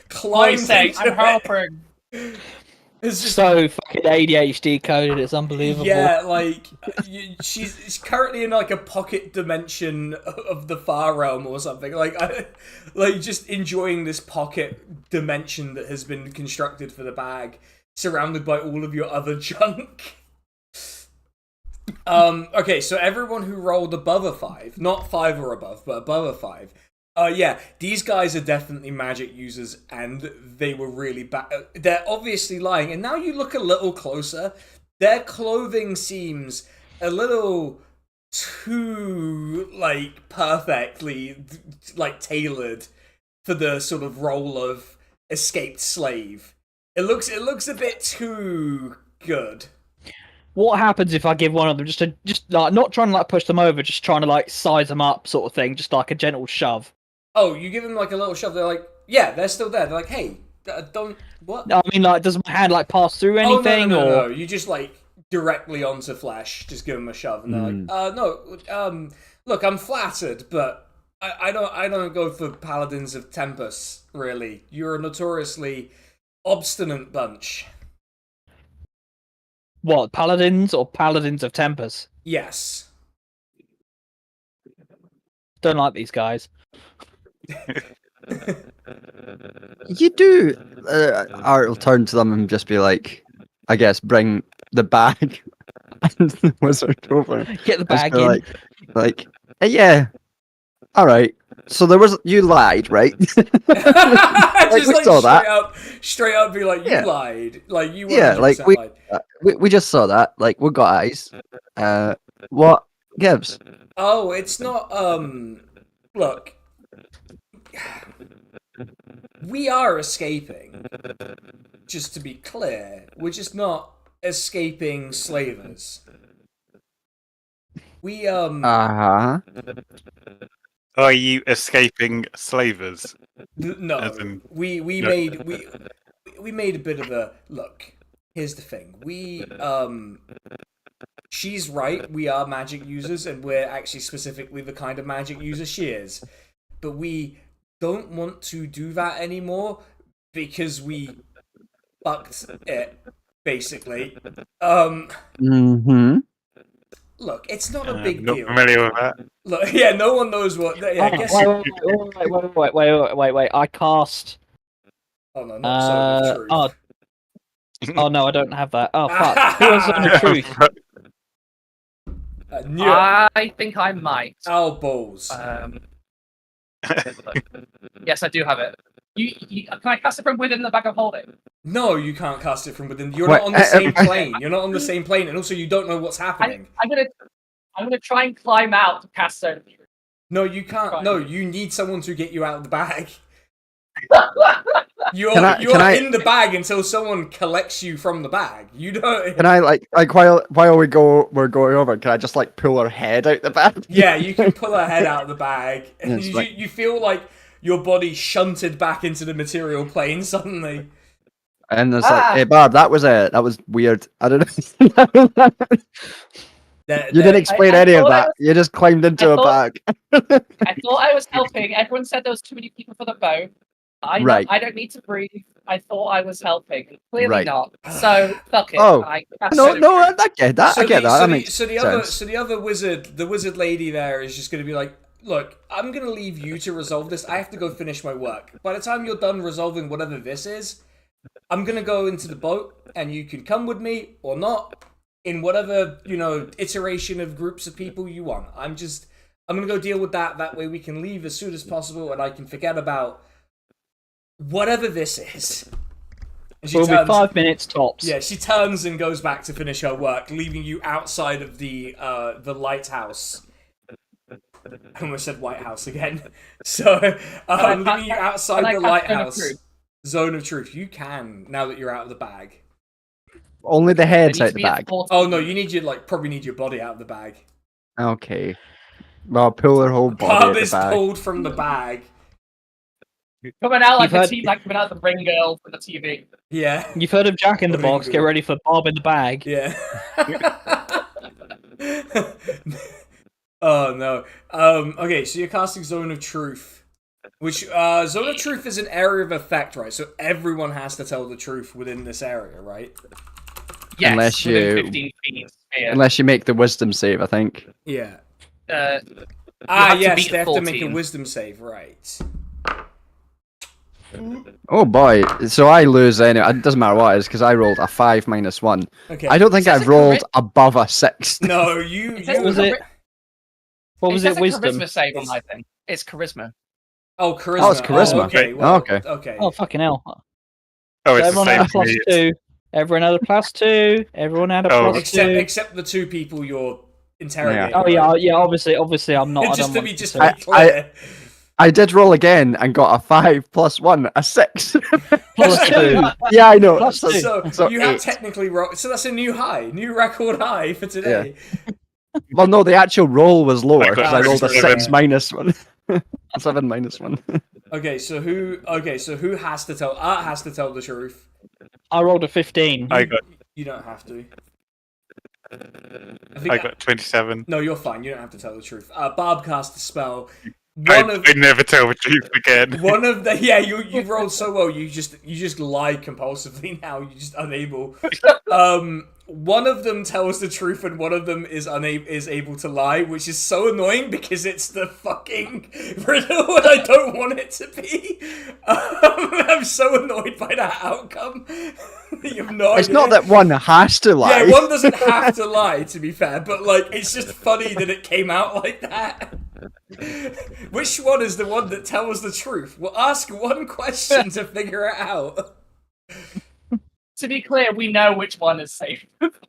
[SPEAKER 1] climbed
[SPEAKER 4] Voice saying,
[SPEAKER 1] into
[SPEAKER 4] I'm
[SPEAKER 1] it.
[SPEAKER 4] helping.
[SPEAKER 1] It's just
[SPEAKER 3] So fucking ADHD coded, it's unbelievable.
[SPEAKER 1] yeah, like she's currently in like a pocket dimension of the far realm or something. Like just enjoying this pocket dimension that has been constructed for the bag, surrounded by all of your other junk. Okay, so everyone who rolled above a 5, not 5 or above, but above a 5. Yeah, these guys are definitely magic users, and they were really bad. They're obviously lying, and now you look a little closer, their clothing seems a little too, like, perfectly, like, tailored for the sort of role of escaped slave. It looks a bit too good.
[SPEAKER 3] What happens if I give one of them just like not trying to like push them over, just trying to like size them up, sort of thing, just like a gentle shove?
[SPEAKER 1] Oh, you give them like a little shove. They're like, yeah, they're still there. They're like, hey, don't what?
[SPEAKER 3] No, I mean, like, does my hand like pass through anything,
[SPEAKER 1] no.
[SPEAKER 3] or
[SPEAKER 1] You just like directly onto flesh. Just give them a shove, and they're like, no, look, I'm flattered, but I don't go for paladins of Tempest. Really, you're a notoriously obstinate bunch.
[SPEAKER 3] what, paladins or paladins of Tempest?
[SPEAKER 1] Yes.
[SPEAKER 3] Don't like these guys.
[SPEAKER 6] You do. Art will turn to them and just be like, I guess, bring the bag and the wizard over.
[SPEAKER 3] Get the
[SPEAKER 6] Just
[SPEAKER 3] bag
[SPEAKER 6] be
[SPEAKER 3] in.
[SPEAKER 6] like, yeah, all right. So you lied, right?
[SPEAKER 1] Just
[SPEAKER 6] we
[SPEAKER 1] like
[SPEAKER 6] saw that.
[SPEAKER 1] straight up, be like, you
[SPEAKER 6] Yeah.
[SPEAKER 1] lied, like you 100%
[SPEAKER 6] Yeah, like
[SPEAKER 1] lied.
[SPEAKER 6] we just saw that. Like we got eyes. What gives?
[SPEAKER 1] Oh, it's not. Look, we are escaping. Just to be clear, we're just not escaping slavers. We
[SPEAKER 6] Uh-huh.
[SPEAKER 5] Are you escaping slavers?
[SPEAKER 1] no,
[SPEAKER 5] As in-
[SPEAKER 1] we
[SPEAKER 5] no.
[SPEAKER 1] made a bit of a look. Here's the thing. She's right, we are magic users, and we're actually specifically the kind of magic user she is. But we don't want to do that anymore because we fucked it, basically.
[SPEAKER 6] Mm-hmm.
[SPEAKER 1] Look, it's not a big
[SPEAKER 5] Not
[SPEAKER 1] deal.
[SPEAKER 5] familiar with that.
[SPEAKER 1] Look, yeah, no one knows what. Yeah, I guess.
[SPEAKER 3] Wait. I cast.
[SPEAKER 1] Oh no, not so of truth.
[SPEAKER 3] Oh no, I don't have that. Oh fuck. Who has Zone of Truth?
[SPEAKER 1] Knew it.
[SPEAKER 4] I think I might.
[SPEAKER 1] Oh, balls.
[SPEAKER 4] Yes, I do have it. Can I cast it from within the bag of holding?
[SPEAKER 1] No, you can't cast it from within. You're
[SPEAKER 6] Wait,
[SPEAKER 1] not on the same plane. You're not on the same plane, and also you don't know what's happening.
[SPEAKER 4] I'm gonna try and climb out to cast Zone of Truth.
[SPEAKER 1] No, you can't.
[SPEAKER 4] Right.
[SPEAKER 1] No, you need someone to get you out of the bag. You're
[SPEAKER 6] Can I-
[SPEAKER 1] in the bag until someone collects you from the bag. You don't.
[SPEAKER 6] Can I like while we're going over? Can I just like pull her head out the bag?
[SPEAKER 1] Yeah, you can pull her head out of the bag, and
[SPEAKER 6] It's
[SPEAKER 1] you,
[SPEAKER 6] like-
[SPEAKER 1] you feel like your body shunted back into the material plane suddenly.
[SPEAKER 6] And it's like, hey Barb, that was weird. I don't know. You didn't explain
[SPEAKER 4] I
[SPEAKER 6] any of
[SPEAKER 4] thought I
[SPEAKER 6] that.
[SPEAKER 4] was-
[SPEAKER 6] You just climbed into
[SPEAKER 4] I
[SPEAKER 6] a
[SPEAKER 4] thought-
[SPEAKER 6] bag.
[SPEAKER 4] I thought I was helping. Everyone said there was too many people for the boat.
[SPEAKER 6] Right.
[SPEAKER 4] I don't need to breathe. I thought I was helping. Clearly
[SPEAKER 6] Right.
[SPEAKER 4] not. So fuck it.
[SPEAKER 6] Oh.
[SPEAKER 4] I
[SPEAKER 6] No, I get that. I get that. That makes
[SPEAKER 1] the
[SPEAKER 6] sense.
[SPEAKER 1] other wizard, the wizard lady there is just going to be like, look, I'm going to leave you to resolve this. I have to go finish my work. By the time you're done resolving whatever this is, I'm going to go into the boat, and you can come with me or not in whatever, iteration of groups of people you want. I'm going to go deal with that. That way we can leave as soon as possible, and I can forget about whatever this is. And
[SPEAKER 3] Will be 5 minutes tops.
[SPEAKER 1] Yeah, she turns and goes back to finish her work, leaving you outside of the lighthouse. I almost said White House again. So, leaving you outside the lighthouse. Zone of Truth. You can, now that you're out of the bag.
[SPEAKER 6] Only the
[SPEAKER 4] It
[SPEAKER 6] head's
[SPEAKER 4] needs
[SPEAKER 6] out
[SPEAKER 4] to
[SPEAKER 6] the
[SPEAKER 4] be at
[SPEAKER 6] bag.
[SPEAKER 4] 14.
[SPEAKER 1] Oh no, you need probably need your body out of the bag.
[SPEAKER 6] Okay. Well, pull her whole body
[SPEAKER 1] Barb
[SPEAKER 6] out the
[SPEAKER 1] is
[SPEAKER 6] bag.
[SPEAKER 1] pulled from the bag.
[SPEAKER 4] Coming out like
[SPEAKER 3] You've heard-
[SPEAKER 4] coming out the ring girl from the TV.
[SPEAKER 1] Yeah.
[SPEAKER 3] You've heard of Jack in the Box. Get
[SPEAKER 1] Ringo.
[SPEAKER 3] ready for Bob in the bag.
[SPEAKER 1] Yeah. Oh no. Okay, so you're casting Zone of Truth. Which Zone of Truth is an area of effect, right? So everyone has to tell the truth within this area, right?
[SPEAKER 4] Yes,
[SPEAKER 6] Unless
[SPEAKER 4] within
[SPEAKER 6] you-
[SPEAKER 4] 15 feet. Yeah.
[SPEAKER 6] Unless you make the wisdom save, I think.
[SPEAKER 1] Yeah.
[SPEAKER 4] have to
[SPEAKER 1] Yes,
[SPEAKER 4] beat
[SPEAKER 1] they have to make a
[SPEAKER 4] 14.
[SPEAKER 1] wisdom save, right?
[SPEAKER 6] Oh boy, so I lose anyway. It doesn't matter what it is because I rolled a 5 minus 1.
[SPEAKER 1] Okay.
[SPEAKER 6] I don't think
[SPEAKER 4] It says
[SPEAKER 6] I've
[SPEAKER 4] a
[SPEAKER 6] rolled above a 6.
[SPEAKER 1] No, you.
[SPEAKER 4] It says
[SPEAKER 3] was
[SPEAKER 4] a
[SPEAKER 3] it?
[SPEAKER 4] chari-
[SPEAKER 3] What was
[SPEAKER 4] says
[SPEAKER 3] it?
[SPEAKER 4] a
[SPEAKER 3] Wisdom.
[SPEAKER 4] charisma save on my thing. It's charisma.
[SPEAKER 1] Oh, charisma.
[SPEAKER 6] Oh, it's charisma.
[SPEAKER 1] okay.
[SPEAKER 6] Oh,
[SPEAKER 1] Well,
[SPEAKER 6] okay.
[SPEAKER 1] Okay.
[SPEAKER 3] Oh fucking hell!
[SPEAKER 5] Oh, it's the
[SPEAKER 3] Everyone
[SPEAKER 5] same
[SPEAKER 3] had a
[SPEAKER 5] for
[SPEAKER 3] plus
[SPEAKER 5] me.
[SPEAKER 3] 2. Everyone had a plus 2. Everyone had a
[SPEAKER 5] Oh.
[SPEAKER 3] plus
[SPEAKER 1] Except
[SPEAKER 3] 2.
[SPEAKER 1] except the two people you're interrogating.
[SPEAKER 3] Oh
[SPEAKER 1] right?
[SPEAKER 3] yeah. Obviously, I'm not. I
[SPEAKER 1] just
[SPEAKER 3] don't
[SPEAKER 1] to be
[SPEAKER 3] want
[SPEAKER 1] just
[SPEAKER 3] to
[SPEAKER 1] to be clear.
[SPEAKER 6] I did roll again and got a 5 plus 1, a 6.
[SPEAKER 3] Plus 2.
[SPEAKER 6] Yeah, I know.
[SPEAKER 3] Plus
[SPEAKER 6] So-
[SPEAKER 3] two.
[SPEAKER 1] So, you have
[SPEAKER 6] 8.
[SPEAKER 1] technically rolled. So that's a new high, new record high for today.
[SPEAKER 6] Well, no, the actual roll was lower
[SPEAKER 5] I got
[SPEAKER 6] because I rolled a
[SPEAKER 1] 7.
[SPEAKER 6] 6 minus 1. A 7 minus 1.
[SPEAKER 1] Okay, so who has to tell? Art has to tell the truth.
[SPEAKER 3] I rolled a 15.
[SPEAKER 1] You don't have to.
[SPEAKER 5] I got 27.
[SPEAKER 1] No, you're fine. You don't have to tell the truth. Barb cast a spell.
[SPEAKER 5] I never tell the truth again.
[SPEAKER 1] One of the you rolled so well. You just lie compulsively now. You're just unable. One of them tells the truth, and one of them is able to lie, which is so annoying because it's the fucking riddle, and I don't want it to be. I'm so annoyed by that outcome. You have no
[SPEAKER 6] It's
[SPEAKER 1] idea.
[SPEAKER 6] not that one has to lie.
[SPEAKER 1] Yeah, one doesn't have to lie, to be fair, but like it's just funny that it came out like that. Which one is the one that tells the truth? We'll ask one question to figure it out.
[SPEAKER 4] To be clear, we know which one is safe,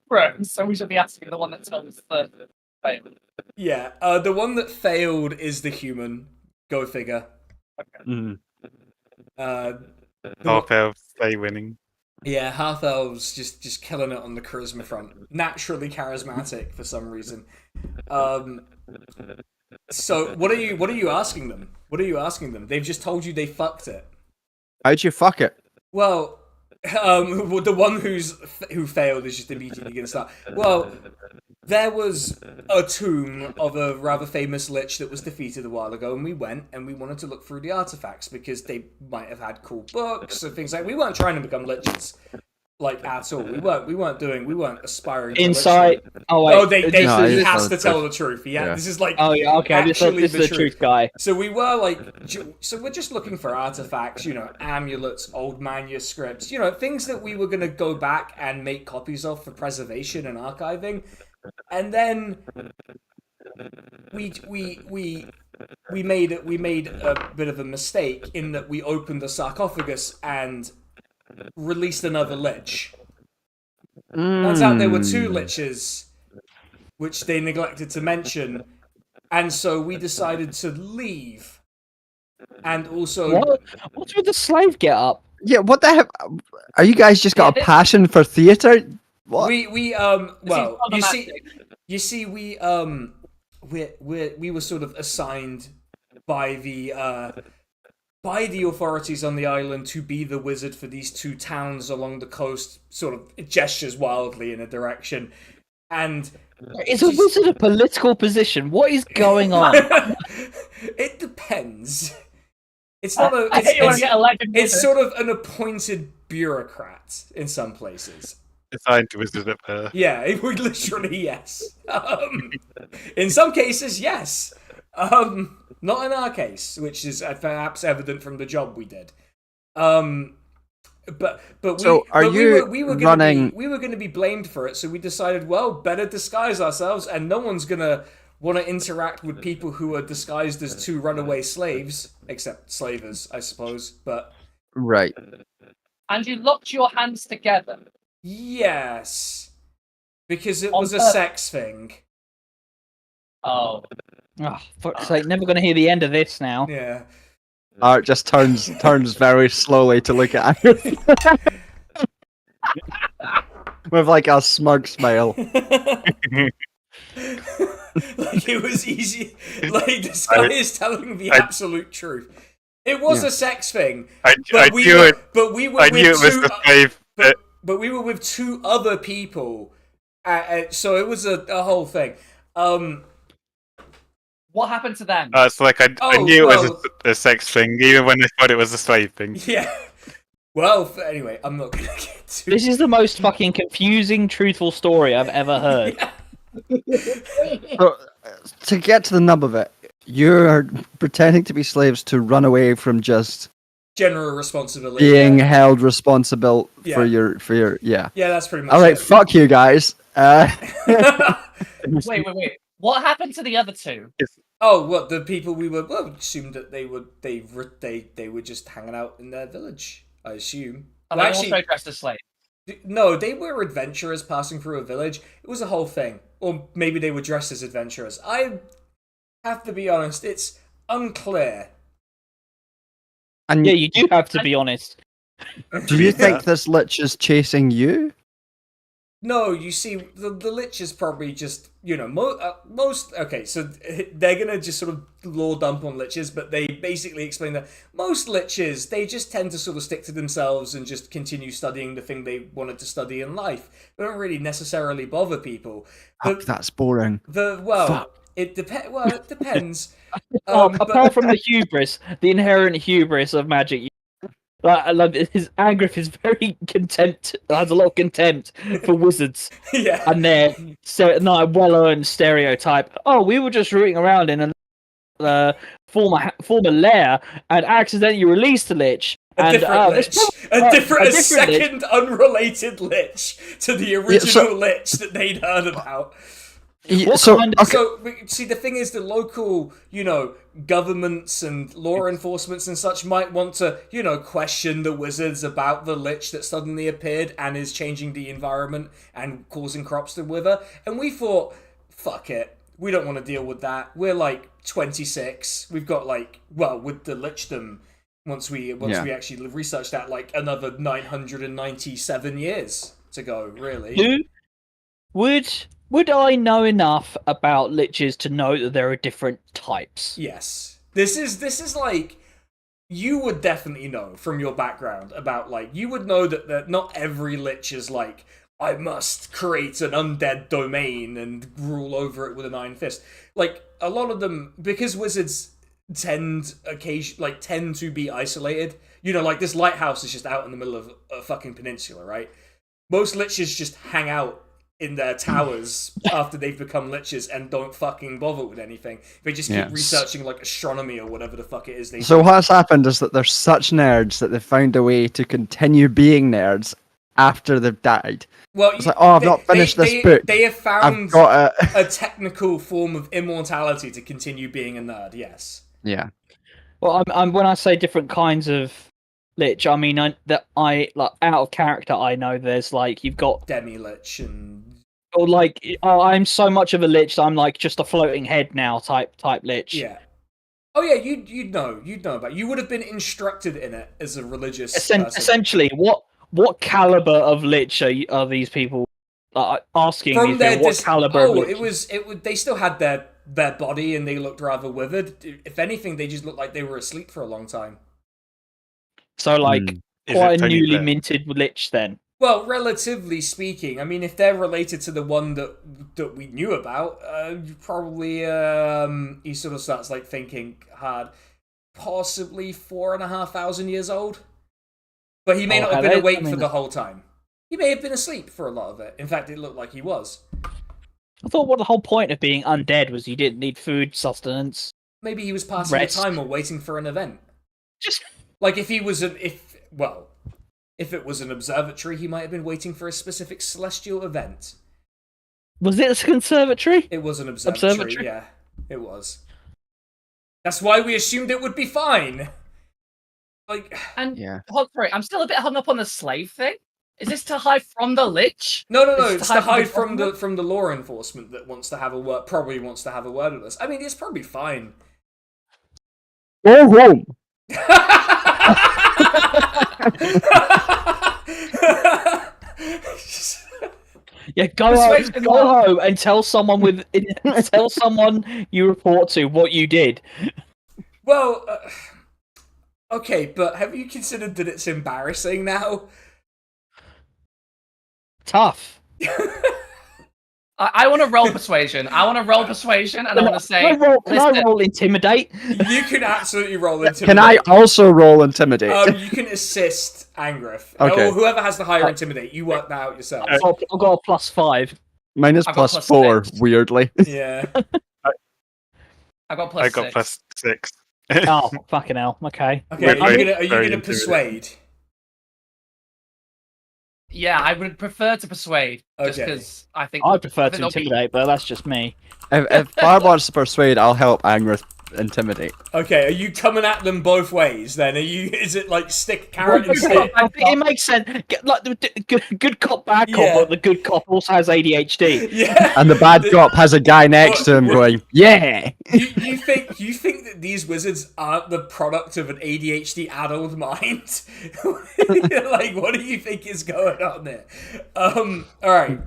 [SPEAKER 4] bro. So we should be asking the one that tells the. Wait.
[SPEAKER 1] Yeah, the one that failed is the human. Go figure.
[SPEAKER 6] Mm.
[SPEAKER 5] Half elves stay winning.
[SPEAKER 1] Yeah, half elves just killing it on the charisma front. Naturally charismatic for some reason. So what are you asking them? What are you asking them? They've just told you they fucked it.
[SPEAKER 6] How'd you fuck it?
[SPEAKER 1] Well, the one who failed is just immediately going to start. Well, there was a tomb of a rather famous lich that was defeated a while ago, and we went and we wanted to look through the artifacts because they might have had cool books and things like. We weren't trying to become liches. like at all. We weren't aspiring to
[SPEAKER 3] Insight.
[SPEAKER 1] literally.
[SPEAKER 3] Oh wait.
[SPEAKER 1] Oh, he
[SPEAKER 6] No,
[SPEAKER 1] he
[SPEAKER 6] he's
[SPEAKER 1] has
[SPEAKER 6] telling
[SPEAKER 1] to
[SPEAKER 6] the
[SPEAKER 1] tell the truth.
[SPEAKER 6] Yeah.
[SPEAKER 1] This is like
[SPEAKER 3] Oh yeah. Okay. This
[SPEAKER 1] actually
[SPEAKER 3] is the truth guy.
[SPEAKER 1] So we were like, so we're just looking for artifacts, amulets, old manuscripts, things that we were gonna go back and make copies of for preservation and archiving, and then we made a bit of a mistake in that we opened the sarcophagus and released another lich. Turns out there were two liches, which they neglected to mention, and so we decided to leave. And also,
[SPEAKER 3] What's with the slave get up?
[SPEAKER 6] Yeah, what the heck? Are you guys just got a passion for theater? What?
[SPEAKER 1] we well, you see, we were sort of assigned by the authorities on the island to be the wizard for these two towns along the coast. Sort of gestures wildly in a direction, and
[SPEAKER 3] Is a wizard a political position? What is going on?
[SPEAKER 1] it depends. It's not a.
[SPEAKER 4] You want to get elected
[SPEAKER 1] It's
[SPEAKER 4] wizard.
[SPEAKER 1] sort of an appointed bureaucrat in some places.
[SPEAKER 5] Assigned to wizard at birth.
[SPEAKER 1] Yeah, it would literally yes. In some cases, yes. Not in our case, which is perhaps evident from the job we did. But
[SPEAKER 6] So, are you
[SPEAKER 1] we were
[SPEAKER 6] running-
[SPEAKER 1] we were going to be blamed for it, so we decided, well, better disguise ourselves, and no one's gonna want to interact with people who are disguised as two runaway slaves, except slavers, I suppose. But
[SPEAKER 6] Right.
[SPEAKER 4] And you locked your hands together.
[SPEAKER 1] yes, because it
[SPEAKER 4] On
[SPEAKER 1] was a
[SPEAKER 4] purpose.
[SPEAKER 1] sex thing.
[SPEAKER 4] Oh.
[SPEAKER 3] Oh, fuck's sake! Never going to hear the end of this now.
[SPEAKER 1] Yeah.
[SPEAKER 6] Art just turns very slowly to look at you. With like a smug smile.
[SPEAKER 1] Like it was easy. Like this guy is telling the absolute truth. It was a sex thing,
[SPEAKER 5] I
[SPEAKER 1] but
[SPEAKER 5] knew it.
[SPEAKER 1] But we were
[SPEAKER 5] I
[SPEAKER 1] with
[SPEAKER 5] knew it was
[SPEAKER 1] two.
[SPEAKER 5] the slave.
[SPEAKER 1] But we were with two other people, so it was a whole thing.
[SPEAKER 4] What happened to them?
[SPEAKER 5] So like I
[SPEAKER 1] Oh,
[SPEAKER 5] knew it
[SPEAKER 1] well-
[SPEAKER 5] was a sex thing, even when I thought it was a slave thing.
[SPEAKER 1] Yeah. Well, anyway, I'm not gonna get to.
[SPEAKER 3] This is the most fucking confusing, truthful story I've ever heard.
[SPEAKER 6] So, to get to the nub of it, you're pretending to be slaves to run away from just
[SPEAKER 1] General responsibility.
[SPEAKER 6] being
[SPEAKER 1] Yeah,
[SPEAKER 6] held responsible
[SPEAKER 1] Yeah.
[SPEAKER 6] for your yeah.
[SPEAKER 1] yeah, that's pretty much.
[SPEAKER 6] All right,
[SPEAKER 1] it.
[SPEAKER 6] fuck you guys.
[SPEAKER 4] Wait. What happened to the other two?
[SPEAKER 1] Oh, what the people we were assumed that they were just hanging out in their village. I assume.
[SPEAKER 4] Are
[SPEAKER 1] Well,
[SPEAKER 4] they
[SPEAKER 1] actually,
[SPEAKER 4] also dressed as slaves?
[SPEAKER 1] no, they were adventurers passing through a village. It was a whole thing. Or maybe they were dressed as adventurers. I have to be honest, it's unclear.
[SPEAKER 6] And
[SPEAKER 3] Yeah, you do have to be honest.
[SPEAKER 6] do you think this lich is chasing you?
[SPEAKER 1] No, you see, the lich is probably just, most... Okay, so they're going to just sort of lore dump on liches, but they basically explain that most liches, they just tend to sort of stick to themselves and just continue studying the thing they wanted to study in life. They don't really necessarily bother people.
[SPEAKER 6] Fuck, that's boring. Fuck.
[SPEAKER 1] It depends.
[SPEAKER 3] Apart from the hubris, the inherent hubris of magic, like his Angrif is very contempt, has a lot of contempt for wizards
[SPEAKER 1] Yeah.
[SPEAKER 3] and their well-earned stereotype. Oh, we were just rooting around in a former lair and accidentally released the lich.
[SPEAKER 1] A different lich. A different
[SPEAKER 3] lich.
[SPEAKER 1] unrelated lich to the original lich that they'd heard about.
[SPEAKER 3] What
[SPEAKER 6] So,
[SPEAKER 3] kind of-
[SPEAKER 6] okay,
[SPEAKER 1] So, see, the thing is, the local, governments and law enforcements and such might want to, question the wizards about the lich that suddenly appeared and is changing the environment and causing crops to wither. And we thought, fuck it. We don't want to deal with that. We're like 26. We've got with the lichdom, once we actually researched that, like another 997 years to go, really.
[SPEAKER 3] Would I know enough about liches to know that there are different types?
[SPEAKER 1] Yes. This is like, you would definitely know from your background about, you would know that not every lich is like, I must create an undead domain and rule over it with an iron fist. Like, a lot of them, because wizards tend to be isolated, like this lighthouse is just out in the middle of a fucking peninsula, right? Most liches just hang out in their towers after they've become liches and don't fucking bother with anything. They just keep
[SPEAKER 6] Yes.
[SPEAKER 1] researching like astronomy or whatever the fuck it is they
[SPEAKER 6] So
[SPEAKER 1] do.
[SPEAKER 6] what's happened is that they're such nerds that they've found a way to continue being nerds after they've died.
[SPEAKER 1] Well,
[SPEAKER 6] It's like, oh, I've not finished this book.
[SPEAKER 1] They have
[SPEAKER 6] I've
[SPEAKER 1] found
[SPEAKER 6] got it.
[SPEAKER 1] a technical form of immortality to continue being a nerd. Yes.
[SPEAKER 6] Yeah.
[SPEAKER 3] Well, I'm when I say different kinds of lich, I mean that I like out of character. I know there's like you've got
[SPEAKER 1] Demi-lich and
[SPEAKER 3] or like I'm so much of a lich. I'm like just a floating head now type lich.
[SPEAKER 1] yeah. Oh yeah, you'd know about. You would have been instructed in it as a religious person.
[SPEAKER 3] Essentially, what caliber of lich are these people asking?
[SPEAKER 1] From
[SPEAKER 3] These
[SPEAKER 1] their
[SPEAKER 3] people, what caliber? Of lich?
[SPEAKER 1] it was. They still had their body and they looked rather withered. If anything, they just looked like they were asleep for a long time.
[SPEAKER 3] So like
[SPEAKER 5] Is
[SPEAKER 3] quite
[SPEAKER 5] it
[SPEAKER 3] a
[SPEAKER 5] Tony
[SPEAKER 3] newly
[SPEAKER 5] Blair?
[SPEAKER 3] minted lich then.
[SPEAKER 1] Well, relatively speaking, I mean, if they're related to the one that we knew about, you probably he sort of starts like thinking hard, possibly 4,500 years old. But he may not have been awake for the whole time. He may have been asleep for a lot of it. In fact, it looked like he was.
[SPEAKER 3] I thought what the whole point of being undead was you didn't need food, sustenance.
[SPEAKER 1] Maybe he was passing
[SPEAKER 3] Rest.
[SPEAKER 1] the time or waiting for an event.
[SPEAKER 3] Just
[SPEAKER 1] Like if he was if it was an observatory, he might have been waiting for a specific celestial event.
[SPEAKER 3] was it a conservatory?
[SPEAKER 1] It was an observatory, yeah. It was. That's why we assumed it would be fine. Like,
[SPEAKER 4] And
[SPEAKER 6] Yeah.
[SPEAKER 4] sorry, I'm still a bit hung up on the slave thing. Is this to hide from the lich?
[SPEAKER 1] no,
[SPEAKER 4] It's
[SPEAKER 1] it's
[SPEAKER 4] to
[SPEAKER 1] to
[SPEAKER 4] hide
[SPEAKER 1] hide
[SPEAKER 4] from the
[SPEAKER 1] from the law enforcement that wants to have a word, probably wants to have a word with us. I mean, it's probably fine.
[SPEAKER 6] Go home.
[SPEAKER 3] Yeah, go
[SPEAKER 4] Persuasion
[SPEAKER 3] home and tell someone tell someone you report to what you did.
[SPEAKER 1] Well, okay, but have you considered that it's embarrassing now?
[SPEAKER 3] Tough.
[SPEAKER 4] I want to roll persuasion. I want to roll persuasion, and I want to say,
[SPEAKER 3] Can I
[SPEAKER 4] listen,
[SPEAKER 3] roll intimidate?
[SPEAKER 1] You can absolutely roll intimidate.
[SPEAKER 6] Can I also roll intimidate?
[SPEAKER 1] You can assist Angrith.
[SPEAKER 6] Okay.
[SPEAKER 1] Or whoever has the higher intimidate. You work that out yourself.
[SPEAKER 3] I've got a +5.
[SPEAKER 6] Mine is
[SPEAKER 4] I've got
[SPEAKER 6] +4,
[SPEAKER 4] +6.
[SPEAKER 6] weirdly.
[SPEAKER 1] Yeah.
[SPEAKER 4] I got plus
[SPEAKER 5] I got
[SPEAKER 4] 6.
[SPEAKER 5] +6.
[SPEAKER 3] Oh, fucking hell. Okay.
[SPEAKER 1] Okay,
[SPEAKER 5] Wait,
[SPEAKER 1] are you
[SPEAKER 5] very
[SPEAKER 1] gonna
[SPEAKER 5] intimidating.
[SPEAKER 1] persuade?
[SPEAKER 4] Yeah, I would prefer to persuade, just
[SPEAKER 1] Okay.
[SPEAKER 4] because I think
[SPEAKER 3] I prefer to
[SPEAKER 4] there'll be-
[SPEAKER 3] intimidate, but that's just me.
[SPEAKER 6] If Barb wants to persuade, I'll help Angrith intimidate.
[SPEAKER 1] Okay, are you coming at them both ways then? Is it like stick, carrot, and stick?
[SPEAKER 3] It makes sense. Like the good cop, bad cop,
[SPEAKER 1] Yeah.
[SPEAKER 3] but the good cop also has ADHD.
[SPEAKER 1] Yeah.
[SPEAKER 6] And the bad cop has a guy next to him going, yeah!
[SPEAKER 1] You think that these wizards aren't the product of an ADHD addled mind? Like, what do you think is going on there? All right.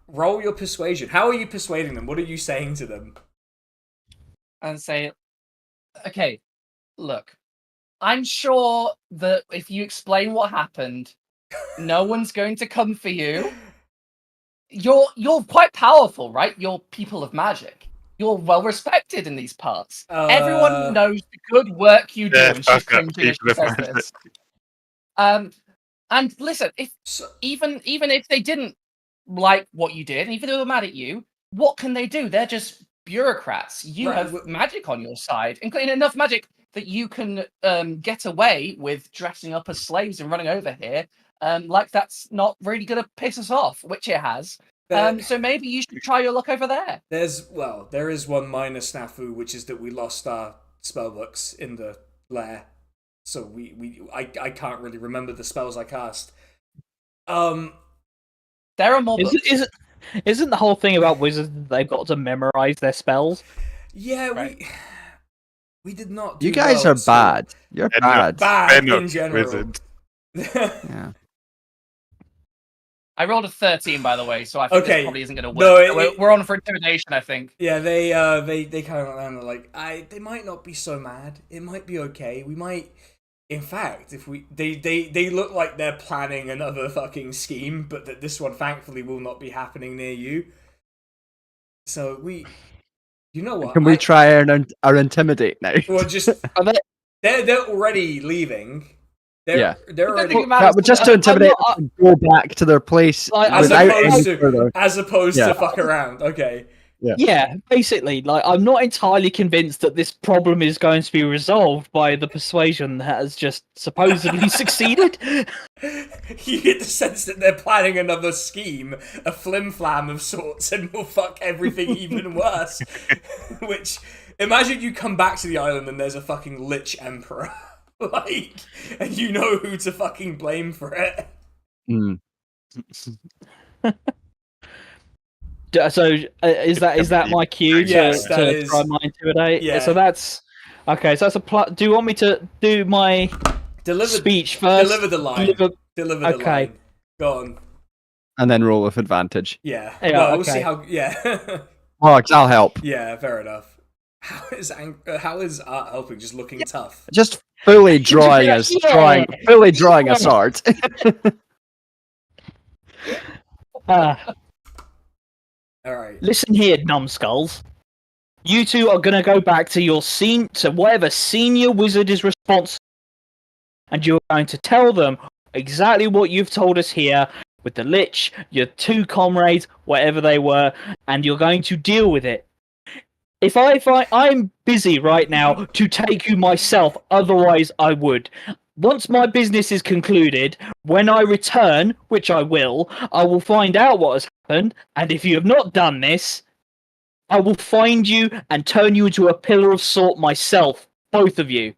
[SPEAKER 1] Roll your persuasion. How are you persuading them? What are you saying to them?
[SPEAKER 4] and say, okay, look, I'm sure that if you explain what happened, no one's going to come for you. You're quite powerful, right? You're people of magic. You're well respected in these parts. Everyone knows the good work you do.
[SPEAKER 5] Yeah,
[SPEAKER 4] And she's
[SPEAKER 5] fuck up,
[SPEAKER 4] cringing as
[SPEAKER 5] people
[SPEAKER 4] she
[SPEAKER 5] of
[SPEAKER 4] says
[SPEAKER 5] magic.
[SPEAKER 4] this. And listen, if even if they didn't like what you did, even though they were mad at you, what can they do? They're just bureaucrats. You
[SPEAKER 1] Right,
[SPEAKER 4] have magic on your side, including enough magic that you can get away with dressing up as slaves and running over here. Like that's not really going to piss us off, which it has. So maybe you should try your luck over there.
[SPEAKER 1] There is one minor snafu, which is that we lost our spellbooks in the lair, so I can't really remember the spells I cast.
[SPEAKER 4] There are more books.
[SPEAKER 3] Isn't the whole thing about wizards that they've got to memorize their spells?
[SPEAKER 1] Yeah,
[SPEAKER 4] Right.
[SPEAKER 1] we did not. Do
[SPEAKER 6] You guys
[SPEAKER 1] well
[SPEAKER 6] are
[SPEAKER 1] at school.
[SPEAKER 6] bad. You're
[SPEAKER 5] They're not
[SPEAKER 6] bad.
[SPEAKER 1] Bad
[SPEAKER 5] They're
[SPEAKER 1] in
[SPEAKER 5] not
[SPEAKER 1] general.
[SPEAKER 5] wizards.
[SPEAKER 6] Yeah.
[SPEAKER 4] I rolled a 13, by the way, so I think
[SPEAKER 1] Okay.
[SPEAKER 4] this probably isn't going to work.
[SPEAKER 1] No,
[SPEAKER 4] We're on for intimidation, I think.
[SPEAKER 1] Yeah, they kind of land like they might not be so mad. It might be okay. We might, in fact, if they look like they're planning another fucking scheme, but that this one thankfully will not be happening near you. So you know what?
[SPEAKER 6] Can we try our intimidate now?
[SPEAKER 1] Well, just
[SPEAKER 3] Are they?
[SPEAKER 1] they're already leaving.
[SPEAKER 2] Yeah.
[SPEAKER 1] They're
[SPEAKER 4] The thing
[SPEAKER 1] already
[SPEAKER 4] about
[SPEAKER 6] But just to
[SPEAKER 3] I'm
[SPEAKER 6] intimidate
[SPEAKER 3] not-
[SPEAKER 6] them to go back to their place
[SPEAKER 3] Like,
[SPEAKER 1] as
[SPEAKER 6] without
[SPEAKER 1] opposed
[SPEAKER 6] any further.
[SPEAKER 1] to
[SPEAKER 6] Yeah.
[SPEAKER 1] fuck around. Okay.
[SPEAKER 3] Yeah, basically, like I'm not entirely convinced that this problem is going to be resolved by the persuasion that has just supposedly succeeded.
[SPEAKER 1] You get the sense that they're planning another scheme, a flim-flam of sorts, and will fuck everything even worse. Which, imagine you come back to the island and there's a fucking lich emperor. Like, and you know who to fucking blame for it.
[SPEAKER 6] Mm.
[SPEAKER 3] So is that my cue to,
[SPEAKER 1] Yes, that
[SPEAKER 3] to
[SPEAKER 1] is-
[SPEAKER 3] try my intimidate?
[SPEAKER 1] yeah.
[SPEAKER 3] So that's okay. So that's a do you want me to do my
[SPEAKER 1] Deliver,
[SPEAKER 3] speech first?
[SPEAKER 1] deliver the line.
[SPEAKER 3] Deliver-
[SPEAKER 1] Deliver the
[SPEAKER 3] Okay.
[SPEAKER 1] line. Go on.
[SPEAKER 6] And then roll with advantage.
[SPEAKER 1] Yeah.
[SPEAKER 3] Yeah,
[SPEAKER 1] Well, we'll see
[SPEAKER 3] okay.
[SPEAKER 1] how. Yeah.
[SPEAKER 6] Oh, I'll help.
[SPEAKER 1] Yeah. Fair enough. How is Art helping? Just looking tough.
[SPEAKER 6] Just fully drawing
[SPEAKER 3] Yeah.
[SPEAKER 6] fully drawing a sword.
[SPEAKER 3] Uh,
[SPEAKER 1] All right.
[SPEAKER 3] listen here, numbskulls. You two are gonna go back to your to whatever senior wizard is responsible, and you're going to tell them exactly what you've told us here with the lich, your two comrades, whatever they were, and you're going to deal with it. If I'm busy right now to take you myself, otherwise I would. Once my business is concluded, when I return, which I will find out what has happened, and if you have not done this, I will find you and turn you into a pillar of salt myself, both of you.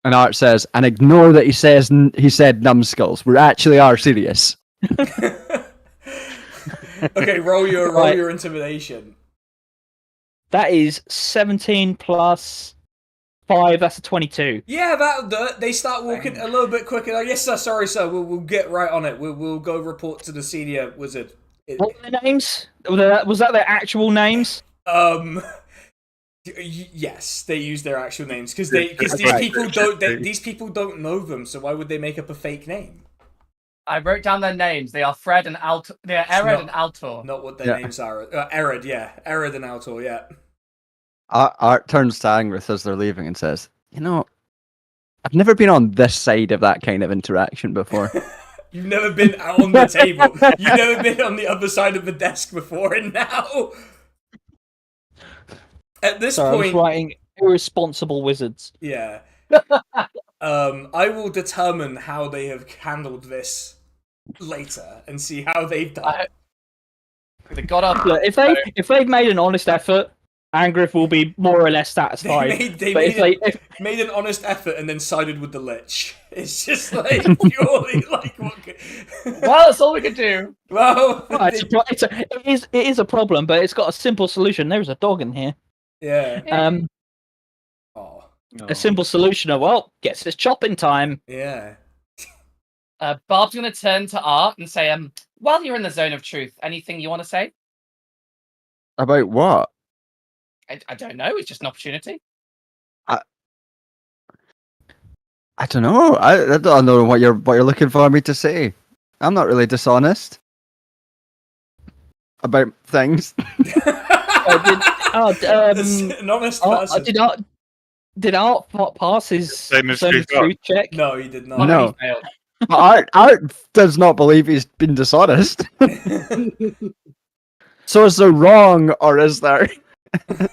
[SPEAKER 6] And Art says, and ignore that he said numbskulls. We actually are serious.
[SPEAKER 1] Okay, roll
[SPEAKER 3] Right.
[SPEAKER 1] your intimidation.
[SPEAKER 3] That is 17 plus 5, that's a 22.
[SPEAKER 1] Yeah, that'll do it. They start walking a little bit quicker. Like, yes, sir. Sorry, sir. We'll get right on it. We'll go report to the senior wizard.
[SPEAKER 3] What were their names? Was that their actual names?
[SPEAKER 1] Yes, they use their actual names because these
[SPEAKER 5] Right.
[SPEAKER 1] people don't know them. So why would they make up a fake name?
[SPEAKER 4] I wrote down their names. They are Fred and Altor. They are Ered and Altor.
[SPEAKER 1] Not what their
[SPEAKER 6] Yeah.
[SPEAKER 1] names are. Ered, yeah, Ered and Altor, yeah.
[SPEAKER 6] Art turns to Angrith as they're leaving and says, you know, I've never been on this side of that kind of interaction before.
[SPEAKER 1] You've never been out on the table. You've never been on the other side of the desk before, and now, at this
[SPEAKER 3] Sorry, I was
[SPEAKER 1] point,
[SPEAKER 3] writing irresponsible wizards.
[SPEAKER 1] yeah. I will determine how they have handled this later and see how they've done.
[SPEAKER 4] They got up.
[SPEAKER 3] Look, if they've made an honest effort, Angriff will be more or less satisfied.
[SPEAKER 1] They
[SPEAKER 3] But
[SPEAKER 1] made an honest effort and then sided with the lich. It's just like purely like what?
[SPEAKER 4] Well, that's all we could do.
[SPEAKER 1] Well,
[SPEAKER 3] it is a problem, but it's got a simple solution. There's a dog in here.
[SPEAKER 1] yeah. Oh,
[SPEAKER 3] A simple solution of, well, guess it's chopping time.
[SPEAKER 1] yeah.
[SPEAKER 4] Barb's gonna turn to Art and say, while you're in the zone of truth, anything you want to say?
[SPEAKER 6] About what?
[SPEAKER 4] I don't know. It's just an opportunity.
[SPEAKER 6] I don't know. I don't know what you're looking for me to say. I'm not really dishonest about things.
[SPEAKER 1] An honest person.
[SPEAKER 3] Did Art pass his
[SPEAKER 5] Same as
[SPEAKER 3] zone of
[SPEAKER 5] Truth
[SPEAKER 3] truth check?
[SPEAKER 1] No, he did not.
[SPEAKER 4] Oh,
[SPEAKER 6] No.
[SPEAKER 4] he failed.
[SPEAKER 6] Art does not believe he's been dishonest. So is there wrong, or is there,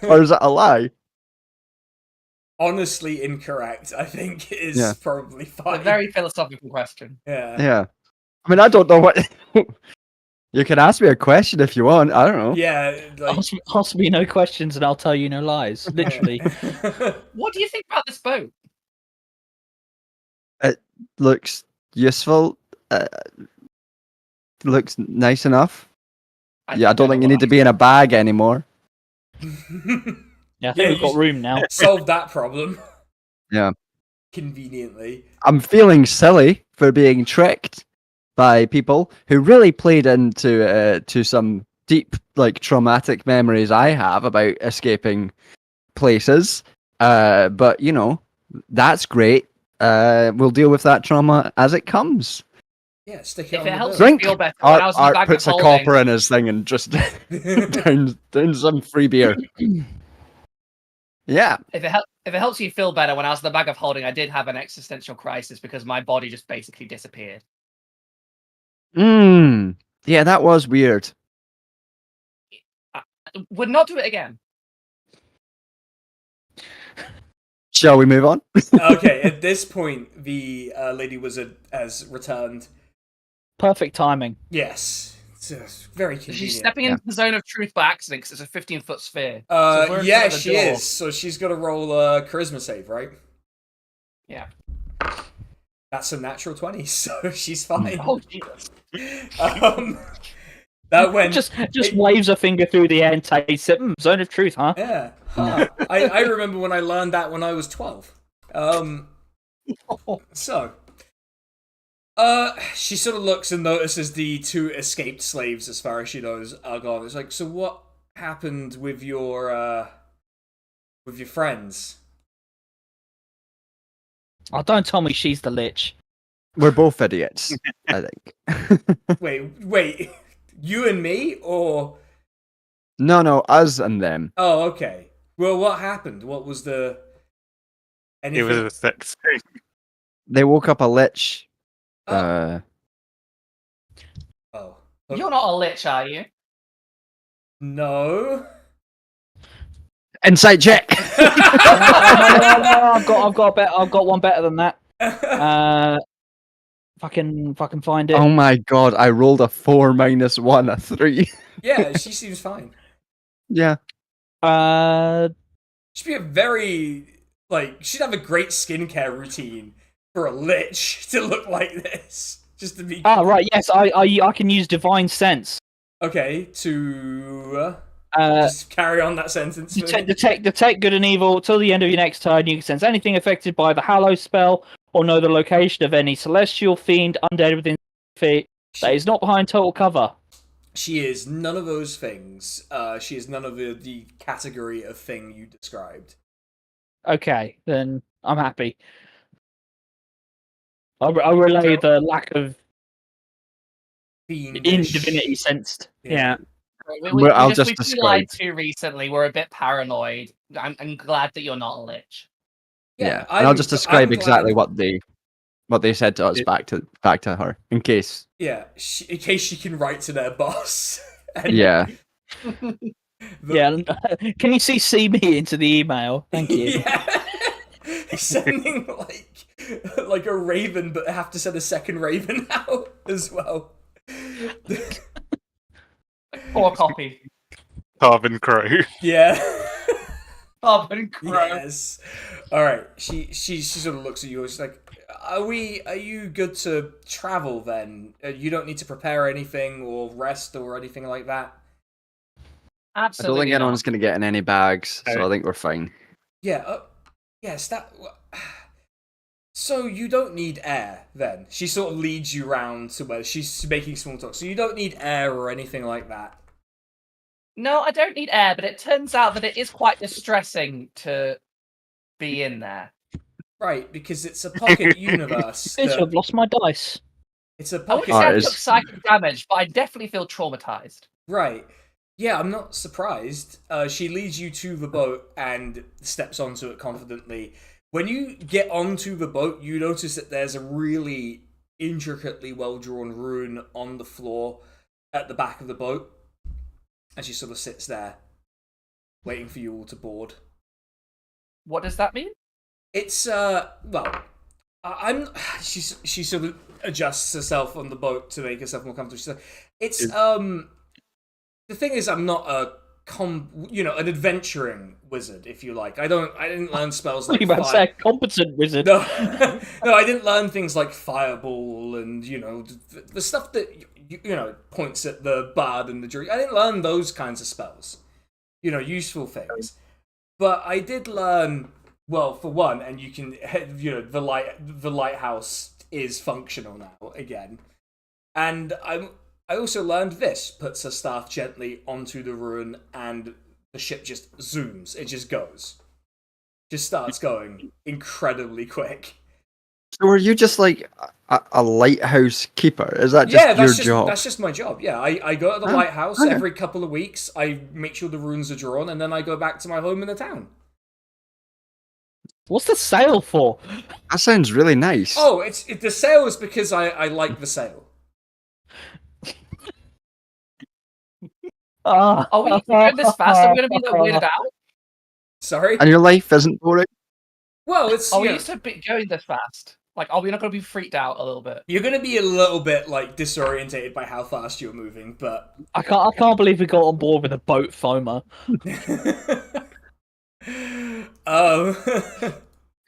[SPEAKER 6] or is it a lie?
[SPEAKER 1] Honestly incorrect, I think, is
[SPEAKER 6] Yeah.
[SPEAKER 1] probably
[SPEAKER 4] It's a
[SPEAKER 1] fine.
[SPEAKER 4] very philosophical question.
[SPEAKER 1] Yeah.
[SPEAKER 6] Yeah. I mean, I don't know what. You can ask me a question if you want. I don't know.
[SPEAKER 1] Yeah, like,
[SPEAKER 3] Ask me no questions and I'll tell you no lies. Literally.
[SPEAKER 4] What do you think about this boat?
[SPEAKER 6] Looks useful. Looks nice enough. Yeah, I don't think you need to be in a bag anymore.
[SPEAKER 3] Yeah, I think we've got room now.
[SPEAKER 1] Solve that problem.
[SPEAKER 6] Yeah.
[SPEAKER 1] Conveniently.
[SPEAKER 6] I'm feeling silly for being tricked by people who really played into to some deep, like, traumatic memories I have about escaping places. But you know, that's great. We'll deal with that trauma as it comes.
[SPEAKER 1] Yeah, stick it
[SPEAKER 4] If
[SPEAKER 1] on
[SPEAKER 4] it
[SPEAKER 1] the
[SPEAKER 4] helps
[SPEAKER 1] bill.
[SPEAKER 4] you
[SPEAKER 6] Drink.
[SPEAKER 4] feel better, when I was in the
[SPEAKER 6] Art
[SPEAKER 4] bag
[SPEAKER 6] puts a
[SPEAKER 4] of holding,
[SPEAKER 6] copper in his thing and just down some free beer. Yeah.
[SPEAKER 4] If it helps you feel better, when I was in the bag of holding, I did have an existential crisis because my body just basically disappeared.
[SPEAKER 6] Yeah, that was weird.
[SPEAKER 4] I would not do it again.
[SPEAKER 6] Shall we move on?
[SPEAKER 1] Okay, at this point, the lady wizard has returned.
[SPEAKER 3] Perfect timing.
[SPEAKER 1] Yes, it's very
[SPEAKER 4] So
[SPEAKER 1] convenient.
[SPEAKER 4] she's stepping into the zone of truth by accident because it's a 15-foot sphere. So if we're in
[SPEAKER 1] Yeah,
[SPEAKER 4] front of the
[SPEAKER 1] she
[SPEAKER 4] door-
[SPEAKER 1] is. So she's got to roll a charisma save, right?
[SPEAKER 4] Yeah.
[SPEAKER 1] That's a natural 20, so she's fine.
[SPEAKER 4] Oh Jesus!
[SPEAKER 1] That went
[SPEAKER 3] Just waves a finger through the air and takes it. Zone of truth, huh?
[SPEAKER 1] Yeah. Huh. I remember when I learned that when I was 12. So, she sort of looks and notices the two escaped slaves, as far as she knows, are gone. It's like, so what happened with your friends?
[SPEAKER 3] Oh, don't tell me she's the lich.
[SPEAKER 6] We're both idiots, I think.
[SPEAKER 1] Wait, you and me, or?
[SPEAKER 6] No, us and them.
[SPEAKER 1] Oh, okay. Well, what happened? What was the?
[SPEAKER 5] It
[SPEAKER 1] Anything?
[SPEAKER 5] was a sex thing.
[SPEAKER 6] They woke up a lich.
[SPEAKER 1] Oh.
[SPEAKER 4] You're not a lich, are you?
[SPEAKER 1] No.
[SPEAKER 6] Insight check.
[SPEAKER 3] No, I've got one better than that. Fucking find it.
[SPEAKER 6] Oh my god! I rolled a 4 minus 1, a 3.
[SPEAKER 1] Yeah, she seems fine.
[SPEAKER 6] Yeah.
[SPEAKER 1] She'd be a very she'd have a great skincare routine for a lich to look like this. Just to be
[SPEAKER 3] Right. Yes, I can use divine sense.
[SPEAKER 1] okay to just carry on that sentence.
[SPEAKER 3] Detect good and evil till the end of your next turn. You can sense anything affected by the Hallow spell, or know the location of any celestial fiend undead within feet that is not behind total cover.
[SPEAKER 1] She is none of those things. She is none of the category of thing you described.
[SPEAKER 3] Okay, then I'm happy. I'll relay the lack of in
[SPEAKER 1] Fiendish.
[SPEAKER 3] divinity sensed. Yeah.
[SPEAKER 6] I'll just
[SPEAKER 4] we've been
[SPEAKER 6] describe.
[SPEAKER 4] lied to recently. We're a bit paranoid. I'm glad that you're not a lich.
[SPEAKER 6] Yeah. And I'll just describe exactly what they said to us back to her, in case.
[SPEAKER 1] Yeah, in case she can write to their boss. And
[SPEAKER 6] Yeah.
[SPEAKER 3] Yeah. Can you CC me into the email? Thank you.
[SPEAKER 1] Yeah. Sending like a raven, but have to send a second raven out as well.
[SPEAKER 4] Or copy.
[SPEAKER 5] Carbon crow.
[SPEAKER 1] Yeah.
[SPEAKER 4] Carbon crow.
[SPEAKER 1] Yes. All right. She sort of looks at you. She's like, "Are you good to travel then? You don't need to prepare anything or rest or anything like that."
[SPEAKER 6] I
[SPEAKER 4] Absolutely.
[SPEAKER 6] don't think
[SPEAKER 4] not.
[SPEAKER 6] anyone's going to get in any bags, so
[SPEAKER 5] Oh.
[SPEAKER 6] I think we're fine.
[SPEAKER 1] Yeah. Yes. That. So you don't need air then. She sort of leads you round to where she's making small talk. So you don't need air or anything like that.
[SPEAKER 4] No, I don't need air, but it turns out that it is quite distressing to be in there.
[SPEAKER 1] Right, because it's a pocket universe.
[SPEAKER 3] Bitch,
[SPEAKER 1] that-
[SPEAKER 3] I've lost my dice.
[SPEAKER 1] It's a
[SPEAKER 4] I wouldn't
[SPEAKER 1] pocket.
[SPEAKER 4] say I
[SPEAKER 6] it's-
[SPEAKER 4] took psychic damage, but I definitely feel traumatized.
[SPEAKER 1] Right. Yeah, I'm not surprised. She leads you to the boat and steps onto it confidently. When you get onto the boat, you notice that there's a really intricately well-drawn rune on the floor at the back of the boat. And she sort of sits there, waiting for you all to board.
[SPEAKER 4] What does that mean?
[SPEAKER 1] It's, she sort of adjusts herself on the boat to make herself more comfortable. She's like, the thing is, I'm not an adventuring wizard, if you like. I didn't learn spells
[SPEAKER 3] What
[SPEAKER 1] like
[SPEAKER 3] are you about to say? A competent wizard.
[SPEAKER 1] No, no, I didn't learn things like fireball and the stuff that points at the bard and the jury. I didn't learn those kinds of spells, useful things. But I did learn, well, for one, and you can, the lighthouse is functional now again, and I also learned this. Puts her staff gently onto the rune, and the ship just zooms. It just goes. Just starts going incredibly quick.
[SPEAKER 6] So are you just like a lighthouse keeper? Is that just your job?
[SPEAKER 1] That's just my job. Yeah, I go to the lighthouse
[SPEAKER 6] okay.
[SPEAKER 1] every couple of weeks. I make sure the runes are drawn, and then I go back to my home in the town.
[SPEAKER 3] What's the sale for?
[SPEAKER 6] That sounds really nice.
[SPEAKER 1] Oh, the sale is because I like the sale.
[SPEAKER 3] Ah.
[SPEAKER 4] Are we doing this fast? Are we going to be like weirded out?
[SPEAKER 1] Sorry.
[SPEAKER 6] And your life isn't boring.
[SPEAKER 1] Well, it's
[SPEAKER 4] Are we
[SPEAKER 1] you know,
[SPEAKER 4] used to going this fast? Like, are we not going to be freaked out a little bit?
[SPEAKER 1] you're going to be a little bit like disorientated by how fast you're moving, but
[SPEAKER 3] I can't believe we got on board with a boat foamer.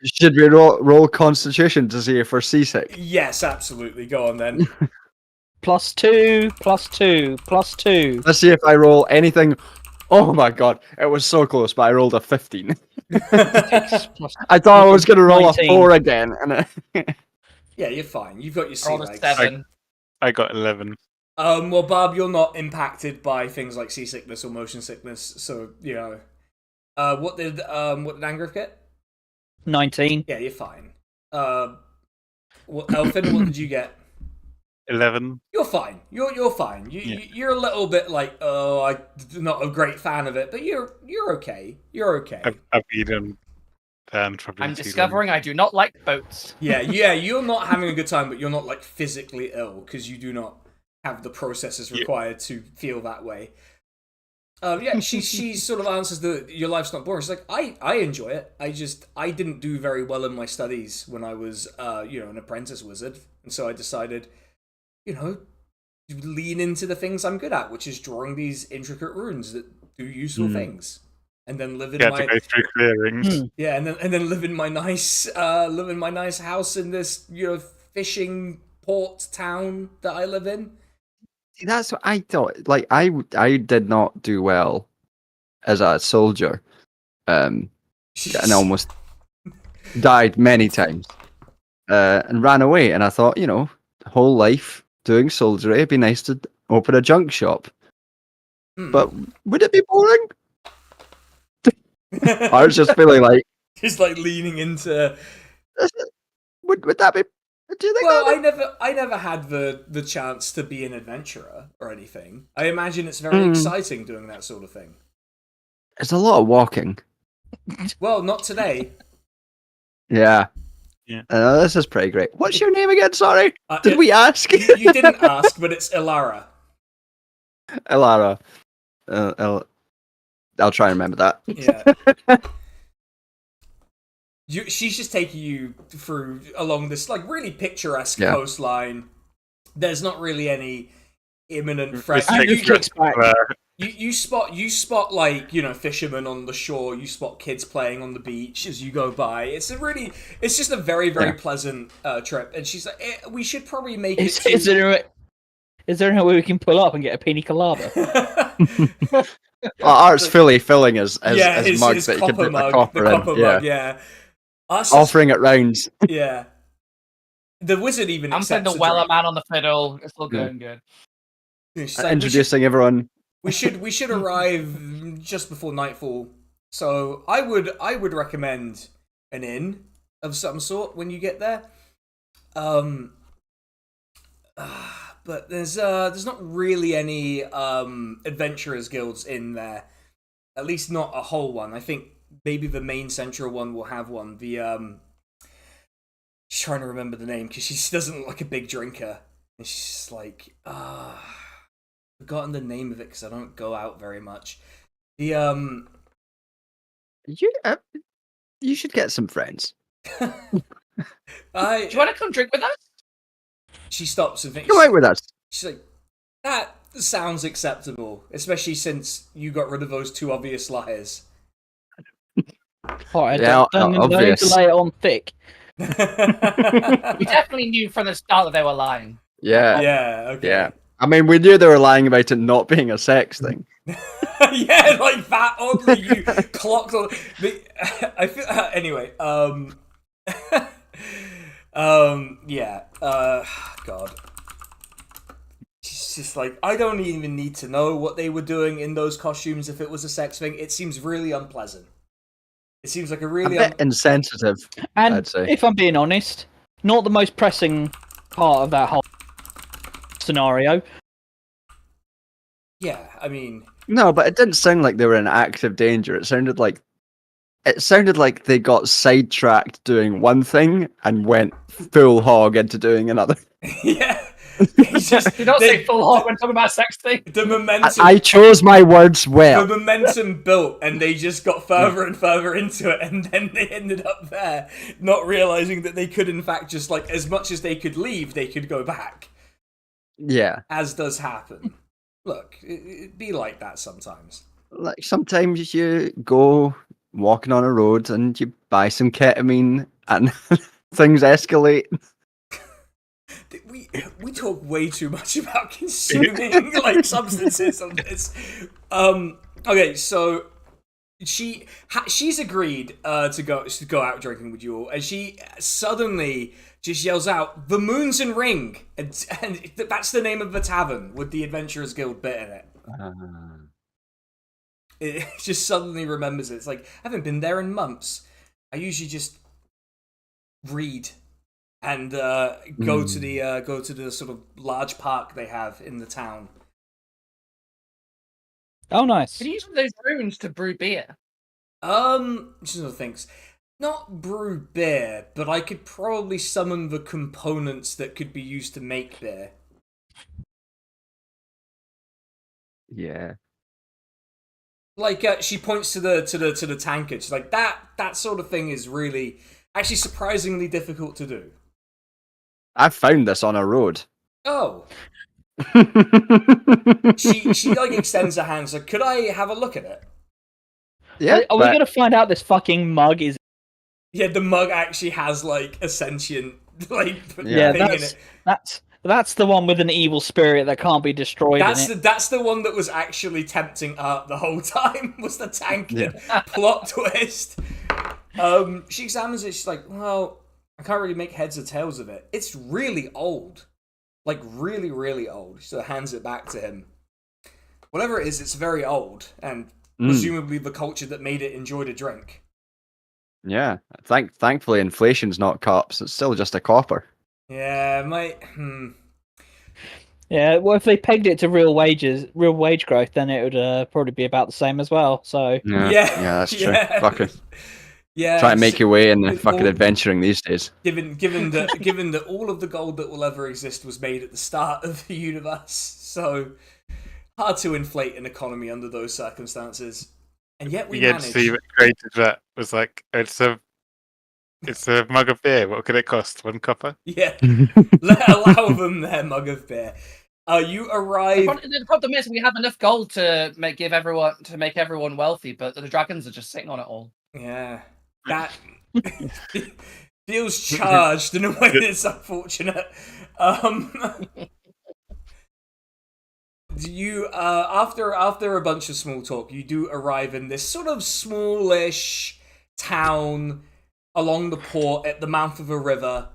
[SPEAKER 6] Should we roll Constitution to see if we're seasick?
[SPEAKER 1] Yes, absolutely. Go on then.
[SPEAKER 3] +2, +2, +2.
[SPEAKER 6] Let's see if I roll anything. Oh my god, it was so close, but I rolled a 15. I thought I was going to roll
[SPEAKER 3] 19.
[SPEAKER 6] a 4 again. And
[SPEAKER 1] Yeah, you're fine. You've got your sea
[SPEAKER 4] Rolled a
[SPEAKER 1] legs.
[SPEAKER 4] 7.
[SPEAKER 5] I got 11.
[SPEAKER 1] Well, Barb, you're not impacted by things like seasickness or motion sickness, so you know. What did Angriff get?
[SPEAKER 3] 19.
[SPEAKER 1] Yeah, you're fine. Elfin, what did you get?
[SPEAKER 5] 11.
[SPEAKER 1] You're fine. You're fine. You're a little bit like, oh, I'm not a great fan of it, but you're okay. You're okay.
[SPEAKER 5] I've been and probably
[SPEAKER 4] I'm
[SPEAKER 5] too
[SPEAKER 4] discovering I do not like boats.
[SPEAKER 1] Yeah. You're not having a good time, but you're not like physically ill because you do not have the processes required to feel that way. Yeah, she sort of answers your life's not boring. She's like, I enjoy it. I didn't do very well in my studies when I was an apprentice wizard, and so I decided, lean into the things I'm good at, which is drawing these intricate runes that do useful things, and then live in
[SPEAKER 5] to
[SPEAKER 1] my
[SPEAKER 5] go through clearings.
[SPEAKER 1] and then live in my nice house in this fishing port town that I live in.
[SPEAKER 6] that's what I thought. Like, I did not do well as a soldier. And almost died many times. And ran away. And I thought, whole life doing soldiery, it'd be nice to open a junk shop. But would it be boring? I was just feeling like,
[SPEAKER 1] just like leaning into.
[SPEAKER 6] would that be? Do you think?
[SPEAKER 1] Well, I never had the chance to be an adventurer or anything. I imagine it's very exciting doing that sort of thing.
[SPEAKER 6] It's a lot of walking.
[SPEAKER 1] Well, not today.
[SPEAKER 6] Yeah.
[SPEAKER 5] Yeah.
[SPEAKER 6] This is pretty great. What's your name again? Sorry, did we ask?
[SPEAKER 1] You didn't ask, but it's Ilara.
[SPEAKER 6] Elara. I'll try and remember that.
[SPEAKER 1] Yeah. She's just taking you through along this like really picturesque coastline. There's not really any imminent threat. You spot like fishermen on the shore. You spot kids playing on the beach as you go by. It's just a very very pleasant trip. And she's like, we should probably make it.
[SPEAKER 3] Is there any way we can pull up and get a pina colada?
[SPEAKER 6] Art's fully filling his mug that you can put the copper in.
[SPEAKER 1] Yeah.
[SPEAKER 6] Offering it rounds.
[SPEAKER 1] Yeah. The wizard even.
[SPEAKER 4] I'm saying the Weller man on the fiddle. It's all going good.
[SPEAKER 1] Like,
[SPEAKER 6] introducing everyone.
[SPEAKER 1] We should arrive just before nightfall. So I would recommend an inn of some sort when you get there. But there's not really any adventurers guilds in there. At least not a whole one. I think maybe the main central one will have one. She's trying to remember the name because she doesn't look like a big drinker, and she's just like, forgotten the name of it because I don't go out very much.
[SPEAKER 6] You should get some friends.
[SPEAKER 4] Do you want to come drink with us?
[SPEAKER 1] She stops and thinks.
[SPEAKER 6] Come out with us.
[SPEAKER 1] She's like, that sounds acceptable, especially since you got rid of those two obvious liars.
[SPEAKER 3] Alright,
[SPEAKER 6] Yeah,
[SPEAKER 3] don't
[SPEAKER 6] obvious.
[SPEAKER 3] to lay it on thick.
[SPEAKER 4] We definitely knew from the start that they were lying.
[SPEAKER 6] Yeah.
[SPEAKER 1] Yeah. Okay.
[SPEAKER 6] Yeah. I mean, we knew they were lying about it not being a sex thing.
[SPEAKER 1] Yeah, like that. Oddly, you clocked on. I feel anyway. Yeah. God. She's just like, I don't even need to know what they were doing in those costumes if it was a sex thing. It seems really unpleasant. It seems like a really
[SPEAKER 6] bit insensitive,
[SPEAKER 3] And
[SPEAKER 6] I'd say.
[SPEAKER 3] if I'm being honest, not the most pressing part of that whole scenario.
[SPEAKER 1] Yeah, I mean,
[SPEAKER 6] No, but it didn't sound like they were in active danger. It sounded like it sounded like they got sidetracked doing one thing and went full hog into doing another.
[SPEAKER 1] Yeah. It's just,
[SPEAKER 4] You don't say full hog when talking about sex thing.
[SPEAKER 1] the momentum.
[SPEAKER 6] I chose my words
[SPEAKER 1] The
[SPEAKER 6] well.
[SPEAKER 1] momentum built, and they just got further and further into it, and then they ended up there, not realizing that they could, in fact, just like as much as they could leave, they could go back.
[SPEAKER 6] Yeah.
[SPEAKER 1] As does happen. Look, it be like that sometimes.
[SPEAKER 6] Like sometimes you go walking on a road and you buy some ketamine and things escalate.
[SPEAKER 1] We talk way too much about consuming like substances on this. Okay, so she's agreed to go out drinking with you all, and she suddenly just yells out, "The Moon's and Ring," and that's the name of the tavern with the Adventurers Guild bit in it. It just suddenly remembers it. It's like, I haven't been there in months. I usually just read and go to the sort of large park they have in the town.
[SPEAKER 3] Oh, nice.
[SPEAKER 4] Can you use one of those runes to brew beer?
[SPEAKER 1] Just other things. Not brew beer, but I could probably summon the components that could be used to make beer.
[SPEAKER 6] Yeah.
[SPEAKER 1] Like she points to the tankard. She's like, that sort of thing is really actually surprisingly difficult to do.
[SPEAKER 6] I found this on a road.
[SPEAKER 1] Oh. She like extends her hand. So could I have a look at it?
[SPEAKER 6] Yeah.
[SPEAKER 3] Are we gonna find out this fucking mug is?
[SPEAKER 1] Yeah, the mug actually has like a sentient like
[SPEAKER 3] Yeah,
[SPEAKER 1] thing in it.
[SPEAKER 3] that's the one with an evil spirit that can't be destroyed.
[SPEAKER 1] That's the one that was actually tempting Art the whole time. Was the tankard plot twist? She examines it. She's like, well, I can't really make heads or tails of it. It's really old, like really, really old. She sort of hands it back to him. Whatever it is, it's very old, and presumably the culture that made it enjoyed a drink.
[SPEAKER 6] Yeah. Thankfully, inflation's not cops. It's still just a copper.
[SPEAKER 1] Yeah,
[SPEAKER 3] Yeah, well, if they pegged it to real wage growth, then it would probably be about the same as well. So
[SPEAKER 1] Yeah,
[SPEAKER 6] that's true.
[SPEAKER 1] yeah.
[SPEAKER 6] Fucking
[SPEAKER 1] yeah.
[SPEAKER 6] try and make your way in the
[SPEAKER 1] with
[SPEAKER 6] fucking
[SPEAKER 1] all-
[SPEAKER 6] adventuring these days.
[SPEAKER 1] Given that all of the gold that will ever exist was made at the start of the universe, so hard to inflate an economy under those circumstances. And yet we
[SPEAKER 5] Yeah,
[SPEAKER 1] managed.
[SPEAKER 5] so you created that was like it's a mug of beer. What could it cost? 1 copper?
[SPEAKER 1] Yeah, allow them their mug of beer. You arrive.
[SPEAKER 4] The problem is we have enough gold to make everyone wealthy, but the dragons are just sitting on it all.
[SPEAKER 1] Yeah, that feels charged in a way that's unfortunate. You after a bunch of small talk, you do arrive in this sort of smallish town along the port at the mouth of a river.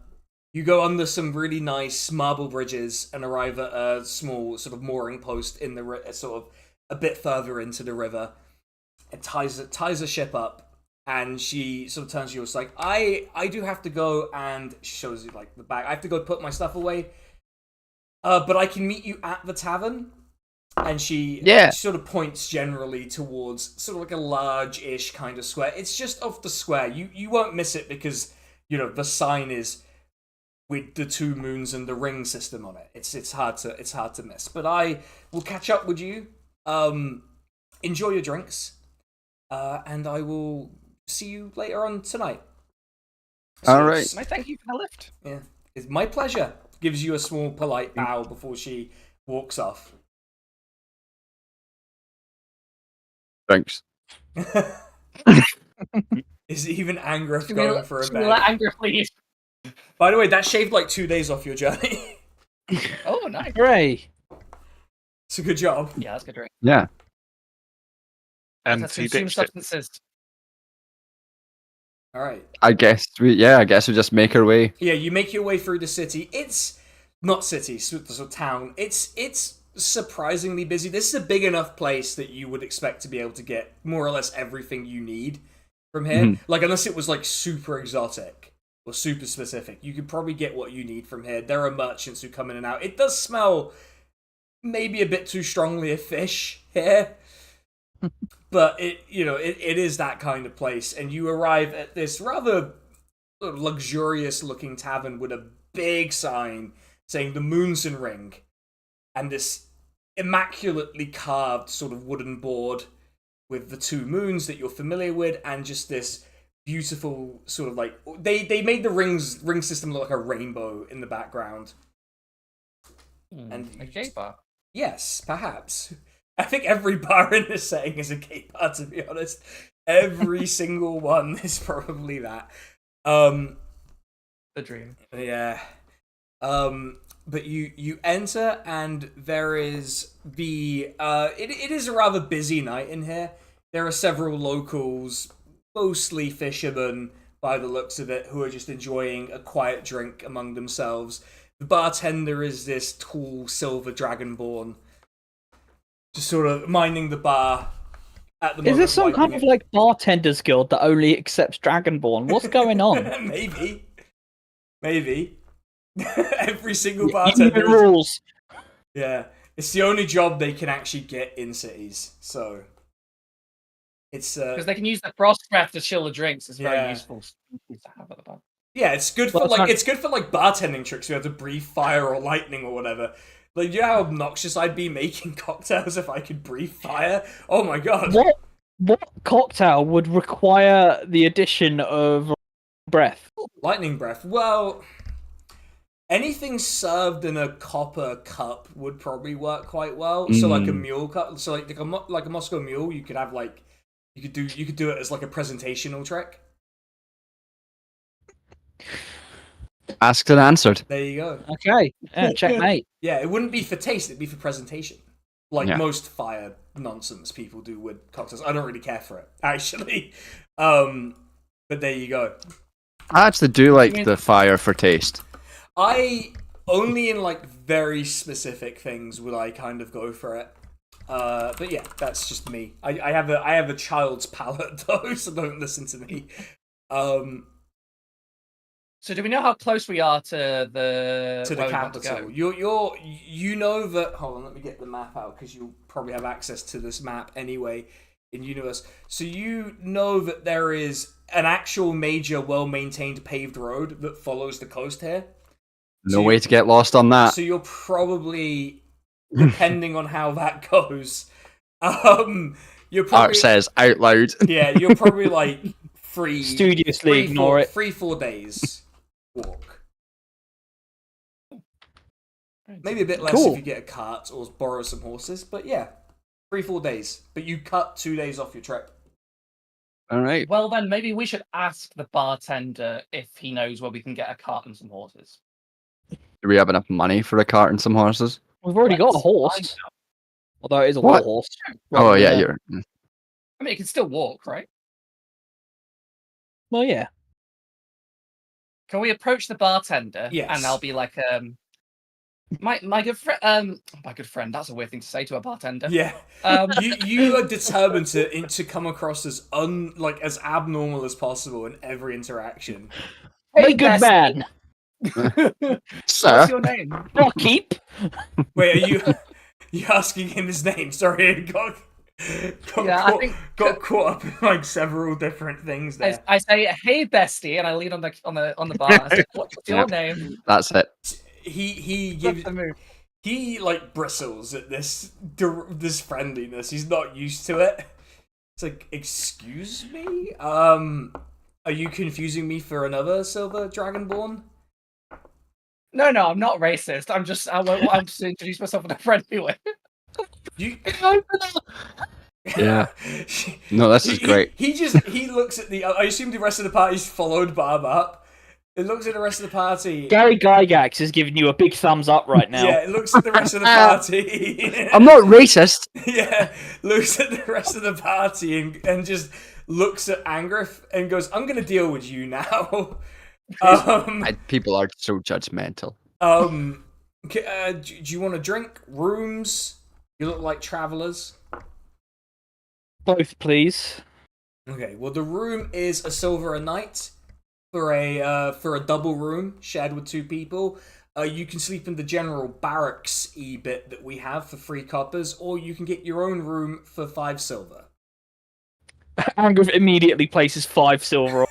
[SPEAKER 1] You go under some really nice marble bridges and arrive at a small sort of mooring post in the sort of a bit further into the river. It ties a ship up, and she sort of turns to you. It's like, I do have to go, and she shows you like the bag. I have to go put my stuff away. But I can meet you at the tavern. And she sort of points generally towards sort of like a large-ish kind of square. It's just off the square. You won't miss it because, you know, the sign is with the 2 moons and the ring system on it. It's hard to miss. But I will catch up with you. Enjoy your drinks. And I will see you later on tonight.
[SPEAKER 6] All right.
[SPEAKER 4] I thank you for the lift.
[SPEAKER 1] Yeah. It's my pleasure. Gives you a small polite bow before she walks off.
[SPEAKER 6] Thanks.
[SPEAKER 1] Is even Angrif going for a
[SPEAKER 4] Should we let
[SPEAKER 1] bed?
[SPEAKER 4] Anger please?
[SPEAKER 1] By the way, that shaved like 2 days off your journey.
[SPEAKER 4] Oh, nice.
[SPEAKER 3] hooray!
[SPEAKER 1] It's a good job.
[SPEAKER 4] Yeah, that's a good drink.
[SPEAKER 6] Yeah.
[SPEAKER 5] And
[SPEAKER 4] Let's
[SPEAKER 5] he
[SPEAKER 4] consume
[SPEAKER 5] ditched it.
[SPEAKER 4] substances.
[SPEAKER 1] All right.
[SPEAKER 6] I guess we just make our way.
[SPEAKER 1] Yeah, you make your way through the city. It's not city, sort of town. It's surprisingly busy. This is a big enough place that you would expect to be able to get more or less everything you need from here. Like, unless it was like super exotic or super specific, you could probably get what you need from here. There are merchants who come in and out. It does smell maybe a bit too strongly of fish here. But it is that kind of place, and you arrive at this rather luxurious looking tavern with a big sign saying the Moonson Ring, and this immaculately carved sort of wooden board with the two moons that you're familiar with, and just this beautiful sort of like they made the ring system look like a rainbow in the background. And
[SPEAKER 4] a gay bar.
[SPEAKER 1] Yes, perhaps. I think every bar in this setting is a gay bar, to be honest. Every single one is probably that.
[SPEAKER 4] The dream.
[SPEAKER 1] Yeah. But you enter, and there is it is a rather busy night in here. There are several locals, mostly fishermen by the looks of it, who are just enjoying a quiet drink among themselves. The bartender is this tall silver dragonborn, just sort of minding the bar at the moment.
[SPEAKER 3] Is this some kind of like bartenders guild that only accepts Dragonborn? What's going on?
[SPEAKER 1] Maybe. Every single bartender.
[SPEAKER 3] Rules.
[SPEAKER 1] Yeah, it's the only job they can actually get in cities. So it's
[SPEAKER 4] because they can use the frost breath to chill the drinks. It's very useful to have at the bar.
[SPEAKER 1] Yeah, it's good for it's good for like bartending tricks. You have to breathe fire or lightning or whatever. Like, you know how obnoxious I'd be making cocktails if I could breathe fire? Oh my god.
[SPEAKER 3] What cocktail would require the addition of breath?
[SPEAKER 1] Lightning breath. Well, anything served in a copper cup would probably work quite well. So like a mule cup. So like a Moscow mule, you could have like you could do it as like a presentational trick.
[SPEAKER 6] Asked and answered.
[SPEAKER 1] There you go.
[SPEAKER 3] Okay, yeah, checkmate.
[SPEAKER 1] Yeah, it wouldn't be for taste, it'd be for presentation. Like most fire nonsense people do with cocktails. I don't really care for it, actually. But there you go.
[SPEAKER 6] I actually do like the fire for taste.
[SPEAKER 1] I only in like very specific things would I kind of go for it. But yeah, that's just me. I have a child's palate though, so don't listen to me.
[SPEAKER 4] So do we know how close we are to the
[SPEAKER 1] capital? You know that. Hold on, let me get the map out because you'll probably have access to this map anyway in universe. So you know that there is an actual major, well-maintained paved road that follows the coast here.
[SPEAKER 6] No way to get lost on that.
[SPEAKER 1] So you're probably, depending on how that goes, you're probably
[SPEAKER 6] Art says out loud.
[SPEAKER 1] Yeah, you're probably like
[SPEAKER 3] studiously ignore it.
[SPEAKER 1] 3-4 days walk. Maybe a bit less if you get a cart or borrow some horses, but yeah, 3-4 days. But you cut 2 days off your trip.
[SPEAKER 6] All right.
[SPEAKER 4] Well, then maybe we should ask the bartender if he knows where we can get a cart and some horses.
[SPEAKER 6] Do we have enough money for a cart and some horses?
[SPEAKER 3] We've already got a horse. Although it is a war horse.
[SPEAKER 6] Oh, yeah, you're...
[SPEAKER 4] I mean, it can still walk, right?
[SPEAKER 3] Well, yeah.
[SPEAKER 4] Can we approach the bartender?
[SPEAKER 1] Yes.
[SPEAKER 4] And I'll be like, my good friend. My good friend. That's a weird thing to say to a bartender.
[SPEAKER 1] Yeah. You are determined to come across as as abnormal as possible in every interaction.
[SPEAKER 3] Hey, good man.
[SPEAKER 6] Sir.
[SPEAKER 4] What's your name?
[SPEAKER 3] Barkeep.
[SPEAKER 1] Wait, are you asking him his name? Sorry, I got caught up in like several different things there.
[SPEAKER 4] I say, "Hey, bestie," and I lean on the bar. I say, "What's your name?"
[SPEAKER 6] That's it.
[SPEAKER 1] He gives he like bristles at this friendliness. He's not used to it. It's like, excuse me, are you confusing me for another silver dragonborn?
[SPEAKER 4] No, I'm not racist. I'm just to introduce myself in a friendly way.
[SPEAKER 6] Yeah. No, this is great.
[SPEAKER 1] He looks at I assume the rest of the party's followed Barb up. It looks at the rest of the party.
[SPEAKER 3] Gary Gygax is giving you a big thumbs up right now.
[SPEAKER 1] Yeah, it looks at the rest of the party.
[SPEAKER 6] I'm not racist.
[SPEAKER 1] Yeah, looks at the rest of the party and just looks at Angrith and goes, "I'm gonna deal with you now."
[SPEAKER 6] People are so judgmental.
[SPEAKER 1] Do you want a drink? Rooms? You look like travelers.
[SPEAKER 3] Both, please.
[SPEAKER 1] Okay, well, the room is a silver a night for a double room shared with 2 people. You can sleep in the general barracks bit that we have for 3 coppers, or you can get your own room for 5 silver.
[SPEAKER 3] Angrif immediately places 5 silver.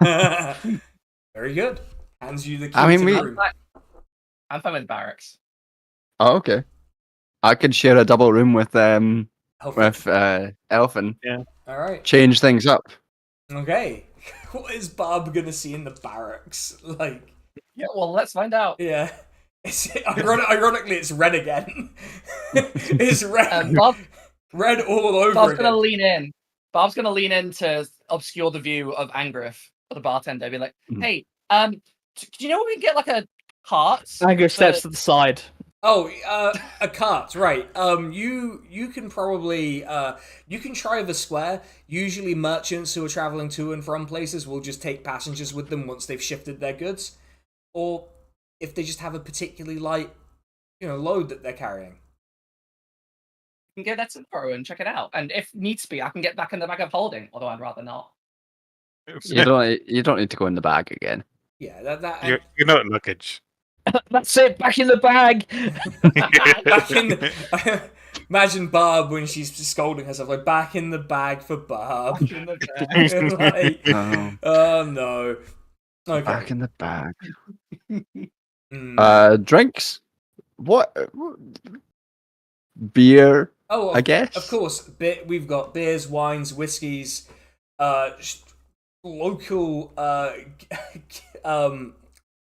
[SPEAKER 1] Very good. Hands you the key
[SPEAKER 6] I mean,
[SPEAKER 1] to
[SPEAKER 6] we-
[SPEAKER 1] the room.
[SPEAKER 4] I'm fine with barracks.
[SPEAKER 6] Oh, okay. I could share a double room with Elfin.
[SPEAKER 1] All right.
[SPEAKER 6] Change things up.
[SPEAKER 1] Okay. What is Barb gonna see in the barracks? Like,
[SPEAKER 4] Yeah, well, let's find out.
[SPEAKER 1] yeah. Ironically, it's red again. It's red.
[SPEAKER 4] Bob,
[SPEAKER 1] Red all over
[SPEAKER 4] Bob's
[SPEAKER 1] again.
[SPEAKER 4] gonna lean in. Bob's gonna lean in to obscure the view of Angrif for the bartender. Be like,
[SPEAKER 6] Mhm.
[SPEAKER 4] "Hey, do you know we can get like a cart?"
[SPEAKER 3] Angrif steps to the side.
[SPEAKER 1] Oh, a cart, right? You can probably you can try the square. Usually, merchants who are traveling to and from places will just take passengers with them once they've shifted their goods, or if they just have a particularly light, load that they're carrying.
[SPEAKER 4] You can go there tomorrow and check it out. And if needs be, I can get back in the bag of holding. Although I'd rather not.
[SPEAKER 6] You don't need to go in the bag again.
[SPEAKER 1] Yeah, that.
[SPEAKER 5] You're not luggage.
[SPEAKER 3] That's it. Back in the bag.
[SPEAKER 1] Back in the, imagine Barb when she's scolding herself, like back in the bag for Barb.
[SPEAKER 4] Back in the bag.
[SPEAKER 1] Like, oh no. Okay.
[SPEAKER 6] Back in the bag.
[SPEAKER 1] Mm.
[SPEAKER 6] Drinks. What? Beer.
[SPEAKER 1] Oh,
[SPEAKER 6] I guess.
[SPEAKER 1] Of course, we've got beers, wines, whiskies, local,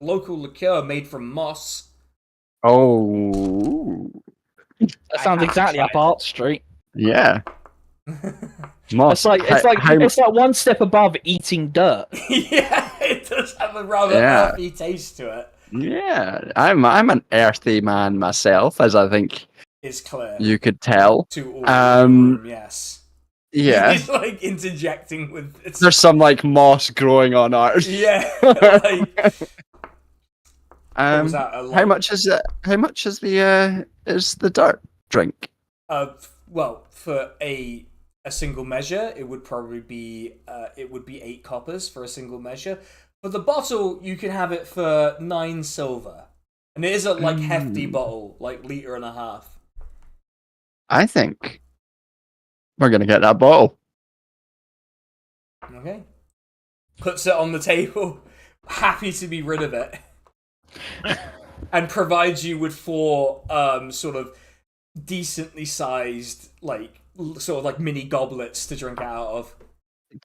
[SPEAKER 1] local liqueur made from moss.
[SPEAKER 6] Oh.
[SPEAKER 3] That sounds exactly up Art Street.
[SPEAKER 6] Yeah.
[SPEAKER 3] It's
[SPEAKER 6] Moss.
[SPEAKER 3] like
[SPEAKER 6] How-
[SPEAKER 3] it's like one step above eating dirt.
[SPEAKER 1] Yeah, it does have a rather
[SPEAKER 6] Yeah.
[SPEAKER 1] earthy taste to it.
[SPEAKER 6] Yeah, I'm an earthy man myself, as I think
[SPEAKER 1] Is clear
[SPEAKER 6] you could tell.
[SPEAKER 1] to all in the
[SPEAKER 6] Um,
[SPEAKER 1] room, yes.
[SPEAKER 6] Yeah,
[SPEAKER 1] He's like interjecting with it's,
[SPEAKER 6] there's some like moss growing on ours.
[SPEAKER 1] yeah. Like, what was
[SPEAKER 6] Um,
[SPEAKER 1] that?
[SPEAKER 6] how much is it? How much is the dirt drink?
[SPEAKER 1] Well, for a single measure, it would probably be 8 coppers for a single measure. For the bottle, you can have it for 9 silver, and it is a hefty bottle, like 1.5 liters.
[SPEAKER 6] I think we're gonna get that bottle.
[SPEAKER 1] Okay. Puts it on the table, happy to be rid of it, and provides you with 4 sort of decently sized mini goblets to drink out of.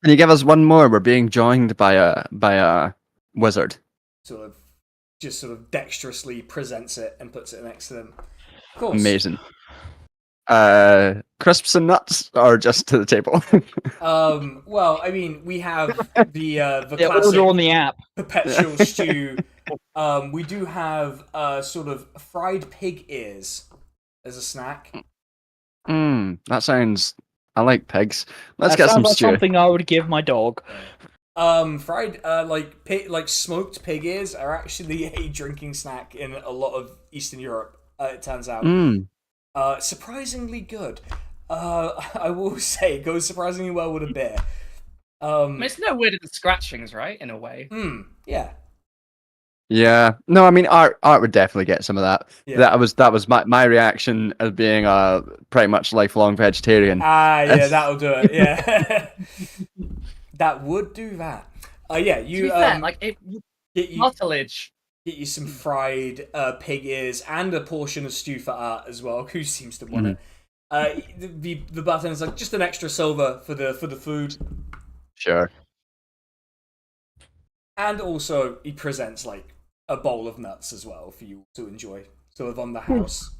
[SPEAKER 6] Can you give us one more? We're being joined by a wizard.
[SPEAKER 1] Sort of dexterously presents it and puts it next to them. Of course.
[SPEAKER 6] Amazing. Crisps and nuts, or just to the table?
[SPEAKER 1] Well, I mean, we have the
[SPEAKER 3] Yeah,
[SPEAKER 1] classic
[SPEAKER 3] order on the app.
[SPEAKER 1] perpetual stew. We do have sort of fried pig ears as a snack.
[SPEAKER 6] That sounds. I like pigs. Let's
[SPEAKER 3] That
[SPEAKER 6] get
[SPEAKER 3] sounds
[SPEAKER 6] some
[SPEAKER 3] like
[SPEAKER 6] stew.
[SPEAKER 3] something I would give my dog.
[SPEAKER 1] Fried like smoked pig ears are actually a drinking snack in a lot of Eastern Europe. It turns out. Surprisingly good. I will say, it goes surprisingly well with a beer.
[SPEAKER 4] I mean, it's no weirder than scratchings, right? In a way.
[SPEAKER 1] Yeah.
[SPEAKER 6] Yeah. No, I mean Art would definitely get some of that.
[SPEAKER 1] Yeah.
[SPEAKER 6] That was my reaction as being a pretty much lifelong vegetarian.
[SPEAKER 1] Yeah, that'll do it. Yeah. That would do that. Yeah,
[SPEAKER 4] To
[SPEAKER 1] you
[SPEAKER 4] be fair, like it
[SPEAKER 1] get you
[SPEAKER 4] cartilage.
[SPEAKER 1] get you some fried pig ears and a portion of stew for Art as well. Who seems to want it? The bartender's like, just an extra silver for the food.
[SPEAKER 6] Sure.
[SPEAKER 1] And also, he presents like a bowl of nuts as well for you to enjoy, sort of on the house.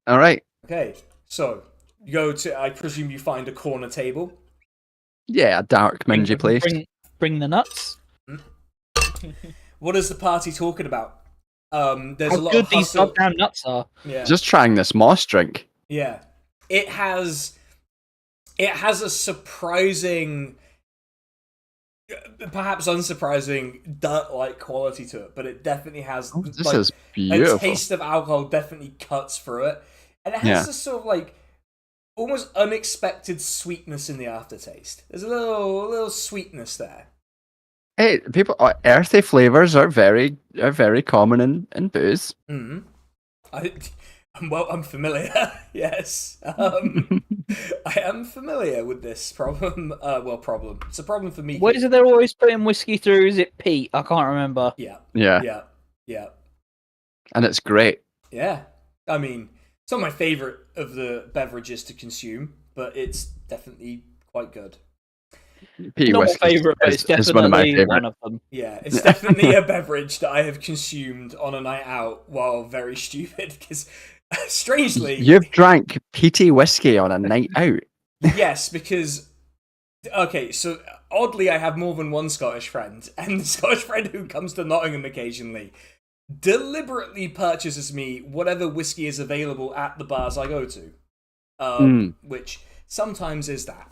[SPEAKER 6] All right.
[SPEAKER 1] Okay, so you go to. I presume you find a corner table.
[SPEAKER 6] Yeah, a dark, mingy place.
[SPEAKER 3] Bring the nuts.
[SPEAKER 1] What is the party talking about? There's
[SPEAKER 3] How
[SPEAKER 1] a lot
[SPEAKER 3] good
[SPEAKER 1] of
[SPEAKER 3] these
[SPEAKER 1] hustle.
[SPEAKER 3] goddamn nuts are.
[SPEAKER 1] Yeah,
[SPEAKER 6] Just trying this moss drink.
[SPEAKER 1] yeah. It has a surprising, perhaps unsurprising, dirt-like quality to it, but it definitely has.
[SPEAKER 6] This is
[SPEAKER 1] a
[SPEAKER 6] beautiful.
[SPEAKER 1] taste of alcohol definitely cuts through it, and it has
[SPEAKER 6] Yeah.
[SPEAKER 1] this sort of like almost unexpected sweetness in the aftertaste. There's a little sweetness there.
[SPEAKER 6] Hey, earthy flavors are very common in booze.
[SPEAKER 1] I'm familiar. Yes. I am familiar with this problem. Problem. It's a problem for me.
[SPEAKER 3] What is it they're always putting whiskey through? Is it peat? I can't remember.
[SPEAKER 1] Yeah.
[SPEAKER 2] Yeah,
[SPEAKER 1] Yeah.
[SPEAKER 2] and it's great.
[SPEAKER 1] Yeah. I mean, it's not my favorite of the beverages to consume, but it's definitely quite good.
[SPEAKER 2] Peaty
[SPEAKER 3] Not my
[SPEAKER 2] whiskey
[SPEAKER 3] favourite, but it's
[SPEAKER 2] is one of my
[SPEAKER 3] definitely
[SPEAKER 2] favorite.
[SPEAKER 3] one of them.
[SPEAKER 1] Yeah, it's definitely a beverage that I have consumed on a night out while very stupid, because strangely...
[SPEAKER 6] You've drank peaty whiskey on a night out.
[SPEAKER 1] Yes, because... Okay, so oddly I have more than one Scottish friend, and the Scottish friend who comes to Nottingham occasionally deliberately purchases me whatever whiskey is available at the bars I go to. Which sometimes is that.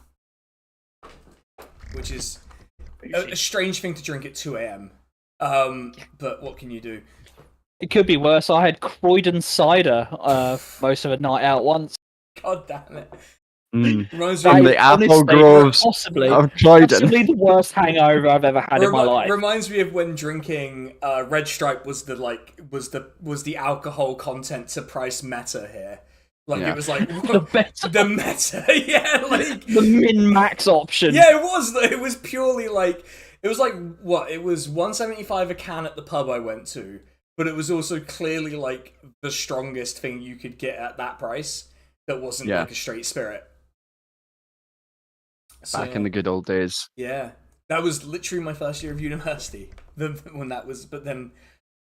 [SPEAKER 1] Which is a strange thing to drink at 2 a.m. But what can you do?
[SPEAKER 3] It could be worse. I had Croydon cider most of a night out once.
[SPEAKER 1] God damn it.
[SPEAKER 6] From
[SPEAKER 1] Reminds
[SPEAKER 3] That
[SPEAKER 6] the
[SPEAKER 3] is
[SPEAKER 6] apple
[SPEAKER 3] honestly
[SPEAKER 6] groves
[SPEAKER 3] possibly
[SPEAKER 6] of Croydon.
[SPEAKER 3] possibly the worst hangover I've ever had in my life.
[SPEAKER 1] Reminds me of when drinking Red Stripe was the alcohol content to price meta here. Like
[SPEAKER 6] Yeah.
[SPEAKER 1] it was like
[SPEAKER 3] The meta.
[SPEAKER 1] the meta, yeah, like
[SPEAKER 3] The min-max option.
[SPEAKER 1] yeah, it was. It was purely like it was like what? It was $1.75 a can at the pub I went to, but it was also clearly like the strongest thing you could get at that price that wasn't
[SPEAKER 6] Yeah.
[SPEAKER 1] like a straight spirit.
[SPEAKER 6] Back in the good old days.
[SPEAKER 1] Yeah, that was literally my first year of university. When that was, but then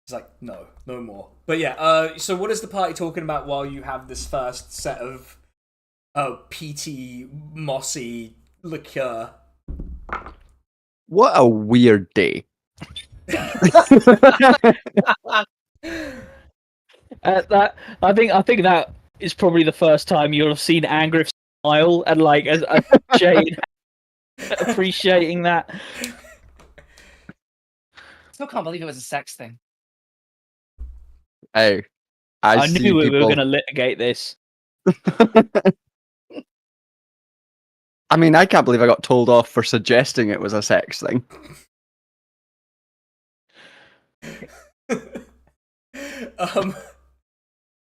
[SPEAKER 1] it's like no more. But yeah, so what is the party talking about while you have this first set of peaty, mossy liqueur?
[SPEAKER 6] What a weird day.
[SPEAKER 3] I think that is probably the first time you'll have seen Angriff smile and like as Jane appreciating that.
[SPEAKER 4] Still can't believe it was a sex thing.
[SPEAKER 6] Hey,
[SPEAKER 3] I
[SPEAKER 6] see
[SPEAKER 3] knew we were
[SPEAKER 6] people-
[SPEAKER 3] going to litigate this.
[SPEAKER 6] I mean, I can't believe I got told off for suggesting it was a sex thing.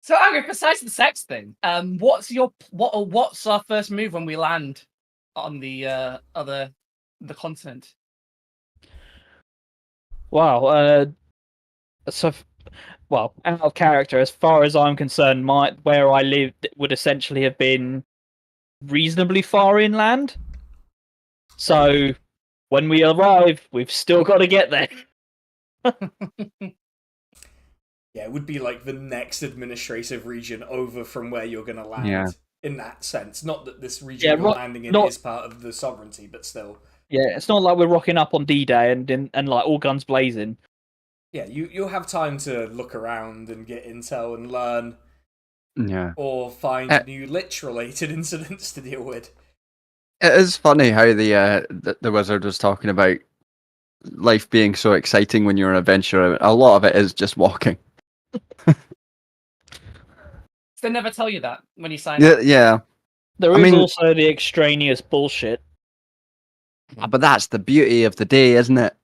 [SPEAKER 4] So, Angry, besides the sex thing, what's our first move when we land on the continent?
[SPEAKER 3] Wow. Well, out of character, as far as I'm concerned, where I lived would essentially have been reasonably far inland. So, when we arrive, we've still got to get there.
[SPEAKER 1] Yeah, it would be like the next administrative region over from where you're going to land.
[SPEAKER 6] Yeah.
[SPEAKER 1] In that sense, not that this region
[SPEAKER 3] Yeah,
[SPEAKER 1] you're landing in is part of the sovereignty, but still.
[SPEAKER 3] Yeah, it's not like we're rocking up on D-Day and like all guns blazing.
[SPEAKER 1] Yeah, you'll have time to look around and get intel and learn,
[SPEAKER 6] Yeah.
[SPEAKER 1] or find new lich-related incidents to deal with.
[SPEAKER 6] It is funny how the wizard was talking about life being so exciting when you're an adventurer. A lot of it is just walking.
[SPEAKER 4] They never tell you that when you sign up.
[SPEAKER 6] Yeah.
[SPEAKER 3] There
[SPEAKER 6] I
[SPEAKER 3] is
[SPEAKER 6] mean-
[SPEAKER 3] also the extraneous bullshit.
[SPEAKER 6] But that's the beauty of the day, isn't it?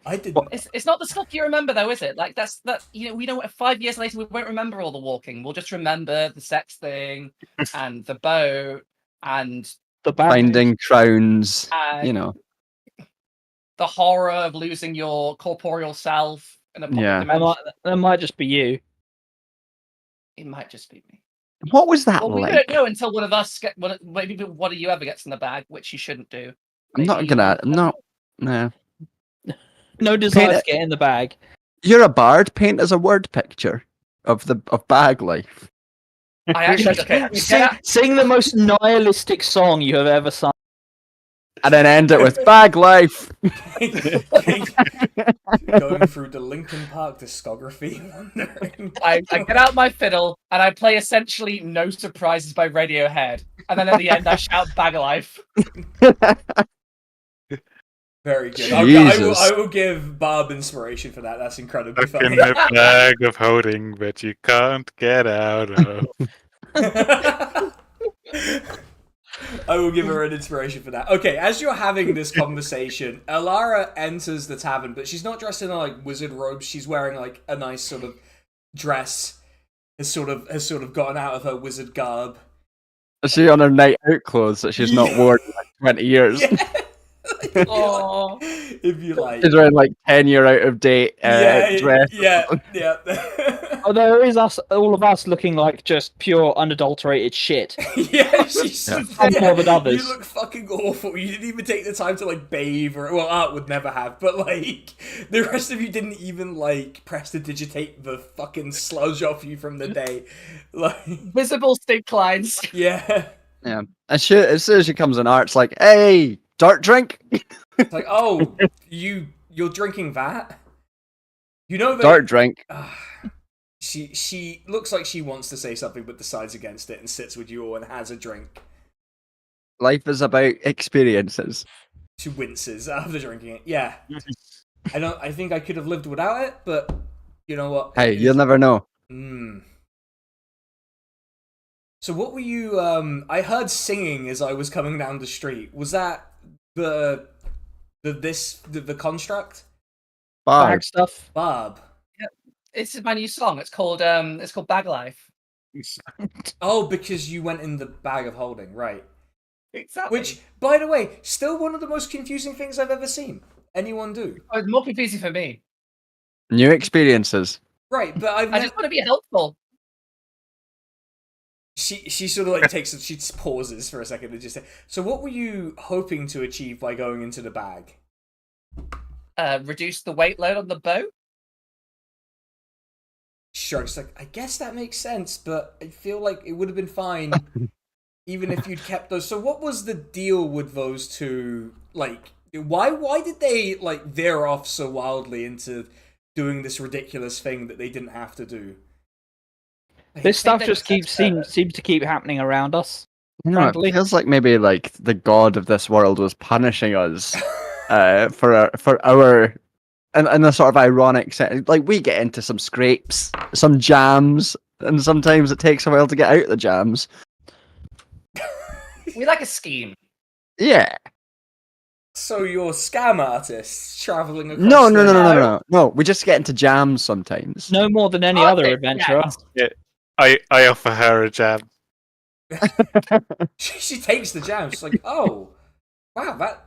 [SPEAKER 1] I didn't.
[SPEAKER 4] It's not the stuff you remember though, is it? Like that. We know 5 years later we won't remember all the walking. We'll just remember the sex thing and the boat and
[SPEAKER 3] The bad
[SPEAKER 6] Finding crowns,
[SPEAKER 4] and
[SPEAKER 6] you know.
[SPEAKER 4] the horror of losing your corporeal self in a public
[SPEAKER 6] Yeah.
[SPEAKER 4] dimension.
[SPEAKER 3] that might just be you.
[SPEAKER 4] It might just be me.
[SPEAKER 6] What was that
[SPEAKER 4] Well, we
[SPEAKER 6] like?
[SPEAKER 4] don't know until one of us maybe one of you ever gets in the bag, which you shouldn't do.
[SPEAKER 6] I'm not
[SPEAKER 4] Maybe-
[SPEAKER 6] gonna. No. Nah.
[SPEAKER 3] No desire
[SPEAKER 6] Paint
[SPEAKER 3] to get in the bag.
[SPEAKER 6] You're a bard. Paint as a word picture of bag life.
[SPEAKER 4] I actually okay.
[SPEAKER 3] Sing the most nihilistic song you have ever sung.
[SPEAKER 6] And then end it with bag life.
[SPEAKER 1] Going through the Linkin Park discography, wondering.
[SPEAKER 4] I get out my fiddle and I play essentially No Surprises by Radiohead, and then at the end I shout Bag of Life.
[SPEAKER 1] Very good.
[SPEAKER 6] Jesus.
[SPEAKER 1] I will give Barb inspiration for that. That's incredibly
[SPEAKER 5] Stuck in
[SPEAKER 1] funny.
[SPEAKER 5] the bag of holding, but you can't get out of.
[SPEAKER 1] I will give her an inspiration for that. Okay, as you're having this conversation, Alara enters the tavern, but she's not dressed in like wizard robes. She's wearing like a nice sort of dress. has sort of gotten out of her wizard garb.
[SPEAKER 6] Is she on her night out clothes that she's not worn in like 20 years?
[SPEAKER 1] Yeah.
[SPEAKER 4] Oh.
[SPEAKER 1] If you like.
[SPEAKER 6] She's wearing like 10-year out of date
[SPEAKER 1] Yeah,
[SPEAKER 6] dress.
[SPEAKER 1] yeah, yeah.
[SPEAKER 3] Although it is us, all of us, looking like just pure unadulterated shit.
[SPEAKER 1] Yeah, she's
[SPEAKER 3] Some more than others.
[SPEAKER 1] You look fucking awful. You didn't even take the time to like bathe, or well, Art would never have, but like the rest of you didn't even like prestidigitate the fucking sludge off you from the day. Like,
[SPEAKER 4] Visible stink lines.
[SPEAKER 1] yeah,
[SPEAKER 6] Yeah. And she, as soon as she comes in, Art's like, "Hey, dirt drink."
[SPEAKER 1] it's like, oh, you're drinking that? You know that
[SPEAKER 6] Dirt drink.
[SPEAKER 1] She looks like she wants to say something, but decides against it and sits with you all and has a drink.
[SPEAKER 6] Life is about experiences.
[SPEAKER 1] She winces after drinking it. Yeah. I think I could have lived without it, but you know what?
[SPEAKER 6] Hey, you'll never know.
[SPEAKER 1] So what were you I heard singing as I was coming down the street. Was that the construct?
[SPEAKER 6] Bard.
[SPEAKER 3] Bag stuff.
[SPEAKER 1] Barb.
[SPEAKER 4] This is my new song. It's called Bag Life.
[SPEAKER 1] Oh, because you went in the bag of holding, right.
[SPEAKER 4] Exactly.
[SPEAKER 1] Which, by the way, still one of the most confusing things I've ever seen anyone do.
[SPEAKER 4] Oh, it's more confusing for me.
[SPEAKER 6] New experiences.
[SPEAKER 1] Right, but
[SPEAKER 4] I just want to be helpful.
[SPEAKER 1] She sort of like she pauses for a second and just say, so what were you hoping to achieve by going into the bag?
[SPEAKER 4] Reduce the weight load on the boat.
[SPEAKER 1] Shrugs like, I guess that makes sense, but I feel like it would have been fine even if you'd kept those. So what was the deal with those two? Like, why did they like veer off so wildly into doing this ridiculous thing that they didn't have to do?
[SPEAKER 3] This stuff just seems to keep happening around us.
[SPEAKER 6] You know,
[SPEAKER 3] Frankly.
[SPEAKER 6] it feels like maybe like the god of this world was punishing us for our in a sort of ironic sense. Like, we get into some scrapes, some jams, and sometimes it takes a while to get out of the jams.
[SPEAKER 4] We like a scheme.
[SPEAKER 6] Yeah.
[SPEAKER 1] So you're scam artists traveling across
[SPEAKER 6] No. We just get into jams sometimes.
[SPEAKER 3] No more than any
[SPEAKER 4] Okay,
[SPEAKER 3] other adventurer.
[SPEAKER 4] yeah.
[SPEAKER 5] I offer her a jam.
[SPEAKER 1] She takes the jam. She's like, oh, wow,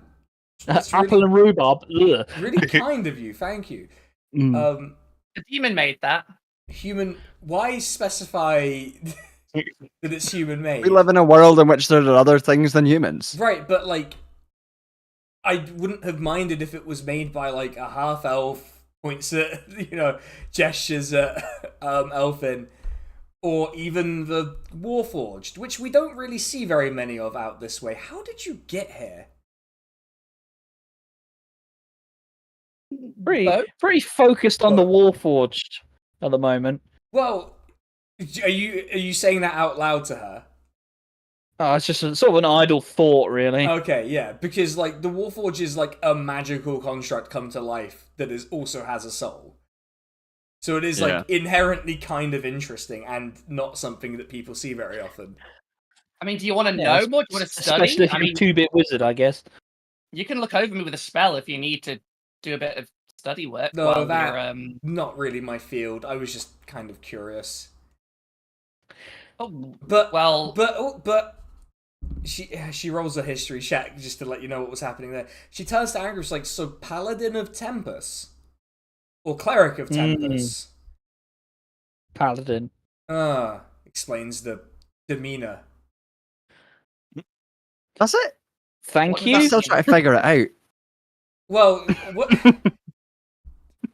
[SPEAKER 1] that's
[SPEAKER 3] Apple and rhubarb. Ugh.
[SPEAKER 1] really kind of you. Thank you.
[SPEAKER 6] Mm.
[SPEAKER 4] The demon made that.
[SPEAKER 1] Human. Why specify that it's human made?
[SPEAKER 6] We live in a world in which there are other things than humans.
[SPEAKER 1] Right, but like, I wouldn't have minded if it was made by like a half elf, points at gestures at Elfin, or even the Warforged, which we don't really see very many of out this way. How did you get here?
[SPEAKER 3] Pretty focused on the Warforged at the moment.
[SPEAKER 1] Well, are you saying that out loud to her?
[SPEAKER 3] Oh, it's just sort of an idle thought, really.
[SPEAKER 1] Okay, yeah, because like the Warforged is like a magical construct come to life that also has a soul. So it is like inherently kind of interesting and not something that people see very often.
[SPEAKER 4] I mean, do you want to know more? Do you want to study?
[SPEAKER 3] Especially if you're a 2-bit wizard, I guess.
[SPEAKER 4] You can look over me with a spell if you need to do a bit of study work.
[SPEAKER 1] No,
[SPEAKER 4] while
[SPEAKER 1] that
[SPEAKER 4] you're,
[SPEAKER 1] not really my field. I was just kind of curious.
[SPEAKER 4] Oh,
[SPEAKER 1] But she rolls a history check just to let you know what was happening there. She turns to Angus like, so Paladin of Tempest? Or Cleric of Tempest?
[SPEAKER 3] Paladin.
[SPEAKER 1] Explains the demeanor.
[SPEAKER 6] That's it.
[SPEAKER 3] Thank
[SPEAKER 4] What
[SPEAKER 3] you.
[SPEAKER 4] does
[SPEAKER 6] I'm still trying to figure it out.
[SPEAKER 1] Well, what...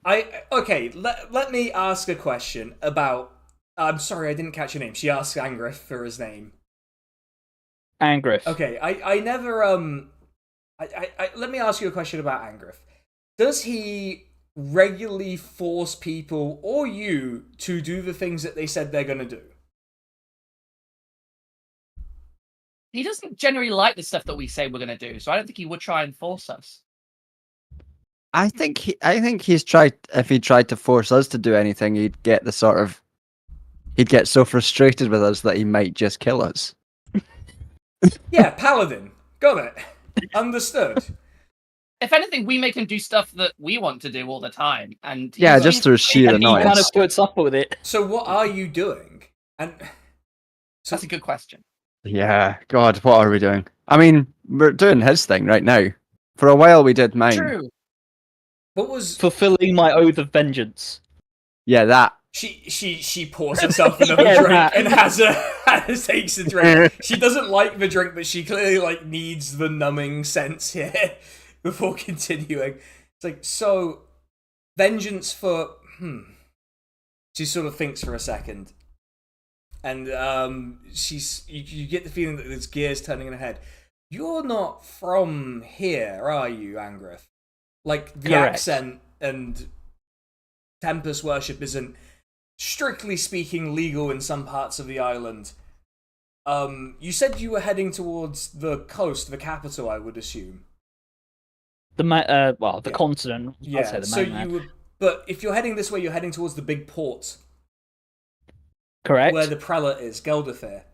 [SPEAKER 1] let me ask a question about... I'm sorry, I didn't catch your name. She asks Angriff for his name.
[SPEAKER 3] Angriff.
[SPEAKER 1] Okay, I never let me ask you a question about Angriff. Does he regularly force people or you to do the things that they said they're gonna do?
[SPEAKER 4] he doesn't generally like the stuff that we say we're going to do, so I don't think he would try and force us.
[SPEAKER 6] I think he's tried. If he tried to force us to do anything, he'd get so frustrated with us that he might just kill us.
[SPEAKER 1] Yeah, Paladin. Got it. Understood.
[SPEAKER 4] if anything, we make him do stuff that we want to do all the time, and
[SPEAKER 6] Yeah,
[SPEAKER 4] he's-
[SPEAKER 6] just through sheer
[SPEAKER 3] And he kind
[SPEAKER 6] annoyance.
[SPEAKER 3] of puts up with it.
[SPEAKER 1] So what are you doing? And so
[SPEAKER 4] That's a good question.
[SPEAKER 6] Yeah, God, what are we doing? I mean, we're doing his thing right now. For a while, we did mine.
[SPEAKER 4] True.
[SPEAKER 1] what was
[SPEAKER 3] Fulfilling my oath of vengeance.
[SPEAKER 6] Yeah, that.
[SPEAKER 1] she pours herself another
[SPEAKER 3] Yeah,
[SPEAKER 1] drink
[SPEAKER 3] that.
[SPEAKER 1] and takes a drink. She doesn't like the drink, but she clearly like needs the numbing sense here before continuing. It's like, so vengeance for She sort of thinks for a second. And you get the feeling that there's gears turning in her head. You're not from here, are you, Angrith? Like the
[SPEAKER 3] Correct.
[SPEAKER 1] accent and Tempest worship isn't, strictly speaking, legal in some parts of the island. You said you were heading towards the coast, the capital, I would assume.
[SPEAKER 3] The
[SPEAKER 1] Yeah.
[SPEAKER 3] continent. I'd
[SPEAKER 1] Yeah.
[SPEAKER 3] say the
[SPEAKER 1] So
[SPEAKER 3] mainland.
[SPEAKER 1] you would, but if you're heading this way, you're heading towards the big port
[SPEAKER 3] Correct.
[SPEAKER 1] where the prelate is, Gelderfair.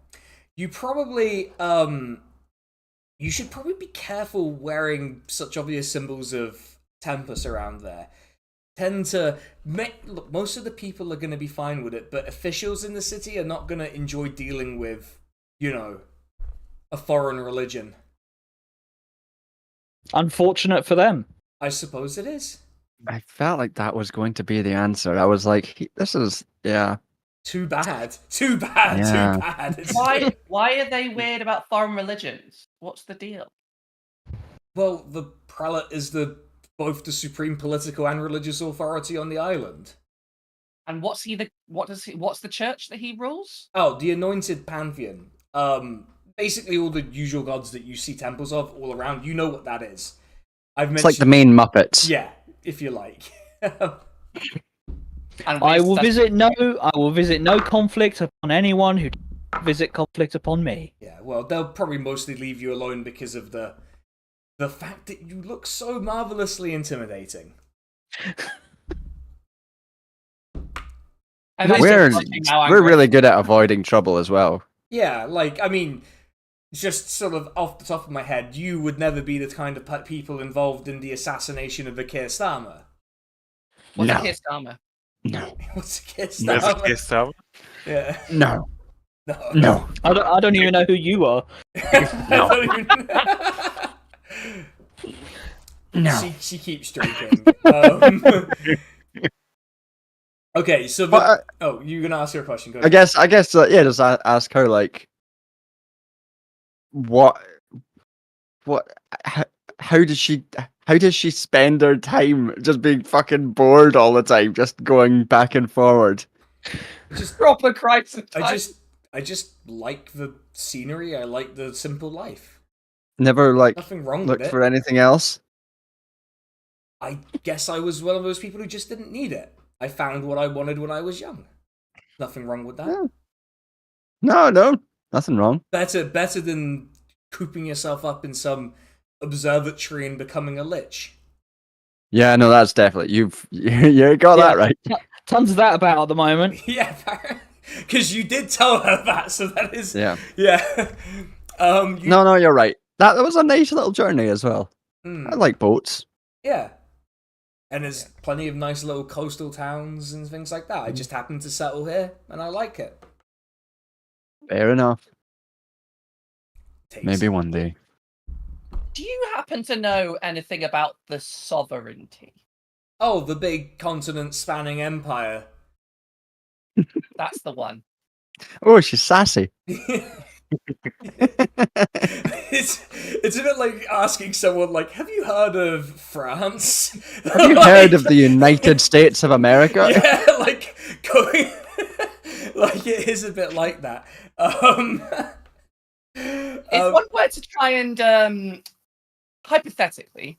[SPEAKER 1] You probably you should probably be careful wearing such obvious symbols of Tempest around there. Tend to look, most of the people are going to be fine with it, but officials in the city are not going to enjoy dealing with, a foreign religion.
[SPEAKER 3] Unfortunate for them.
[SPEAKER 1] I suppose it is.
[SPEAKER 6] I felt like that was going to be the answer. I was like, this is, yeah.
[SPEAKER 1] Too bad. Too bad.
[SPEAKER 6] Yeah.
[SPEAKER 1] Too bad. It's-
[SPEAKER 4] Why are they weird about foreign religions? What's the deal?
[SPEAKER 1] Well, the prelate is both the supreme political and religious authority on the island.
[SPEAKER 4] And what's the church that he rules?
[SPEAKER 1] Oh, the anointed pantheon. Basically all the usual gods that you see temples of all around. You know what that is. I've
[SPEAKER 6] It's
[SPEAKER 1] mentioned.
[SPEAKER 6] like the main Muppets.
[SPEAKER 1] Yeah, if you like.
[SPEAKER 4] And
[SPEAKER 3] I will
[SPEAKER 4] that's-
[SPEAKER 3] visit no conflict upon anyone who visit conflict upon me.
[SPEAKER 1] Yeah, well, they'll probably mostly leave you alone because of the fact that you look so marvelously intimidating.
[SPEAKER 4] And I
[SPEAKER 6] We're,
[SPEAKER 4] started watching now,
[SPEAKER 6] we're
[SPEAKER 4] Angrith.
[SPEAKER 6] really good at avoiding trouble as well.
[SPEAKER 1] Yeah, like, I mean, just sort of off the top of my head, you would never be the kind of people involved in the assassination of the Kirstama.
[SPEAKER 4] What's
[SPEAKER 6] No.
[SPEAKER 4] a kiss armor?
[SPEAKER 6] No.
[SPEAKER 1] What's a
[SPEAKER 5] There's a
[SPEAKER 1] Kirstama?
[SPEAKER 5] kiss out.
[SPEAKER 1] Yeah.
[SPEAKER 6] No.
[SPEAKER 1] No.
[SPEAKER 6] No.
[SPEAKER 3] I don't even know who you are.
[SPEAKER 1] I don't even...
[SPEAKER 6] No.
[SPEAKER 1] She keeps drinking. Okay, so
[SPEAKER 6] But,
[SPEAKER 1] you're gonna ask her a question. Go
[SPEAKER 6] I guess, yeah, just ask her, like, how does she spend her time just being fucking bored all the time, just going back and forward?
[SPEAKER 1] Just
[SPEAKER 4] Proper crisis.
[SPEAKER 1] I just like the scenery. I like the simple life.
[SPEAKER 6] Never, like,
[SPEAKER 1] Nothing wrong with
[SPEAKER 6] looked
[SPEAKER 1] it.
[SPEAKER 6] for anything else?
[SPEAKER 1] I guess I was one of those people who just didn't need it. I found what I wanted when I was young. Nothing wrong with that.
[SPEAKER 6] Yeah. No, nothing wrong.
[SPEAKER 1] Better than cooping yourself up in some observatory and becoming a lich.
[SPEAKER 6] Yeah, no, that's definitely, you got
[SPEAKER 3] Yeah.
[SPEAKER 6] that right.
[SPEAKER 3] Tons of that about at the moment.
[SPEAKER 1] Yeah, because you did tell her that, so that is
[SPEAKER 6] Yeah.
[SPEAKER 1] yeah.
[SPEAKER 6] No, you're right. That was a nice little journey as well.
[SPEAKER 1] Hmm.
[SPEAKER 6] I like boats.
[SPEAKER 1] Yeah. And there's plenty of nice little coastal towns and things like that. I just happened to settle here, and I like it.
[SPEAKER 6] Fair enough.
[SPEAKER 1] Takes-
[SPEAKER 6] Maybe one day.
[SPEAKER 4] Do you happen to know anything about the sovereignty?
[SPEAKER 1] Oh, the big continent-spanning empire.
[SPEAKER 4] That's the one.
[SPEAKER 6] Oh, she's sassy.
[SPEAKER 1] It's a bit like asking someone, like, have you heard of France?
[SPEAKER 6] Have you heard of the United States of America?
[SPEAKER 1] Yeah, like going, like it is a bit like that.
[SPEAKER 4] If one were to try and hypothetically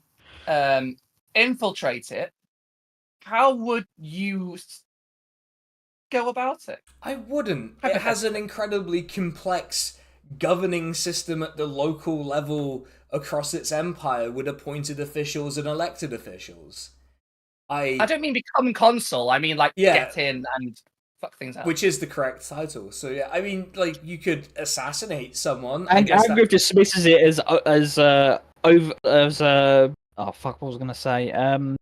[SPEAKER 4] infiltrate it, how would you go about it?
[SPEAKER 1] I wouldn't. It has an incredibly complex governing system at the local level across its empire with appointed officials and elected officials.
[SPEAKER 4] I don't mean become consul. I mean like
[SPEAKER 1] Yeah.
[SPEAKER 4] get in and fuck things up.
[SPEAKER 1] Which is the correct title. So yeah, I mean, like you could assassinate someone.
[SPEAKER 3] And Angriff dismisses it as oh fuck, what was I gonna say?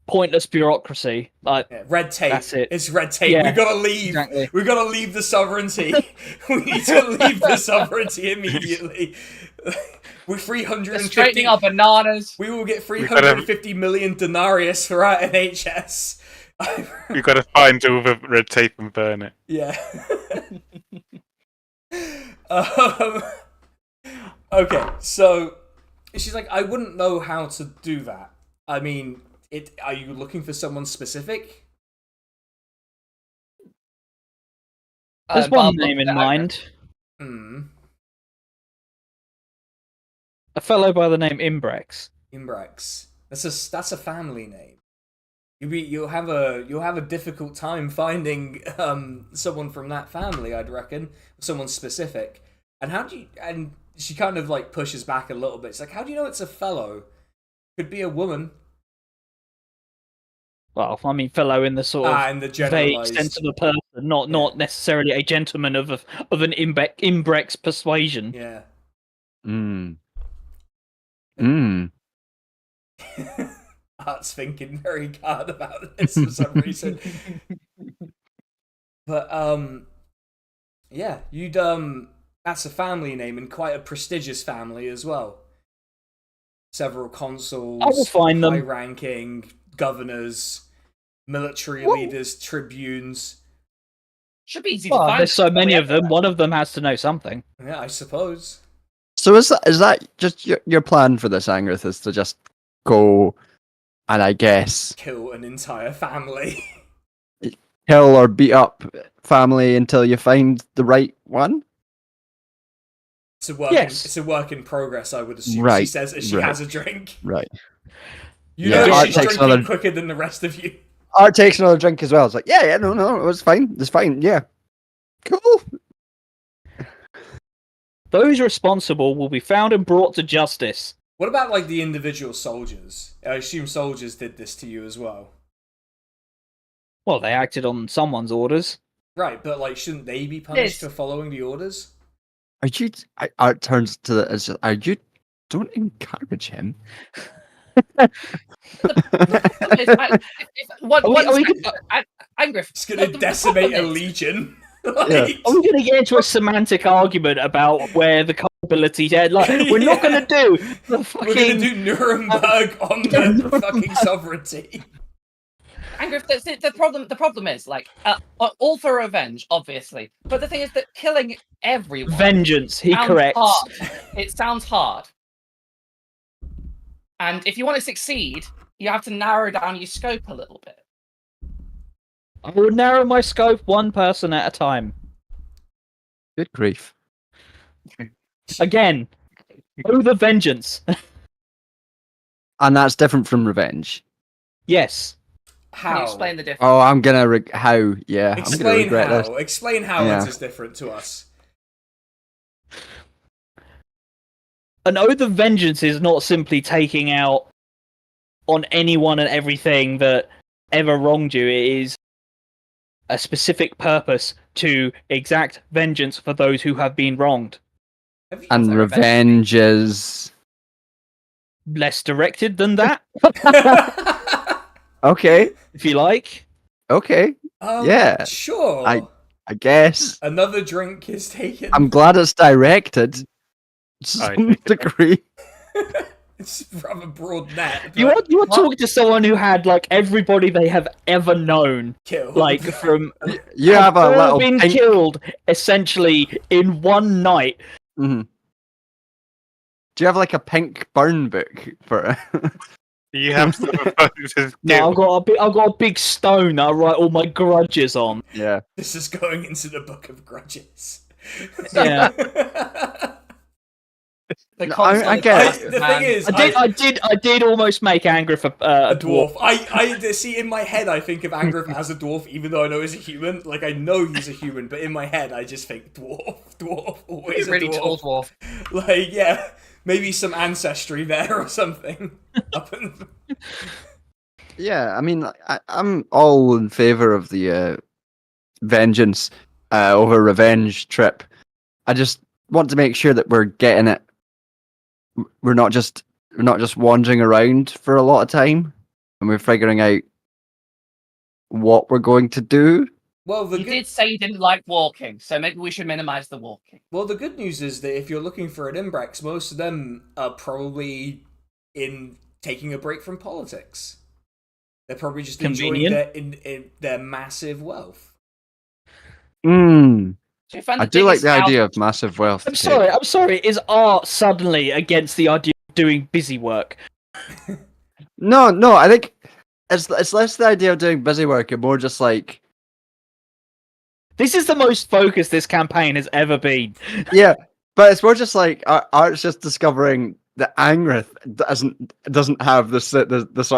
[SPEAKER 3] Pointless bureaucracy. Like
[SPEAKER 1] Yeah, red tape.
[SPEAKER 3] That's it.
[SPEAKER 1] It's red tape.
[SPEAKER 3] Yeah,
[SPEAKER 1] We've got to leave.
[SPEAKER 3] exactly.
[SPEAKER 1] We've got to leave the sovereignty. We need to leave the sovereignty immediately. We're
[SPEAKER 4] They're
[SPEAKER 1] 350.
[SPEAKER 4] straightening our bananas.
[SPEAKER 1] We will get
[SPEAKER 5] We've gotta-
[SPEAKER 1] 350 million denarius for our NHS.
[SPEAKER 5] We've got to find all the red tape and burn it.
[SPEAKER 1] Yeah. Okay, so she's like, I wouldn't know how to do that. I mean, are you looking for someone specific?
[SPEAKER 3] There's one name in mind.
[SPEAKER 1] Hmm.
[SPEAKER 3] A fellow by the name Imbrex.
[SPEAKER 1] Imbrex. That's a family name. You'll have a difficult time finding someone from that family, I'd reckon. Someone specific. And she kind of like pushes back a little bit. It's like, how do you know it's a fellow? Could be a woman.
[SPEAKER 3] Well, I mean, fellow in the sort of
[SPEAKER 1] In the
[SPEAKER 3] vague
[SPEAKER 1] generalized
[SPEAKER 3] sense of a person, not necessarily a gentleman of an Imbrex persuasion.
[SPEAKER 1] Yeah. Art's thinking very hard about this for some reason. But yeah, you'd that's a family name and quite a prestigious family as well. Several consuls,
[SPEAKER 3] I will find them.
[SPEAKER 1] high-ranking governors, military leaders, tribunes.
[SPEAKER 4] Should be easy to
[SPEAKER 3] Well,
[SPEAKER 4] find.
[SPEAKER 3] there's so many of them. One of them has to know something.
[SPEAKER 1] Yeah, I suppose.
[SPEAKER 6] So is that just your plan for this, Angrith, is to just go and I guess
[SPEAKER 1] Kill an entire family.
[SPEAKER 6] kill or beat up family until you find the right one?
[SPEAKER 1] It's a work.
[SPEAKER 3] Yes.
[SPEAKER 1] It's a work in progress, I would assume. She
[SPEAKER 6] Right,
[SPEAKER 1] says as she
[SPEAKER 6] right.
[SPEAKER 1] has a drink.
[SPEAKER 6] Right.
[SPEAKER 1] You
[SPEAKER 6] Yeah,
[SPEAKER 1] know
[SPEAKER 6] Art
[SPEAKER 1] she's
[SPEAKER 6] takes
[SPEAKER 1] drinking
[SPEAKER 6] another-
[SPEAKER 1] quicker than the rest of you.
[SPEAKER 6] Art takes another drink as well. It's like, yeah, no, it was fine. It's fine, yeah. Cool.
[SPEAKER 3] Those responsible will be found and brought to justice.
[SPEAKER 1] What about like the individual soldiers? I assume soldiers did this to you as well.
[SPEAKER 3] Well, they acted on someone's orders.
[SPEAKER 1] Right, but like, shouldn't they be punished
[SPEAKER 4] Yes.
[SPEAKER 1] for following the orders?
[SPEAKER 6] Are you Art turns to the as are you don't encourage him.
[SPEAKER 4] Angriff,
[SPEAKER 1] It's gonna decimate a legion. Like,
[SPEAKER 6] Yeah.
[SPEAKER 3] Are we going to get into a semantic argument about where the culpability dead? Like, we're not going to do the fucking.
[SPEAKER 1] We're gonna do Nuremberg on the fucking sovereignty.
[SPEAKER 4] Angriff, the problem is like all for revenge, obviously. But the thing is that killing everyone
[SPEAKER 3] Vengeance, he
[SPEAKER 4] sounds
[SPEAKER 3] corrects.
[SPEAKER 4] hard. It sounds hard. And if you want to succeed, you have to narrow down your scope a little bit.
[SPEAKER 3] I will narrow my scope one person at a time.
[SPEAKER 6] Good grief.
[SPEAKER 3] Again, oh, the vengeance.
[SPEAKER 6] And that's different from revenge.
[SPEAKER 3] Yes.
[SPEAKER 4] Can you
[SPEAKER 1] How?
[SPEAKER 4] explain the difference?
[SPEAKER 6] Oh, I'm gonna how? Yeah, I'm gonna
[SPEAKER 1] Explain
[SPEAKER 6] regret
[SPEAKER 1] how.
[SPEAKER 6] this.
[SPEAKER 1] Explain how
[SPEAKER 6] Yeah.
[SPEAKER 1] it is different to us.
[SPEAKER 3] An oath of vengeance is not simply taking out on anyone and everything that ever wronged you. It is a specific purpose to exact vengeance for those who have been wronged.
[SPEAKER 1] Have you-
[SPEAKER 6] And revenge is
[SPEAKER 3] Less directed than that,
[SPEAKER 6] okay.
[SPEAKER 3] if you like.
[SPEAKER 6] Okay, Yeah.
[SPEAKER 1] Sure.
[SPEAKER 6] I guess.
[SPEAKER 1] Another drink is taken.
[SPEAKER 6] I'm glad it's directed to
[SPEAKER 5] I
[SPEAKER 6] some
[SPEAKER 5] think-
[SPEAKER 6] degree.
[SPEAKER 1] It's rather broad net.
[SPEAKER 3] You
[SPEAKER 1] but
[SPEAKER 3] are talking to someone who had like everybody they have ever known,
[SPEAKER 1] kill.
[SPEAKER 3] like from
[SPEAKER 6] You have a
[SPEAKER 3] all
[SPEAKER 6] little
[SPEAKER 3] been
[SPEAKER 6] pink.
[SPEAKER 3] killed essentially in one night.
[SPEAKER 6] Mhm. Do you have like a pink burn book for it?
[SPEAKER 5] You have some opponents
[SPEAKER 3] No, I've got a big stone that I write all my grudges on.
[SPEAKER 6] Yeah.
[SPEAKER 1] This is going into the book of grudges.
[SPEAKER 3] Yeah.
[SPEAKER 4] The
[SPEAKER 6] No,
[SPEAKER 4] console
[SPEAKER 6] I
[SPEAKER 4] is
[SPEAKER 6] get it.
[SPEAKER 4] massive,
[SPEAKER 1] The
[SPEAKER 4] man.
[SPEAKER 1] thing is,
[SPEAKER 3] I did almost make Angriff a
[SPEAKER 1] a dwarf. I see in my head. I think of Angriff as a dwarf, even though I know he's a human. Like I know he's a human, but in my head, I just think dwarf, always
[SPEAKER 4] He's
[SPEAKER 1] a
[SPEAKER 4] really
[SPEAKER 1] dwarf.
[SPEAKER 4] tall dwarf.
[SPEAKER 1] Like yeah, maybe some ancestry there or something. Up in
[SPEAKER 6] Yeah, I mean, I'm all in favor of the vengeance over revenge trip. I just want to make sure that we're getting it. We're not just not just wandering around for a lot of time, and we're figuring out what we're going to do.
[SPEAKER 1] Well,
[SPEAKER 4] You did say you didn't like walking, so maybe we should minimize the walking.
[SPEAKER 1] Well, the good news is that if you're looking for an Imbrex, most of them are probably in taking a break from politics. They're probably just enjoying their massive wealth.
[SPEAKER 6] Mm.
[SPEAKER 4] So you found
[SPEAKER 6] I
[SPEAKER 4] the
[SPEAKER 6] do like
[SPEAKER 4] biggest
[SPEAKER 6] the
[SPEAKER 4] house-
[SPEAKER 6] idea of massive wealth.
[SPEAKER 3] I'm sorry. Is art suddenly against the idea of doing busy work?
[SPEAKER 6] No, I think it's less the idea of doing busy work and more just like,
[SPEAKER 3] This is the most focused this campaign has ever been.
[SPEAKER 6] yeah, but it's more just like Art's just discovering that Angrith doesn't have the sort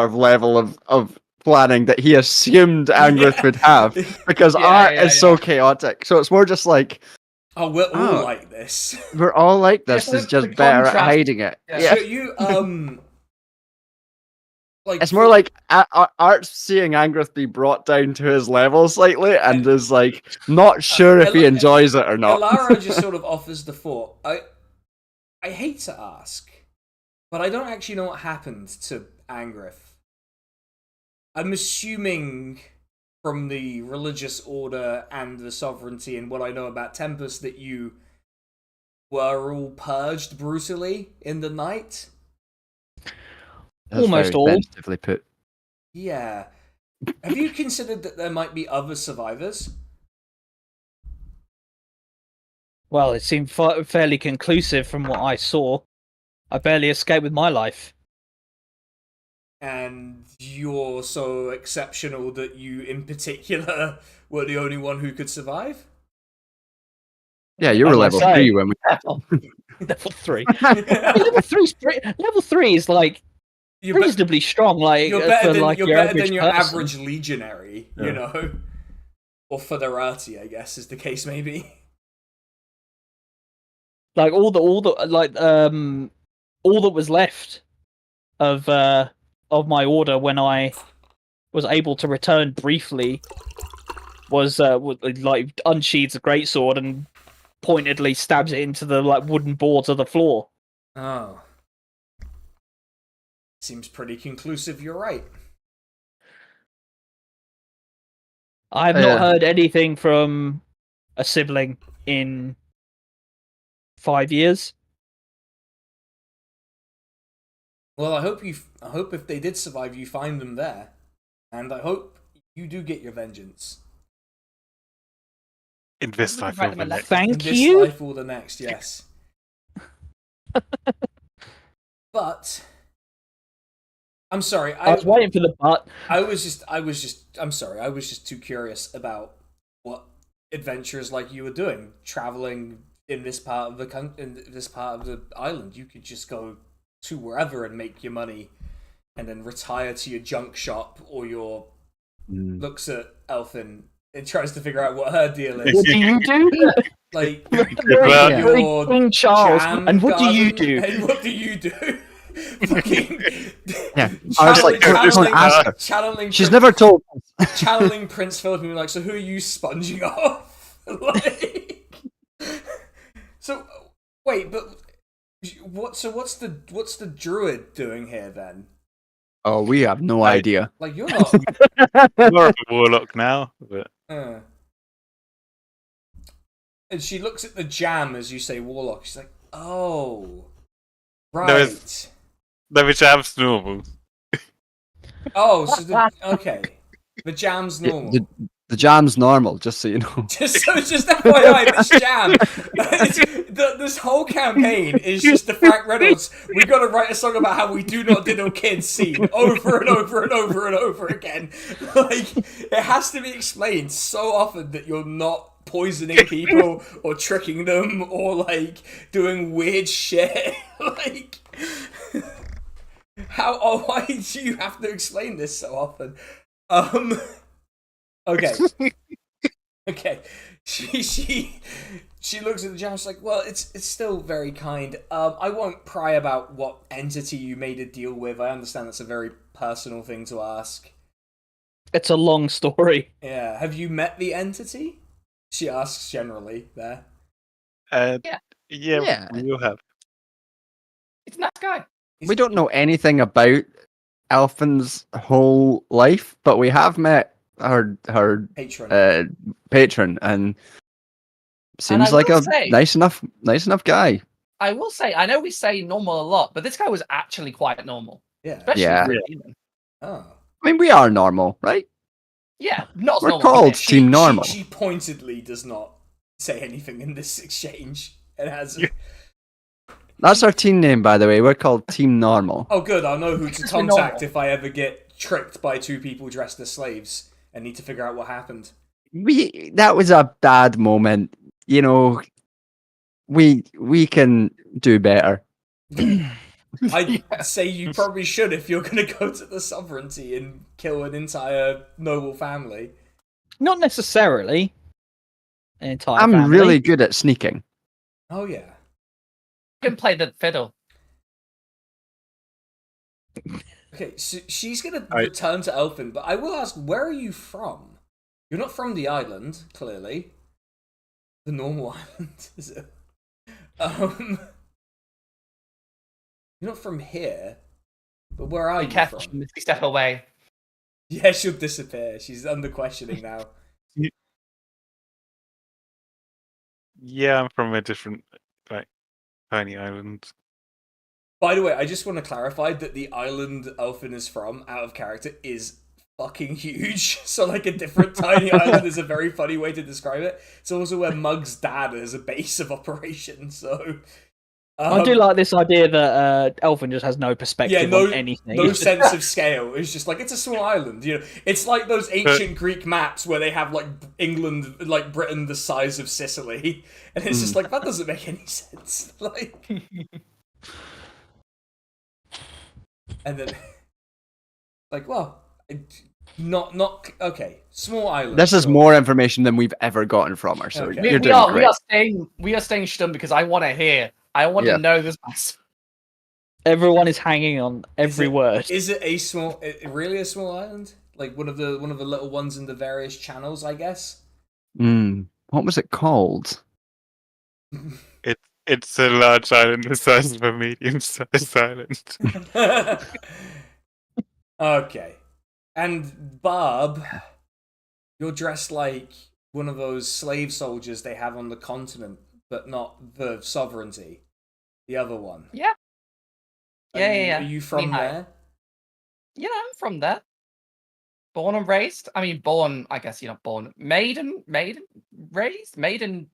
[SPEAKER 6] of level of planning that he assumed Angrith would have, because Art is so chaotic. So it's more just like,
[SPEAKER 1] oh, we're all like this.
[SPEAKER 6] We're all like this.
[SPEAKER 4] Yeah,
[SPEAKER 6] It's just
[SPEAKER 4] the
[SPEAKER 6] better at
[SPEAKER 4] contrast.
[SPEAKER 6] hiding it.
[SPEAKER 4] Yeah.
[SPEAKER 6] Yeah.
[SPEAKER 1] So you like
[SPEAKER 6] It's more like Art's seeing Angrith be brought down to his level slightly, and is like not sure if he enjoys it or not.
[SPEAKER 1] Alara just sort of offers the thought. I hate to ask, but I don't actually know what happened to Angrith. I'm assuming from the religious order and the sovereignty and what I know about Tempest that you were all purged brutally in the night.
[SPEAKER 6] That's
[SPEAKER 3] Almost
[SPEAKER 6] very
[SPEAKER 3] all.
[SPEAKER 6] sensitively put.
[SPEAKER 1] Yeah. Have you considered that there might be other survivors?
[SPEAKER 3] Well, it seemed fairly conclusive from what I saw. I barely escaped with my life.
[SPEAKER 1] And you're so exceptional that you, in particular, were the only one who could survive?
[SPEAKER 6] Yeah, you were
[SPEAKER 3] As I
[SPEAKER 6] level
[SPEAKER 3] say.
[SPEAKER 6] 3 when we.
[SPEAKER 3] Level 3. Level 3 is like
[SPEAKER 1] You're be-
[SPEAKER 3] reasonably strong. Like
[SPEAKER 1] you're better
[SPEAKER 3] for
[SPEAKER 1] than,
[SPEAKER 3] like
[SPEAKER 1] you're
[SPEAKER 3] your
[SPEAKER 1] better
[SPEAKER 3] average
[SPEAKER 1] than your
[SPEAKER 3] person.
[SPEAKER 1] average legionary, you know? Or Federati, I guess, is the case maybe.
[SPEAKER 3] Like all that was left of my order when I was able to return briefly was like unsheathes a greatsword and pointedly stabs it into the like wooden boards of the floor.
[SPEAKER 1] Oh. Seems pretty conclusive, you're right.
[SPEAKER 3] I have not heard anything from a sibling in 5 years.
[SPEAKER 1] Well, I hope if they did survive, you find them there. And I hope you do get your vengeance.
[SPEAKER 5] In this life
[SPEAKER 4] Write
[SPEAKER 5] or
[SPEAKER 4] them a
[SPEAKER 5] the
[SPEAKER 4] letter.
[SPEAKER 5] next.
[SPEAKER 3] Thank
[SPEAKER 1] In this
[SPEAKER 3] you.
[SPEAKER 1] life or the next, yes. But I'm sorry.
[SPEAKER 3] I was waiting for the butt.
[SPEAKER 1] I'm sorry. I was just too curious about what adventures like you were doing, traveling in this part of the island. You could just go to wherever and make your money, and then retire to your junk shop or your looks at Elfin and tries to figure out what her deal is.
[SPEAKER 3] What do you do?
[SPEAKER 1] Like
[SPEAKER 5] Well,
[SPEAKER 1] your
[SPEAKER 3] King Charles.
[SPEAKER 1] jam
[SPEAKER 3] And what do you
[SPEAKER 1] garden,
[SPEAKER 3] do?
[SPEAKER 1] And what do you do? Fucking
[SPEAKER 6] Yeah, I was like, don't ask her.
[SPEAKER 1] channeling.
[SPEAKER 6] She's never told.
[SPEAKER 1] Channeling Prince Philip and being like, so who are you sponging off? Like, so wait, but what? So what's the druid doing here then?
[SPEAKER 6] Oh, we have no idea.
[SPEAKER 1] Like you're not.
[SPEAKER 5] More of a warlock now, but
[SPEAKER 1] And she looks at the jam as you say warlock. She's like, oh,
[SPEAKER 5] No,
[SPEAKER 1] right.
[SPEAKER 5] the jam's normal.
[SPEAKER 1] Oh, so okay. The jam's normal.
[SPEAKER 6] The jam's normal, just so you know.
[SPEAKER 1] Just FYI, this jam, this whole campaign is just the Frank Reynolds. We got to write a song about how we do not diddle kids scene over and over and over and over again. Like it has to be explained so often that you're not poisoning people or tricking them or like doing weird shit. Like why do you have to explain this so often? Okay. Okay. She looks at the jam. She's like, "Well, it's still very kind. I won't pry about what entity you made a deal with. I understand that's a very personal thing to ask."
[SPEAKER 3] It's a long story.
[SPEAKER 1] Yeah. Have you met the entity? She asks generally there.
[SPEAKER 5] Yeah, we will have.
[SPEAKER 4] It's a nice guy.
[SPEAKER 6] we don't know anything about Elfin's whole life, but we have met her
[SPEAKER 1] Patron.
[SPEAKER 6] patron, and seems
[SPEAKER 4] I
[SPEAKER 6] like
[SPEAKER 4] will
[SPEAKER 6] a
[SPEAKER 4] say-
[SPEAKER 6] nice enough
[SPEAKER 4] I
[SPEAKER 6] guy.
[SPEAKER 4] will say, I know we say normal a lot, but this guy was actually quite normal,
[SPEAKER 1] Yeah.
[SPEAKER 4] especially
[SPEAKER 6] Yeah.
[SPEAKER 4] for a demon.
[SPEAKER 1] Oh.
[SPEAKER 6] I mean, we are normal, right?
[SPEAKER 4] Yeah, not as
[SPEAKER 6] We're
[SPEAKER 4] normal. as
[SPEAKER 6] called
[SPEAKER 4] this.
[SPEAKER 6] Team Normal.
[SPEAKER 1] She pointedly does not say anything in this exchange. It has.
[SPEAKER 5] Yeah.
[SPEAKER 6] That's our team name, by the way. We're called Team Normal.
[SPEAKER 1] Oh, good. I'll know who to
[SPEAKER 4] Because we're
[SPEAKER 1] contact
[SPEAKER 4] normal.
[SPEAKER 1] if I ever get tricked by two people dressed as slaves and need to figure out what happened.
[SPEAKER 6] That was a bad moment. You know, we can do better.
[SPEAKER 1] I'd say you probably should if you're going to go to the sovereignty and kill an entire noble family.
[SPEAKER 3] Not necessarily an entire
[SPEAKER 6] I'm
[SPEAKER 3] family.
[SPEAKER 6] really good at sneaking.
[SPEAKER 1] Oh, yeah.
[SPEAKER 4] You can play the fiddle.
[SPEAKER 1] Okay, so she's going to
[SPEAKER 5] I-
[SPEAKER 1] return to Elfin, but I will ask, where are you from? You're not from the island, clearly. The normal island, is it? You're not from here, but where are
[SPEAKER 4] Be
[SPEAKER 1] you
[SPEAKER 4] careful,
[SPEAKER 1] from?
[SPEAKER 4] she step away.
[SPEAKER 1] Yeah, she'll disappear. She's under questioning now.
[SPEAKER 5] Yeah, I'm from a different, like, tiny island.
[SPEAKER 1] By the way, I just want to clarify that the island Elfin is from, out of character, is fucking huge. So, like, a different tiny island is a very funny way to describe it. It's also where Mug's dad is a base of operations, so...
[SPEAKER 3] I do like this idea that Elfin just has no perspective on anything.
[SPEAKER 1] no sense of scale. It's just like, it's a small island, you know. It's like those ancient Greek maps where they have like England, like Britain, the size of Sicily, and it's just like, that doesn't make any sense. Like, and then, like, well, not okay. Small island.
[SPEAKER 6] This is
[SPEAKER 1] sure.
[SPEAKER 6] more information than we've ever gotten from her, so
[SPEAKER 1] Okay.
[SPEAKER 6] you're
[SPEAKER 4] We
[SPEAKER 6] doing
[SPEAKER 4] are
[SPEAKER 6] great.
[SPEAKER 4] we are staying stum because I want to hear. I want
[SPEAKER 6] Yeah.
[SPEAKER 4] to know this.
[SPEAKER 3] Everyone is hanging on every word.
[SPEAKER 1] Is it a small? Really a small island? Like one of the little ones in the various channels, I guess.
[SPEAKER 6] What was it called?
[SPEAKER 5] It's a large island the size of a medium-sized island.
[SPEAKER 1] Okay. And Barb, you're dressed like one of those slave soldiers they have on the continent, but not the sovereignty. The other one.
[SPEAKER 4] Yeah. Yeah.
[SPEAKER 1] Are you from
[SPEAKER 4] Knee-high.
[SPEAKER 1] there?
[SPEAKER 4] Yeah, I'm from there. Born and raised. I mean, born. I guess you're not born. Maiden, raised, maiden.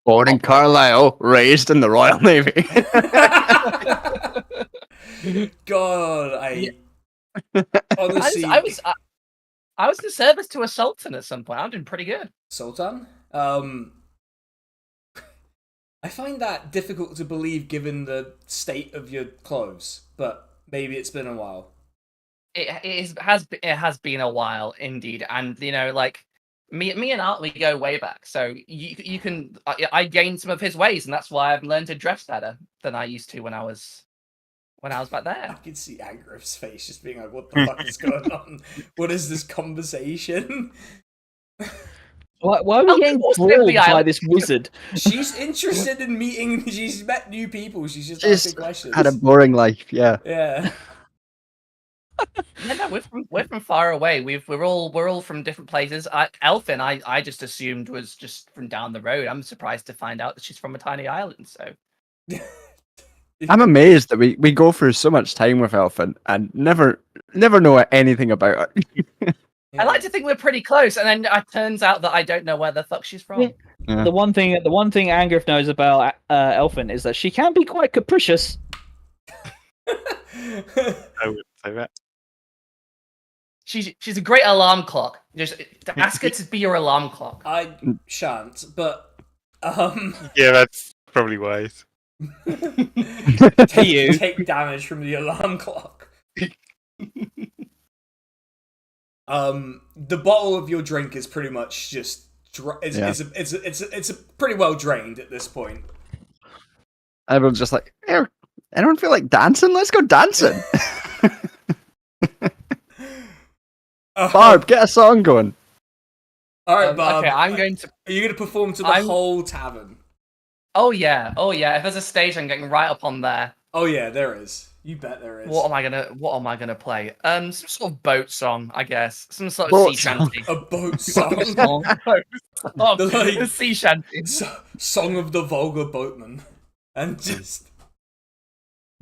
[SPEAKER 6] Born in Carlisle, raised in the Royal Navy.
[SPEAKER 1] God, honestly,
[SPEAKER 4] I was in service to a sultan at some point. I'm doing pretty good.
[SPEAKER 1] Sultan. I find that difficult to believe given the state of your clothes, but maybe it's been a while.
[SPEAKER 4] It has been a while indeed, and you know, like me and Art, we go way back. So you can I gained some of his ways, and that's why I've learned to dress better than I used to when I was back
[SPEAKER 1] I
[SPEAKER 4] there.
[SPEAKER 1] can see Angrif's face just being like, what the fuck is going on? What is this conversation?
[SPEAKER 3] Why are we
[SPEAKER 4] Elfin
[SPEAKER 3] getting
[SPEAKER 4] was
[SPEAKER 3] thrilled
[SPEAKER 4] the
[SPEAKER 3] by
[SPEAKER 4] island.
[SPEAKER 3] this wizard?
[SPEAKER 1] She's interested in meeting, she's met new people, she's just
[SPEAKER 6] She's
[SPEAKER 1] asking questions.
[SPEAKER 6] Had a boring life, yeah.
[SPEAKER 1] Yeah.
[SPEAKER 4] Yeah, no, we're from far away. We're all from different places. Elfin, I just assumed was just from down the road. I'm surprised to find out that she's from a tiny island. So
[SPEAKER 6] I'm amazed that we go through so much time with Elfin and never know anything about her.
[SPEAKER 4] I like to think we're pretty close, and then it turns out that I don't know where the fuck she's from.
[SPEAKER 3] Yeah.
[SPEAKER 6] Yeah.
[SPEAKER 3] The one thing Angriff knows about Elfin is that she can be quite capricious.
[SPEAKER 5] I would say that.
[SPEAKER 4] She's a great alarm clock. Just ask her to be your alarm clock.
[SPEAKER 1] I shan't, but
[SPEAKER 5] Yeah, that's probably wise.
[SPEAKER 3] You.
[SPEAKER 1] take damage from the alarm clock. The bottle of your drink is pretty much just it's pretty well drained at this point.
[SPEAKER 6] Everyone's just like, "Here, anyone feel like dancing? Let's go dancing." Barb, get a song going.
[SPEAKER 1] All right, Barb.
[SPEAKER 4] Okay, I'm going to.
[SPEAKER 1] Are you going to perform to the whole tavern?
[SPEAKER 4] Oh yeah. If there's a stage, I'm getting right up on there.
[SPEAKER 1] Oh yeah, there is. You bet there is.
[SPEAKER 4] What am I gonna play? Some sort of boat song, I guess. Some sort of
[SPEAKER 6] Boat
[SPEAKER 4] sea
[SPEAKER 6] song.
[SPEAKER 4] shanty.
[SPEAKER 1] A boat song.
[SPEAKER 4] Song. Song.
[SPEAKER 1] Like-
[SPEAKER 4] A sea shanty.
[SPEAKER 1] Song of the vulgar boatman. And just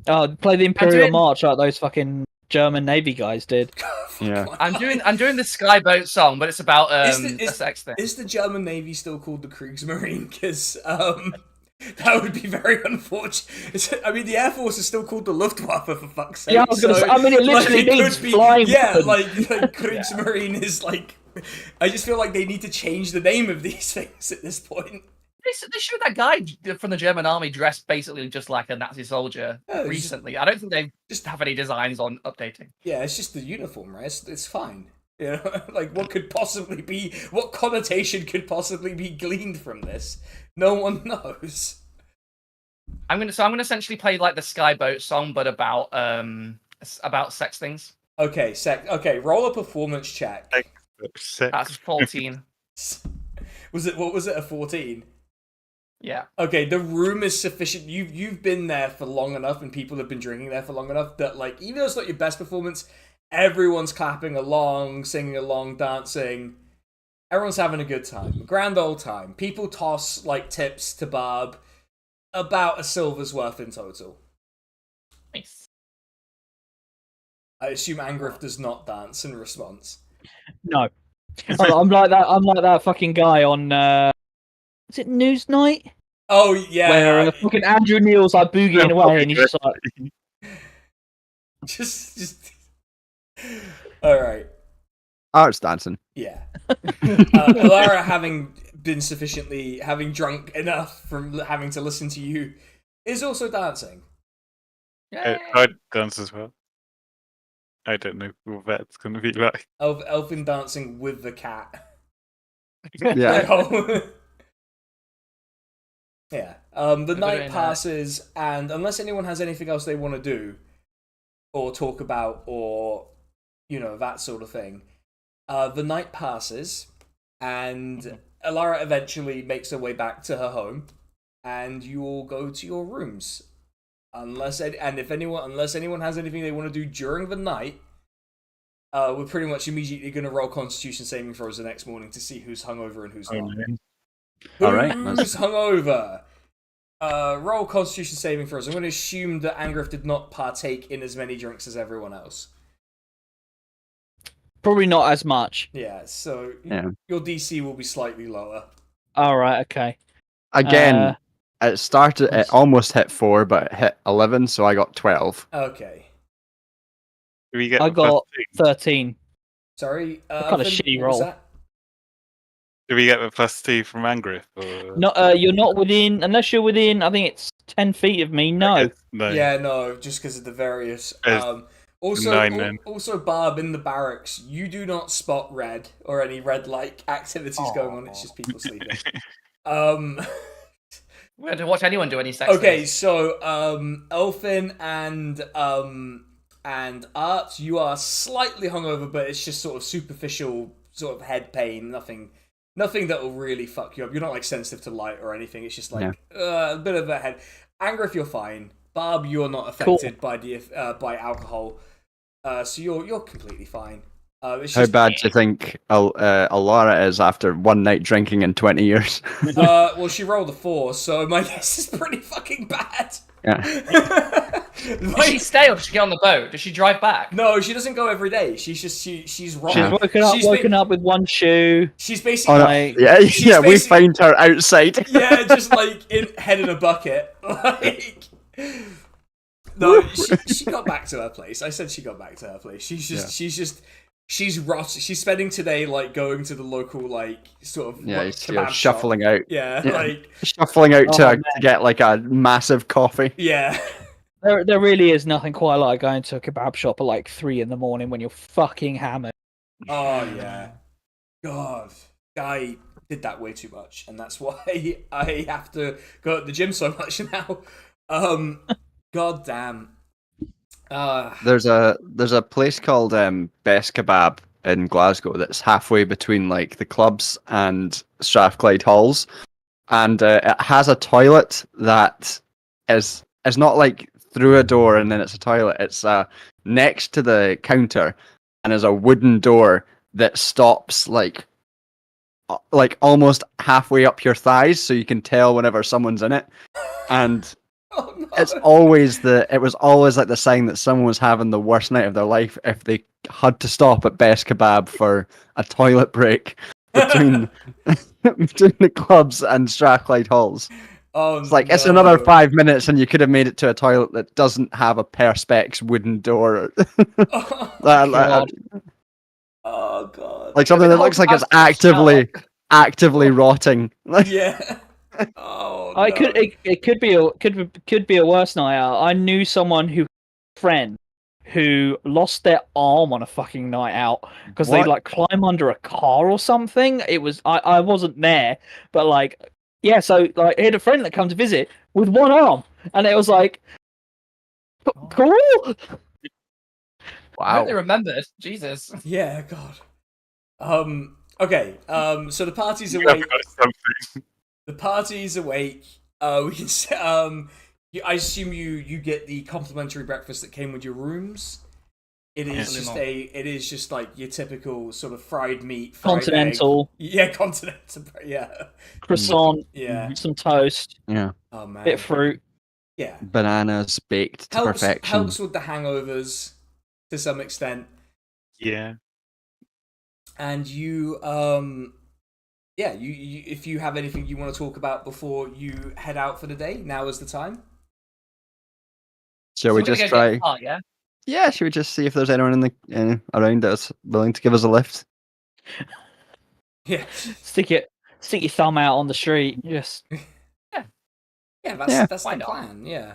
[SPEAKER 3] Oh, play the Imperial
[SPEAKER 4] doing-
[SPEAKER 3] March like those fucking German Navy guys did.
[SPEAKER 6] Yeah.
[SPEAKER 4] I'm doing the skyboat song, but it's about
[SPEAKER 1] Is
[SPEAKER 4] a sex thing.
[SPEAKER 1] Is the German Navy still called the Kriegsmarine? Because that would be very unfortunate. I mean, the Air Force is still called the Luftwaffe, for fuck's sake.
[SPEAKER 3] Yeah, I was gonna say, I mean, it literally
[SPEAKER 1] could
[SPEAKER 3] means flying
[SPEAKER 1] Yeah,
[SPEAKER 3] weapon.
[SPEAKER 1] like Kriegsmarine is like. I just feel like they need to change the name of these things at this point.
[SPEAKER 4] They showed that guy from the German army dressed basically just like a Nazi soldier
[SPEAKER 1] Oh, it's
[SPEAKER 4] recently. I don't think they just have any designs on updating.
[SPEAKER 1] Yeah, it's just the uniform, right? It's fine. You know, like what connotation could possibly be gleaned from this? No one knows.
[SPEAKER 4] I'm gonna essentially play like the skyboat song, but about sex things.
[SPEAKER 1] Okay, roll a performance check.
[SPEAKER 4] That's 14.
[SPEAKER 1] What was it, a 14?
[SPEAKER 4] Yeah.
[SPEAKER 1] Okay, the room is sufficient. You've been there for long enough, and people have been drinking there for long enough that, like, even though it's not your best performance, everyone's clapping along, singing along, dancing. Everyone's having a good time, a grand old time. People toss like tips to Barb, about a silver's worth in total.
[SPEAKER 4] Nice.
[SPEAKER 1] I assume Angriff does not dance in response.
[SPEAKER 3] No, I'm like that. I'm like that fucking guy on. Is it Newsnight?
[SPEAKER 1] Oh yeah,
[SPEAKER 3] Where fucking Andrew Neil's like boogieing away, and he's just like,
[SPEAKER 1] just. All right.
[SPEAKER 6] Art's dancing.
[SPEAKER 1] Yeah. Alara, having drunk enough from having to listen to you, is also dancing.
[SPEAKER 4] Yeah.
[SPEAKER 5] I dance as well. I don't know what that's going to be like.
[SPEAKER 1] Elfin dancing with the cat.
[SPEAKER 6] Yeah.
[SPEAKER 1] Yeah. The
[SPEAKER 4] Very
[SPEAKER 1] night
[SPEAKER 4] nice.
[SPEAKER 1] passes, and unless anyone has anything else they want to do, or talk about, or that sort of thing, the night passes, and Alara eventually makes her way back to her home, and you all go to your rooms. Unless anyone has anything they want to do during the night, we're pretty much immediately going to roll Constitution saving throws the next morning to see who's hungover and who's not.
[SPEAKER 6] All right,
[SPEAKER 1] Who's hungover? Roll Constitution saving throws. I'm going to assume that Angriff did not partake in as many drinks as everyone else.
[SPEAKER 3] probably not as much.
[SPEAKER 1] Yeah, so
[SPEAKER 6] Yeah.
[SPEAKER 1] your DC will be slightly lower.
[SPEAKER 3] All right, okay.
[SPEAKER 6] Again, it started. It almost hit 4, but it hit 11, so I got 12.
[SPEAKER 1] Okay.
[SPEAKER 5] Do we get
[SPEAKER 3] I
[SPEAKER 5] the plus
[SPEAKER 3] got
[SPEAKER 5] 2?
[SPEAKER 3] 13.
[SPEAKER 1] Sorry.
[SPEAKER 3] What kind of
[SPEAKER 1] Elfin,
[SPEAKER 3] shitty
[SPEAKER 1] what was
[SPEAKER 3] roll?
[SPEAKER 1] that?
[SPEAKER 5] Do we get the plus 2 from Angriff? Or...
[SPEAKER 3] No, you're not within unless you're within. I think it's 10 feet of me. No.
[SPEAKER 5] No.
[SPEAKER 1] Yeah, no, just because of the various. Also,
[SPEAKER 5] 9 then.
[SPEAKER 1] also, Barb, in the barracks, you do not spot red or any red-like activities going on. It's just people sleeping.
[SPEAKER 4] We had to watch anyone do any sex.
[SPEAKER 1] Okay,
[SPEAKER 4] things.
[SPEAKER 1] so Elfin and Art, you are slightly hungover, but it's just sort of superficial, sort of head pain. Nothing that will really fuck you up. You're not like sensitive to light or anything. It's just like a bit of a head. Angriff, you're fine. Barb, you're not affected by by alcohol, so you're completely fine. It's
[SPEAKER 6] How
[SPEAKER 1] just,
[SPEAKER 6] bad do you think Alara is after one night drinking in 20 years?
[SPEAKER 1] well, she rolled a 4, so my guess is pretty fucking bad.
[SPEAKER 6] Yeah.
[SPEAKER 4] Did she stay or did she get on the boat? Did she drive back?
[SPEAKER 1] No, she doesn't go every day. She's just she's wrong.
[SPEAKER 3] She's woken up with one shoe.
[SPEAKER 1] She's basically
[SPEAKER 6] Oh, no.
[SPEAKER 3] Like,
[SPEAKER 6] Yeah,
[SPEAKER 1] She's
[SPEAKER 6] yeah, we
[SPEAKER 1] basically-
[SPEAKER 6] find her outside.
[SPEAKER 1] yeah, just like head in a bucket. Like, no, she got back to her place. I said she got back to her place. She's rot. She's spending today like going to the local like sort of
[SPEAKER 6] Yeah,
[SPEAKER 1] kebab shop.
[SPEAKER 6] shuffling out.
[SPEAKER 1] Yeah,
[SPEAKER 6] Yeah.
[SPEAKER 1] like
[SPEAKER 6] Shuffling out
[SPEAKER 3] Oh,
[SPEAKER 6] to get like a massive coffee.
[SPEAKER 1] yeah.
[SPEAKER 3] there really is nothing quite like going to a kebab shop at like 3 a.m. when you're fucking hammered.
[SPEAKER 1] Oh yeah. God, I did that way too much, and that's why I have to go to the gym so much now. God damn.
[SPEAKER 6] There's a place called Best Kebab in Glasgow that's halfway between like the clubs and Strathclyde Halls, and it has a toilet that is not like through a door and then it's a toilet. It's next to the counter, and there's a wooden door that stops like almost halfway up your thighs, so you can tell whenever someone's in it. And
[SPEAKER 1] Oh, no.
[SPEAKER 6] it was always like the sign that someone was having the worst night of their life if they had to stop at Best Kebab for a toilet break between between the clubs and Strathclyde Halls.
[SPEAKER 1] Oh,
[SPEAKER 6] It's like it's
[SPEAKER 1] no.
[SPEAKER 6] another 5 minutes and you could have made it to a toilet that doesn't have a perspex wooden door.
[SPEAKER 1] Oh,
[SPEAKER 6] like,
[SPEAKER 1] oh, God.
[SPEAKER 6] like something that looks like it's actively rotting.
[SPEAKER 1] Yeah. Oh,
[SPEAKER 3] I
[SPEAKER 1] no.
[SPEAKER 3] could it could be a worse night out. I knew someone friend who lost their arm on a fucking night out because they
[SPEAKER 6] What?
[SPEAKER 3] like climb under a car or something. It was I wasn't there, but like yeah, so like he had a friend that come to visit with one arm, and it was like cool.
[SPEAKER 4] I hope
[SPEAKER 6] Wow.
[SPEAKER 4] they remembered. Jesus.
[SPEAKER 1] Yeah, God. Okay. So the party's
[SPEAKER 5] You
[SPEAKER 1] awake.
[SPEAKER 5] have got something.
[SPEAKER 1] The party's awake. We can. I assume you get the complimentary breakfast that came with your rooms. It is just like your typical sort of fried meat, fried
[SPEAKER 3] Continental.
[SPEAKER 1] egg. Yeah, continental. Yeah.
[SPEAKER 3] Croissant,
[SPEAKER 1] Yeah.
[SPEAKER 3] some toast,
[SPEAKER 6] Yeah.
[SPEAKER 1] Oh man.
[SPEAKER 3] bit of fruit.
[SPEAKER 1] Yeah.
[SPEAKER 6] Bananas baked to perfection.
[SPEAKER 1] Helps with the hangovers to some extent.
[SPEAKER 5] Yeah.
[SPEAKER 1] And you you if you have anything you want to talk about before you head out for the day, now is the time.
[SPEAKER 6] Shall
[SPEAKER 4] So
[SPEAKER 6] we
[SPEAKER 4] we're gonna
[SPEAKER 6] just
[SPEAKER 4] go get
[SPEAKER 6] try?
[SPEAKER 4] a car, yeah?
[SPEAKER 6] Yeah, should we just see if there's anyone in the around that's willing to give us a lift?
[SPEAKER 1] Yeah.
[SPEAKER 3] Stick your thumb out on the street. Yes.
[SPEAKER 1] Yeah,
[SPEAKER 6] Yeah.
[SPEAKER 1] that's
[SPEAKER 4] Why
[SPEAKER 1] the
[SPEAKER 4] not?
[SPEAKER 1] plan, yeah.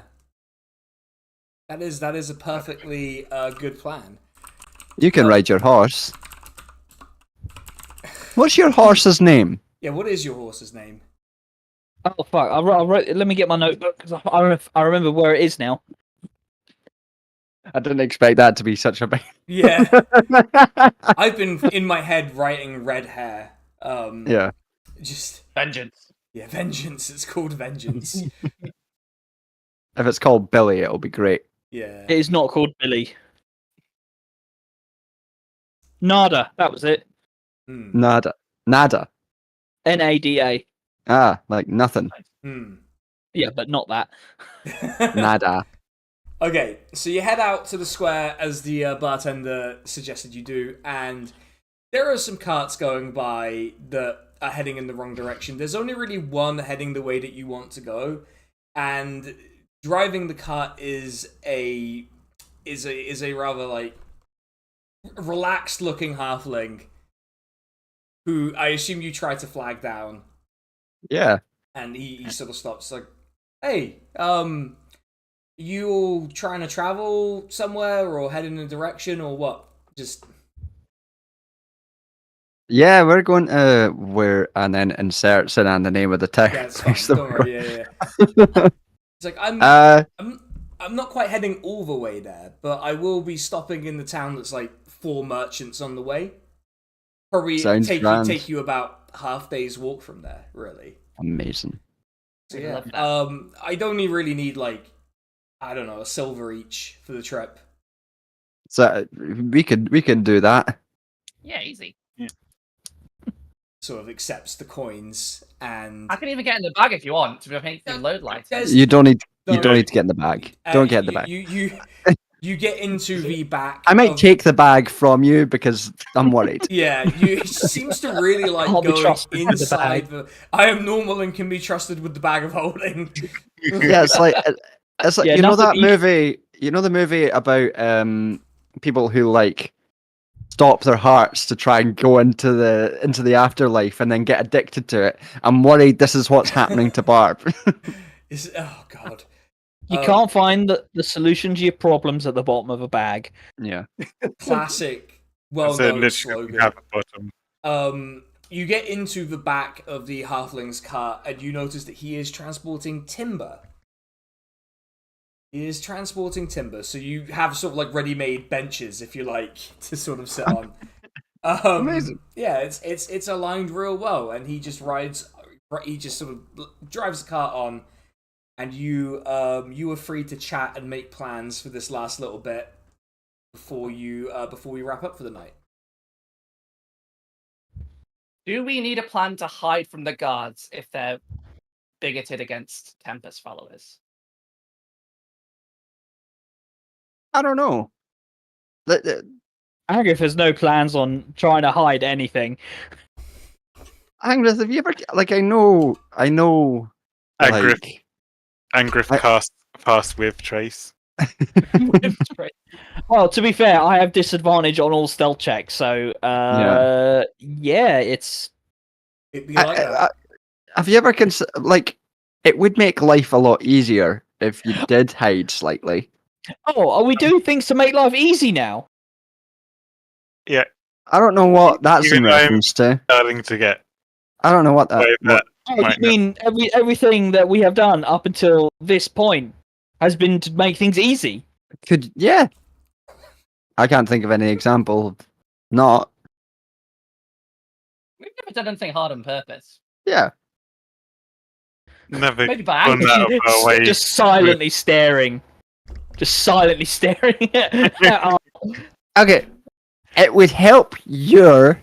[SPEAKER 1] That is a perfectly good plan.
[SPEAKER 6] You can ride your horse. What's your horse's name?
[SPEAKER 1] Yeah, what is your horse's name?
[SPEAKER 3] Oh fuck! I wrote. Let me get my notebook because I remember where it is now.
[SPEAKER 6] I didn't expect that to be such a big.
[SPEAKER 1] Yeah. I've been in my head writing red hair.
[SPEAKER 6] Yeah.
[SPEAKER 1] Just
[SPEAKER 4] Vengeance.
[SPEAKER 1] yeah, vengeance. It's called vengeance.
[SPEAKER 6] If it's called Billy, it'll be great.
[SPEAKER 1] Yeah.
[SPEAKER 3] It is not called Billy. Nada. That was it.
[SPEAKER 1] Hmm.
[SPEAKER 6] Nada. Nada.
[SPEAKER 3] NADA.
[SPEAKER 6] Ah, like nothing.
[SPEAKER 1] Hmm.
[SPEAKER 3] Yeah, but not that.
[SPEAKER 6] Nada.
[SPEAKER 1] Okay, so you head out to the square as the bartender suggested you do, and there are some carts going by that are heading in the wrong direction. There's only really one heading the way that you want to go, and driving the cart is a rather like relaxed looking halfling who I assume you try to flag down,
[SPEAKER 6] Yeah.
[SPEAKER 1] and he sort of stops like, hey, you all trying to travel somewhere or head in a direction or what? Just
[SPEAKER 6] Yeah, we're going to where and then inserts it and the name of the town.
[SPEAKER 1] yeah, it's fine.
[SPEAKER 6] So
[SPEAKER 1] Don't worry. Yeah. It's like I'm not quite heading all the way there, but I will be stopping in the town that's like 4 merchants on the way. Probably
[SPEAKER 6] Sounds grand.
[SPEAKER 1] take you about half day's walk from there, really.
[SPEAKER 6] Amazing.
[SPEAKER 1] So
[SPEAKER 4] I
[SPEAKER 1] yeah,
[SPEAKER 4] love that.
[SPEAKER 1] I only really need like, I don't know, a silver each for the trip.
[SPEAKER 6] So we could do that.
[SPEAKER 4] Yeah, easy.
[SPEAKER 1] Sort of accepts the coins and
[SPEAKER 4] I can even get in the bag if you want to make the load lighter.
[SPEAKER 1] There's-
[SPEAKER 6] You don't need
[SPEAKER 1] Don't-
[SPEAKER 6] to get in the bag. Don't get in the bag.
[SPEAKER 1] You get into the back.
[SPEAKER 6] I might
[SPEAKER 1] of-
[SPEAKER 6] take the bag from you because I'm worried.
[SPEAKER 1] Yeah, it seems to really like
[SPEAKER 3] Can't be
[SPEAKER 1] going
[SPEAKER 3] trusted with the
[SPEAKER 1] inside the. I am normal and can be trusted with the bag of holding.
[SPEAKER 6] Yeah, it's like
[SPEAKER 3] Yeah,
[SPEAKER 6] you know
[SPEAKER 3] nothing
[SPEAKER 6] that
[SPEAKER 3] you-
[SPEAKER 6] movie. You know the movie about people who like stop their hearts to try and go into the afterlife and then get addicted to it. I'm worried this is what's happening to Barb.
[SPEAKER 1] Oh God.
[SPEAKER 3] You can't find the solution to your problems at the bottom of a bag.
[SPEAKER 6] Yeah.
[SPEAKER 1] Classic,
[SPEAKER 5] So
[SPEAKER 1] well-known
[SPEAKER 5] literally we
[SPEAKER 1] slogan.
[SPEAKER 5] have a bottom.
[SPEAKER 1] You get into the back of the halfling's cart and you notice that he is transporting timber. He is transporting timber, so you have sort of like ready-made benches, if you like, to sort of sit on.
[SPEAKER 6] Amazing.
[SPEAKER 1] Yeah, it's aligned real well, and he just sort of drives the cart on, and you were free to chat and make plans for this last little bit before we wrap up for the night.
[SPEAKER 4] Do we need a plan to hide from the guards if they're bigoted against Tempest followers?
[SPEAKER 6] I don't know.
[SPEAKER 3] Angrith has no plans on trying to hide anything.
[SPEAKER 6] Angrith, have you ever I know
[SPEAKER 5] Angrith,
[SPEAKER 6] like
[SPEAKER 5] Angrith pass with Trace.
[SPEAKER 3] Well, to be fair, I have disadvantage on all stealth checks, so yeah, it's.
[SPEAKER 1] It'd be like that.
[SPEAKER 6] have you ever it would make life a lot easier if you did hide slightly.
[SPEAKER 3] Oh, are we doing things to make life easy now?
[SPEAKER 5] Yeah,
[SPEAKER 6] I don't know what that's
[SPEAKER 5] Even
[SPEAKER 6] in
[SPEAKER 5] though I'm-
[SPEAKER 6] reference to.
[SPEAKER 5] starting to get
[SPEAKER 6] I don't know what that.
[SPEAKER 5] way that
[SPEAKER 3] Oh, you
[SPEAKER 5] might not-
[SPEAKER 3] mean everything that we have done up until this point has been to make things easy?
[SPEAKER 6] Yeah. I can't think of any example. Of not.
[SPEAKER 4] We've never done anything hard on purpose.
[SPEAKER 6] Yeah.
[SPEAKER 5] never
[SPEAKER 4] Maybe by
[SPEAKER 5] gone
[SPEAKER 4] accident.
[SPEAKER 5] out of our way.
[SPEAKER 3] Just silently staring. Just silently staring at our...
[SPEAKER 6] Okay. It would help your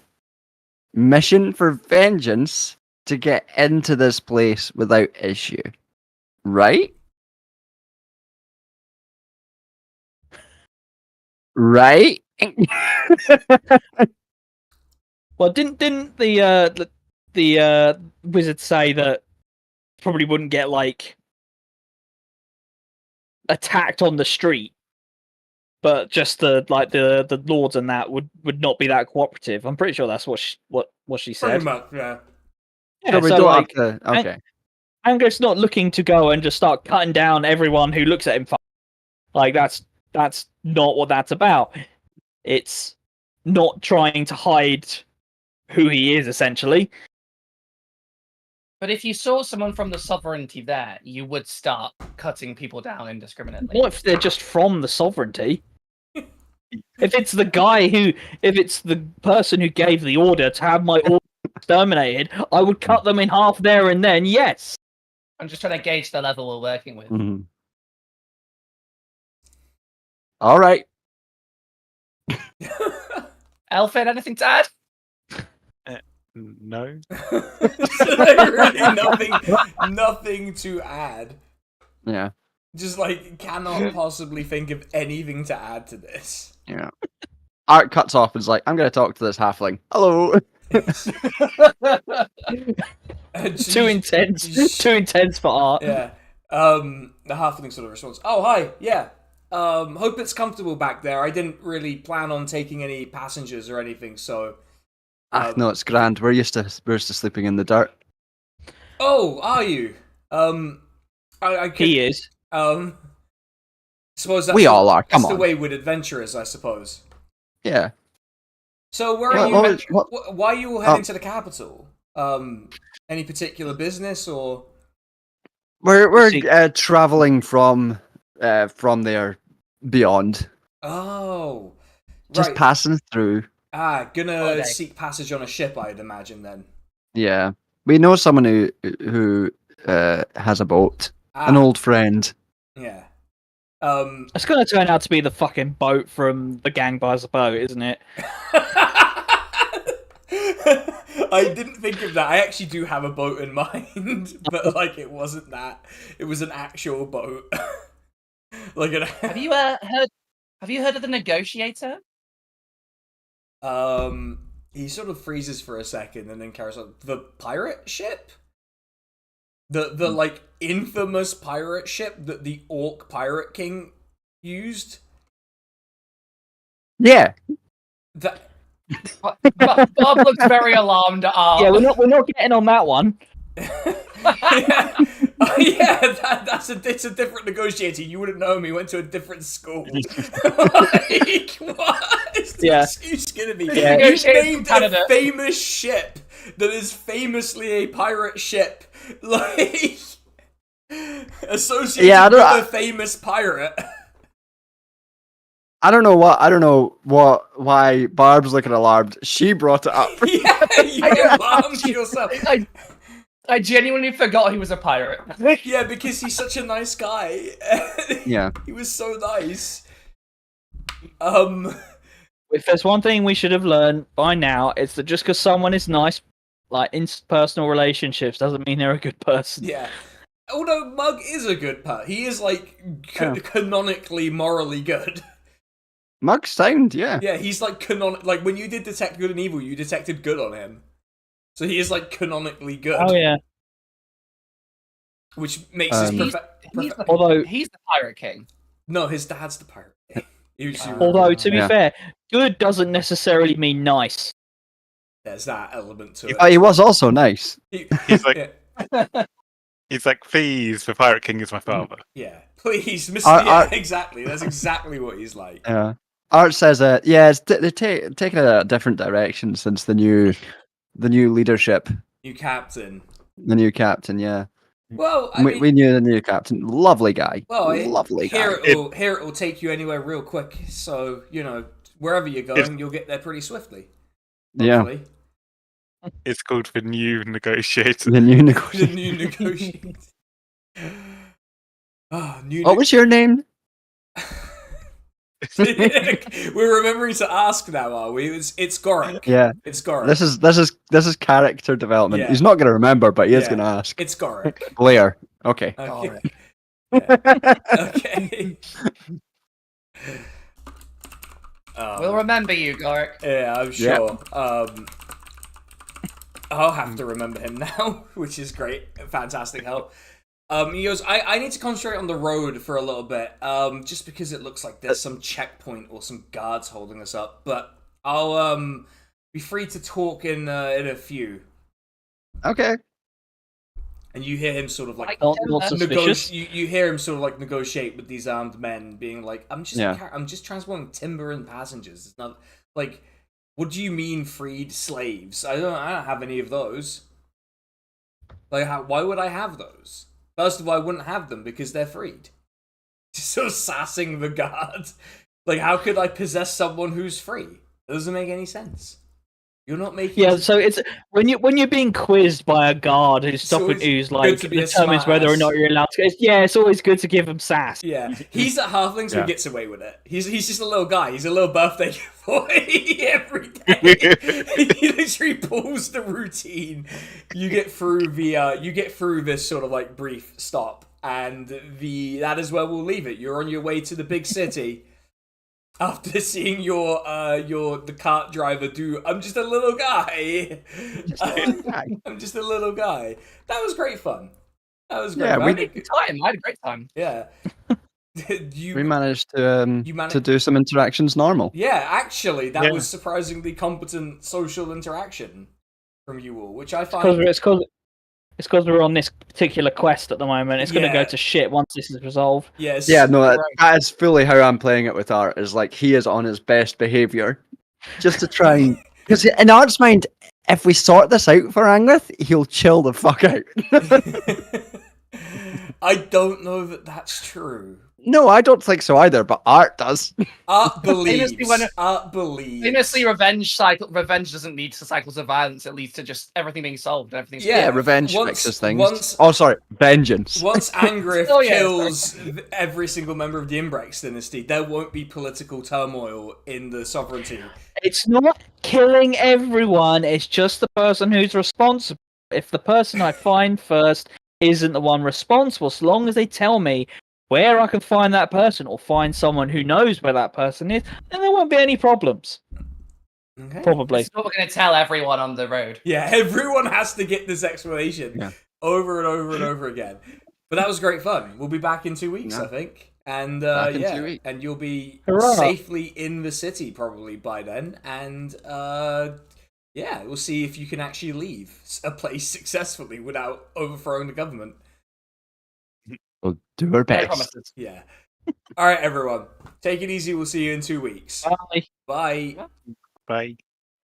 [SPEAKER 6] mission for vengeance to get into this place without issue. Right? Right?
[SPEAKER 3] Well, didn't the wizard say that probably wouldn't get like attacked on the street, but just the lords and that would not be that cooperative. I'm pretty sure that's what she said.
[SPEAKER 1] Pretty much, yeah.
[SPEAKER 3] Yeah,
[SPEAKER 6] So we
[SPEAKER 3] so
[SPEAKER 6] don't
[SPEAKER 3] like
[SPEAKER 6] have to. Okay.
[SPEAKER 3] Angrith's not looking to go and just start cutting down everyone who looks at him. Like that's not what that's about. It's not trying to hide who he is, essentially.
[SPEAKER 4] But if you saw someone from the sovereignty there, you would start cutting people down indiscriminately.
[SPEAKER 3] What if they're just from the sovereignty? If it's the person who gave the order to have my order exterminated, I would cut them in half there and then, yes.
[SPEAKER 4] I'm just trying to gauge the level we're working with.
[SPEAKER 6] Mhm. All right.
[SPEAKER 4] Elfin, anything to add?
[SPEAKER 5] No.
[SPEAKER 1] Really nothing to add.
[SPEAKER 6] Yeah.
[SPEAKER 1] Just cannot possibly think of anything to add to this.
[SPEAKER 6] Yeah. Art cuts off and is like, I'm going to talk to this halfling. Hello.
[SPEAKER 3] Too intense for art.
[SPEAKER 1] Yeah. The halfling sort of responds, "Oh, hi. Yeah. Hope it's comfortable back there. I didn't really plan on taking any passengers or anything, so."
[SPEAKER 6] No, it's grand. We're used to sleeping in the dirt.
[SPEAKER 1] Oh, are you? I could,
[SPEAKER 3] He is.
[SPEAKER 1] Suppose that's
[SPEAKER 6] We all are. Come
[SPEAKER 1] that's the
[SPEAKER 6] on.
[SPEAKER 1] way with adventurers, I suppose.
[SPEAKER 6] Yeah.
[SPEAKER 1] So where are you? Why are you all heading to the capital? Any particular business or?
[SPEAKER 6] We're traveling from there beyond.
[SPEAKER 1] Oh,
[SPEAKER 6] Just
[SPEAKER 1] right.
[SPEAKER 6] passing through.
[SPEAKER 1] Gonna
[SPEAKER 4] Okay.
[SPEAKER 1] seek passage on a ship, I'd imagine then.
[SPEAKER 6] Yeah. We know someone who has a boat. An old friend.
[SPEAKER 1] Yeah.
[SPEAKER 3] It's going to turn out to be the fucking boat from The Gang Buys a Boat, isn't it?
[SPEAKER 1] I didn't think of that. I actually do have a boat in mind, but it wasn't that. It was an actual boat.
[SPEAKER 4] Have you heard? Have you heard of the Negotiator?
[SPEAKER 1] He sort of freezes for a second and then carries on. The pirate ship? The infamous pirate ship that the Orc Pirate King used?
[SPEAKER 6] Yeah.
[SPEAKER 1] That
[SPEAKER 4] Bob looks very alarmed at art.
[SPEAKER 3] Yeah, we're not getting on that one.
[SPEAKER 1] yeah, it's a different negotiator. You wouldn't know him. He went to a different school. What is the
[SPEAKER 3] Yeah.
[SPEAKER 1] excuse gonna be?
[SPEAKER 3] Yeah.
[SPEAKER 1] You
[SPEAKER 4] Negotiator from
[SPEAKER 1] named a
[SPEAKER 4] Canada.
[SPEAKER 1] famous ship that is famously a pirate ship, associated
[SPEAKER 6] Yeah,
[SPEAKER 1] with a famous pirate.
[SPEAKER 6] I don't know why Barb's looking alarmed. She brought it up.
[SPEAKER 1] Yeah, you alarmed yourself.
[SPEAKER 4] I genuinely forgot he was a pirate.
[SPEAKER 1] Yeah, because he's such a nice guy.
[SPEAKER 6] Yeah.
[SPEAKER 1] He was so nice.
[SPEAKER 3] If there's one thing we should have learned by now, it's that just because someone is nice, like in personal relationships, doesn't mean they're a good person.
[SPEAKER 1] Yeah. Although Mug is a good part. He is, like, canonically morally good.
[SPEAKER 6] Mug's sound, yeah.
[SPEAKER 1] Yeah, he's, like, like, when you did detect good and evil, you detected good on him. So he is, like, canonically good.
[SPEAKER 3] Oh yeah.
[SPEAKER 1] Which makes his
[SPEAKER 3] Although
[SPEAKER 4] he's the pirate king.
[SPEAKER 1] No, his dad's the pirate king.
[SPEAKER 3] Although, to be
[SPEAKER 6] Yeah.
[SPEAKER 3] fair, good doesn't necessarily mean nice.
[SPEAKER 1] There's that element to it.
[SPEAKER 6] But he was also nice.
[SPEAKER 5] He's like, he's like, please, the Pirate King is my father.
[SPEAKER 1] Yeah, please, Mr.
[SPEAKER 6] Art-
[SPEAKER 1] exactly. That's exactly what he's like.
[SPEAKER 6] Yeah. Art says, yeah, it's they're taking a different direction since the new leadership,
[SPEAKER 1] New captain.
[SPEAKER 6] the new captain. Yeah.
[SPEAKER 1] Well, I
[SPEAKER 6] we,
[SPEAKER 1] mean,
[SPEAKER 6] we knew the new captain. Lovely guy.
[SPEAKER 1] well,
[SPEAKER 6] Lovely guy.
[SPEAKER 1] Here it will take you anywhere real quick. So wherever you're going, you'll get there pretty swiftly.
[SPEAKER 6] Yeah.
[SPEAKER 1] Hopefully.
[SPEAKER 5] It's called the New Negotiator.
[SPEAKER 6] The new
[SPEAKER 1] The
[SPEAKER 6] negotiator.
[SPEAKER 1] new negotiator.
[SPEAKER 6] What was your name?
[SPEAKER 1] We're remembering to ask now, are we? It's Gorik.
[SPEAKER 6] Yeah.
[SPEAKER 1] It's Gorik.
[SPEAKER 6] This is character development.
[SPEAKER 1] Yeah.
[SPEAKER 6] He's not going to remember, but he is
[SPEAKER 1] Yeah.
[SPEAKER 6] going to ask.
[SPEAKER 1] It's Gorik.
[SPEAKER 6] Blair. Okay.
[SPEAKER 1] Okay. Yeah. Okay.
[SPEAKER 4] We'll remember you, Gorik.
[SPEAKER 1] Yeah, I'm sure. I'll have to remember him now, which is great. Fantastic help. He goes, I need to concentrate on the road for a little bit, just because it looks like there's some checkpoint or some guards holding us up, but I'll be free to talk in a few.
[SPEAKER 6] Okay.
[SPEAKER 1] And you hear him sort of like
[SPEAKER 3] Not suspicious.
[SPEAKER 1] you hear him sort of like negotiate with these armed men, being like, I'm just
[SPEAKER 6] Yeah.
[SPEAKER 1] I'm just transporting timber and passengers. It's not like, what do you mean freed slaves? I don't have any of those. Like, why would I have those? First of all, I wouldn't have them because they're freed. Just sort of sassing the guard. Like, how could I possess someone who's free? It doesn't make any sense. You're not making.
[SPEAKER 3] Yeah, so it's when you're being quizzed by a guard who's
[SPEAKER 1] always
[SPEAKER 3] who's
[SPEAKER 1] good
[SPEAKER 3] like
[SPEAKER 1] to be a
[SPEAKER 3] determines whether or
[SPEAKER 1] smartass.
[SPEAKER 3] not you're allowed to. It's always good to give him sass.
[SPEAKER 1] Yeah, he's at Halflings who
[SPEAKER 6] Yeah.
[SPEAKER 1] gets away with it. He's just a little guy. He's a little birthday boy every day. He literally pulls the routine. You get through this sort of like brief stop, and that is where we'll leave it. You're on your way to the big city. After seeing the cart driver do, I'm just a little guy. I'm just a little guy. That was great fun. That was great.
[SPEAKER 6] Yeah,
[SPEAKER 1] fun.
[SPEAKER 6] we
[SPEAKER 4] I had a good time. I had a great time.
[SPEAKER 1] Yeah.
[SPEAKER 6] We managed to
[SPEAKER 1] You managed-
[SPEAKER 6] to do some interactions normal.
[SPEAKER 1] Yeah, actually, that
[SPEAKER 5] Yeah.
[SPEAKER 1] was surprisingly competent social interaction from you all, which I
[SPEAKER 3] Because
[SPEAKER 1] find.
[SPEAKER 3] it's because we're on this particular quest at the moment. It's going to
[SPEAKER 1] Yeah.
[SPEAKER 3] go to shit once this is resolved.
[SPEAKER 1] Yes.
[SPEAKER 6] Yeah, no, that is fully how I'm playing it with Art. Is like he is on his best behavior, just to try and because in Art's mind, if we sort this out for Angrith, he'll chill the fuck out.
[SPEAKER 1] I don't know that that's true.
[SPEAKER 6] No, I don't think so either, but Art does.
[SPEAKER 1] Art believes.
[SPEAKER 4] Famously, when-
[SPEAKER 1] Art believes.
[SPEAKER 4] Famously, revenge doesn't lead to cycles of violence. It leads to just everything being solved and everything's
[SPEAKER 1] Yeah,
[SPEAKER 6] Yeah, revenge
[SPEAKER 1] once-
[SPEAKER 6] fixes things.
[SPEAKER 1] once-
[SPEAKER 6] Oh, sorry, vengeance.
[SPEAKER 1] Once Angrith
[SPEAKER 4] Oh, yeah,
[SPEAKER 1] kills every single member of the Imbrex dynasty, there won't be political turmoil in the sovereignty.
[SPEAKER 3] It's not killing everyone. It's just the person who's responsible. If the person I find first isn't the one responsible, so long as they tell me where I can find that person or find someone who knows where that person is, then there won't be any problems.
[SPEAKER 1] Okay.
[SPEAKER 3] Probably.
[SPEAKER 4] It's what we're going to tell everyone on the road.
[SPEAKER 1] Yeah, everyone has to get this explanation
[SPEAKER 6] Yeah.
[SPEAKER 1] over and over and over again. But that was great fun. We'll be back in 2 weeks,
[SPEAKER 6] Yeah.
[SPEAKER 1] I think. And
[SPEAKER 6] Back in
[SPEAKER 1] yeah,
[SPEAKER 6] 2 weeks.
[SPEAKER 1] and you'll be
[SPEAKER 3] Hurrah.
[SPEAKER 1] safely in the city probably by then. And yeah, we'll see if you can actually leave a place successfully without overthrowing the government.
[SPEAKER 6] We'll do our
[SPEAKER 4] I
[SPEAKER 6] best.
[SPEAKER 4] promise.
[SPEAKER 1] Yeah. All right, everyone. Take it easy. We'll see you in 2 weeks.
[SPEAKER 3] Bye.
[SPEAKER 1] Bye.
[SPEAKER 5] Bye.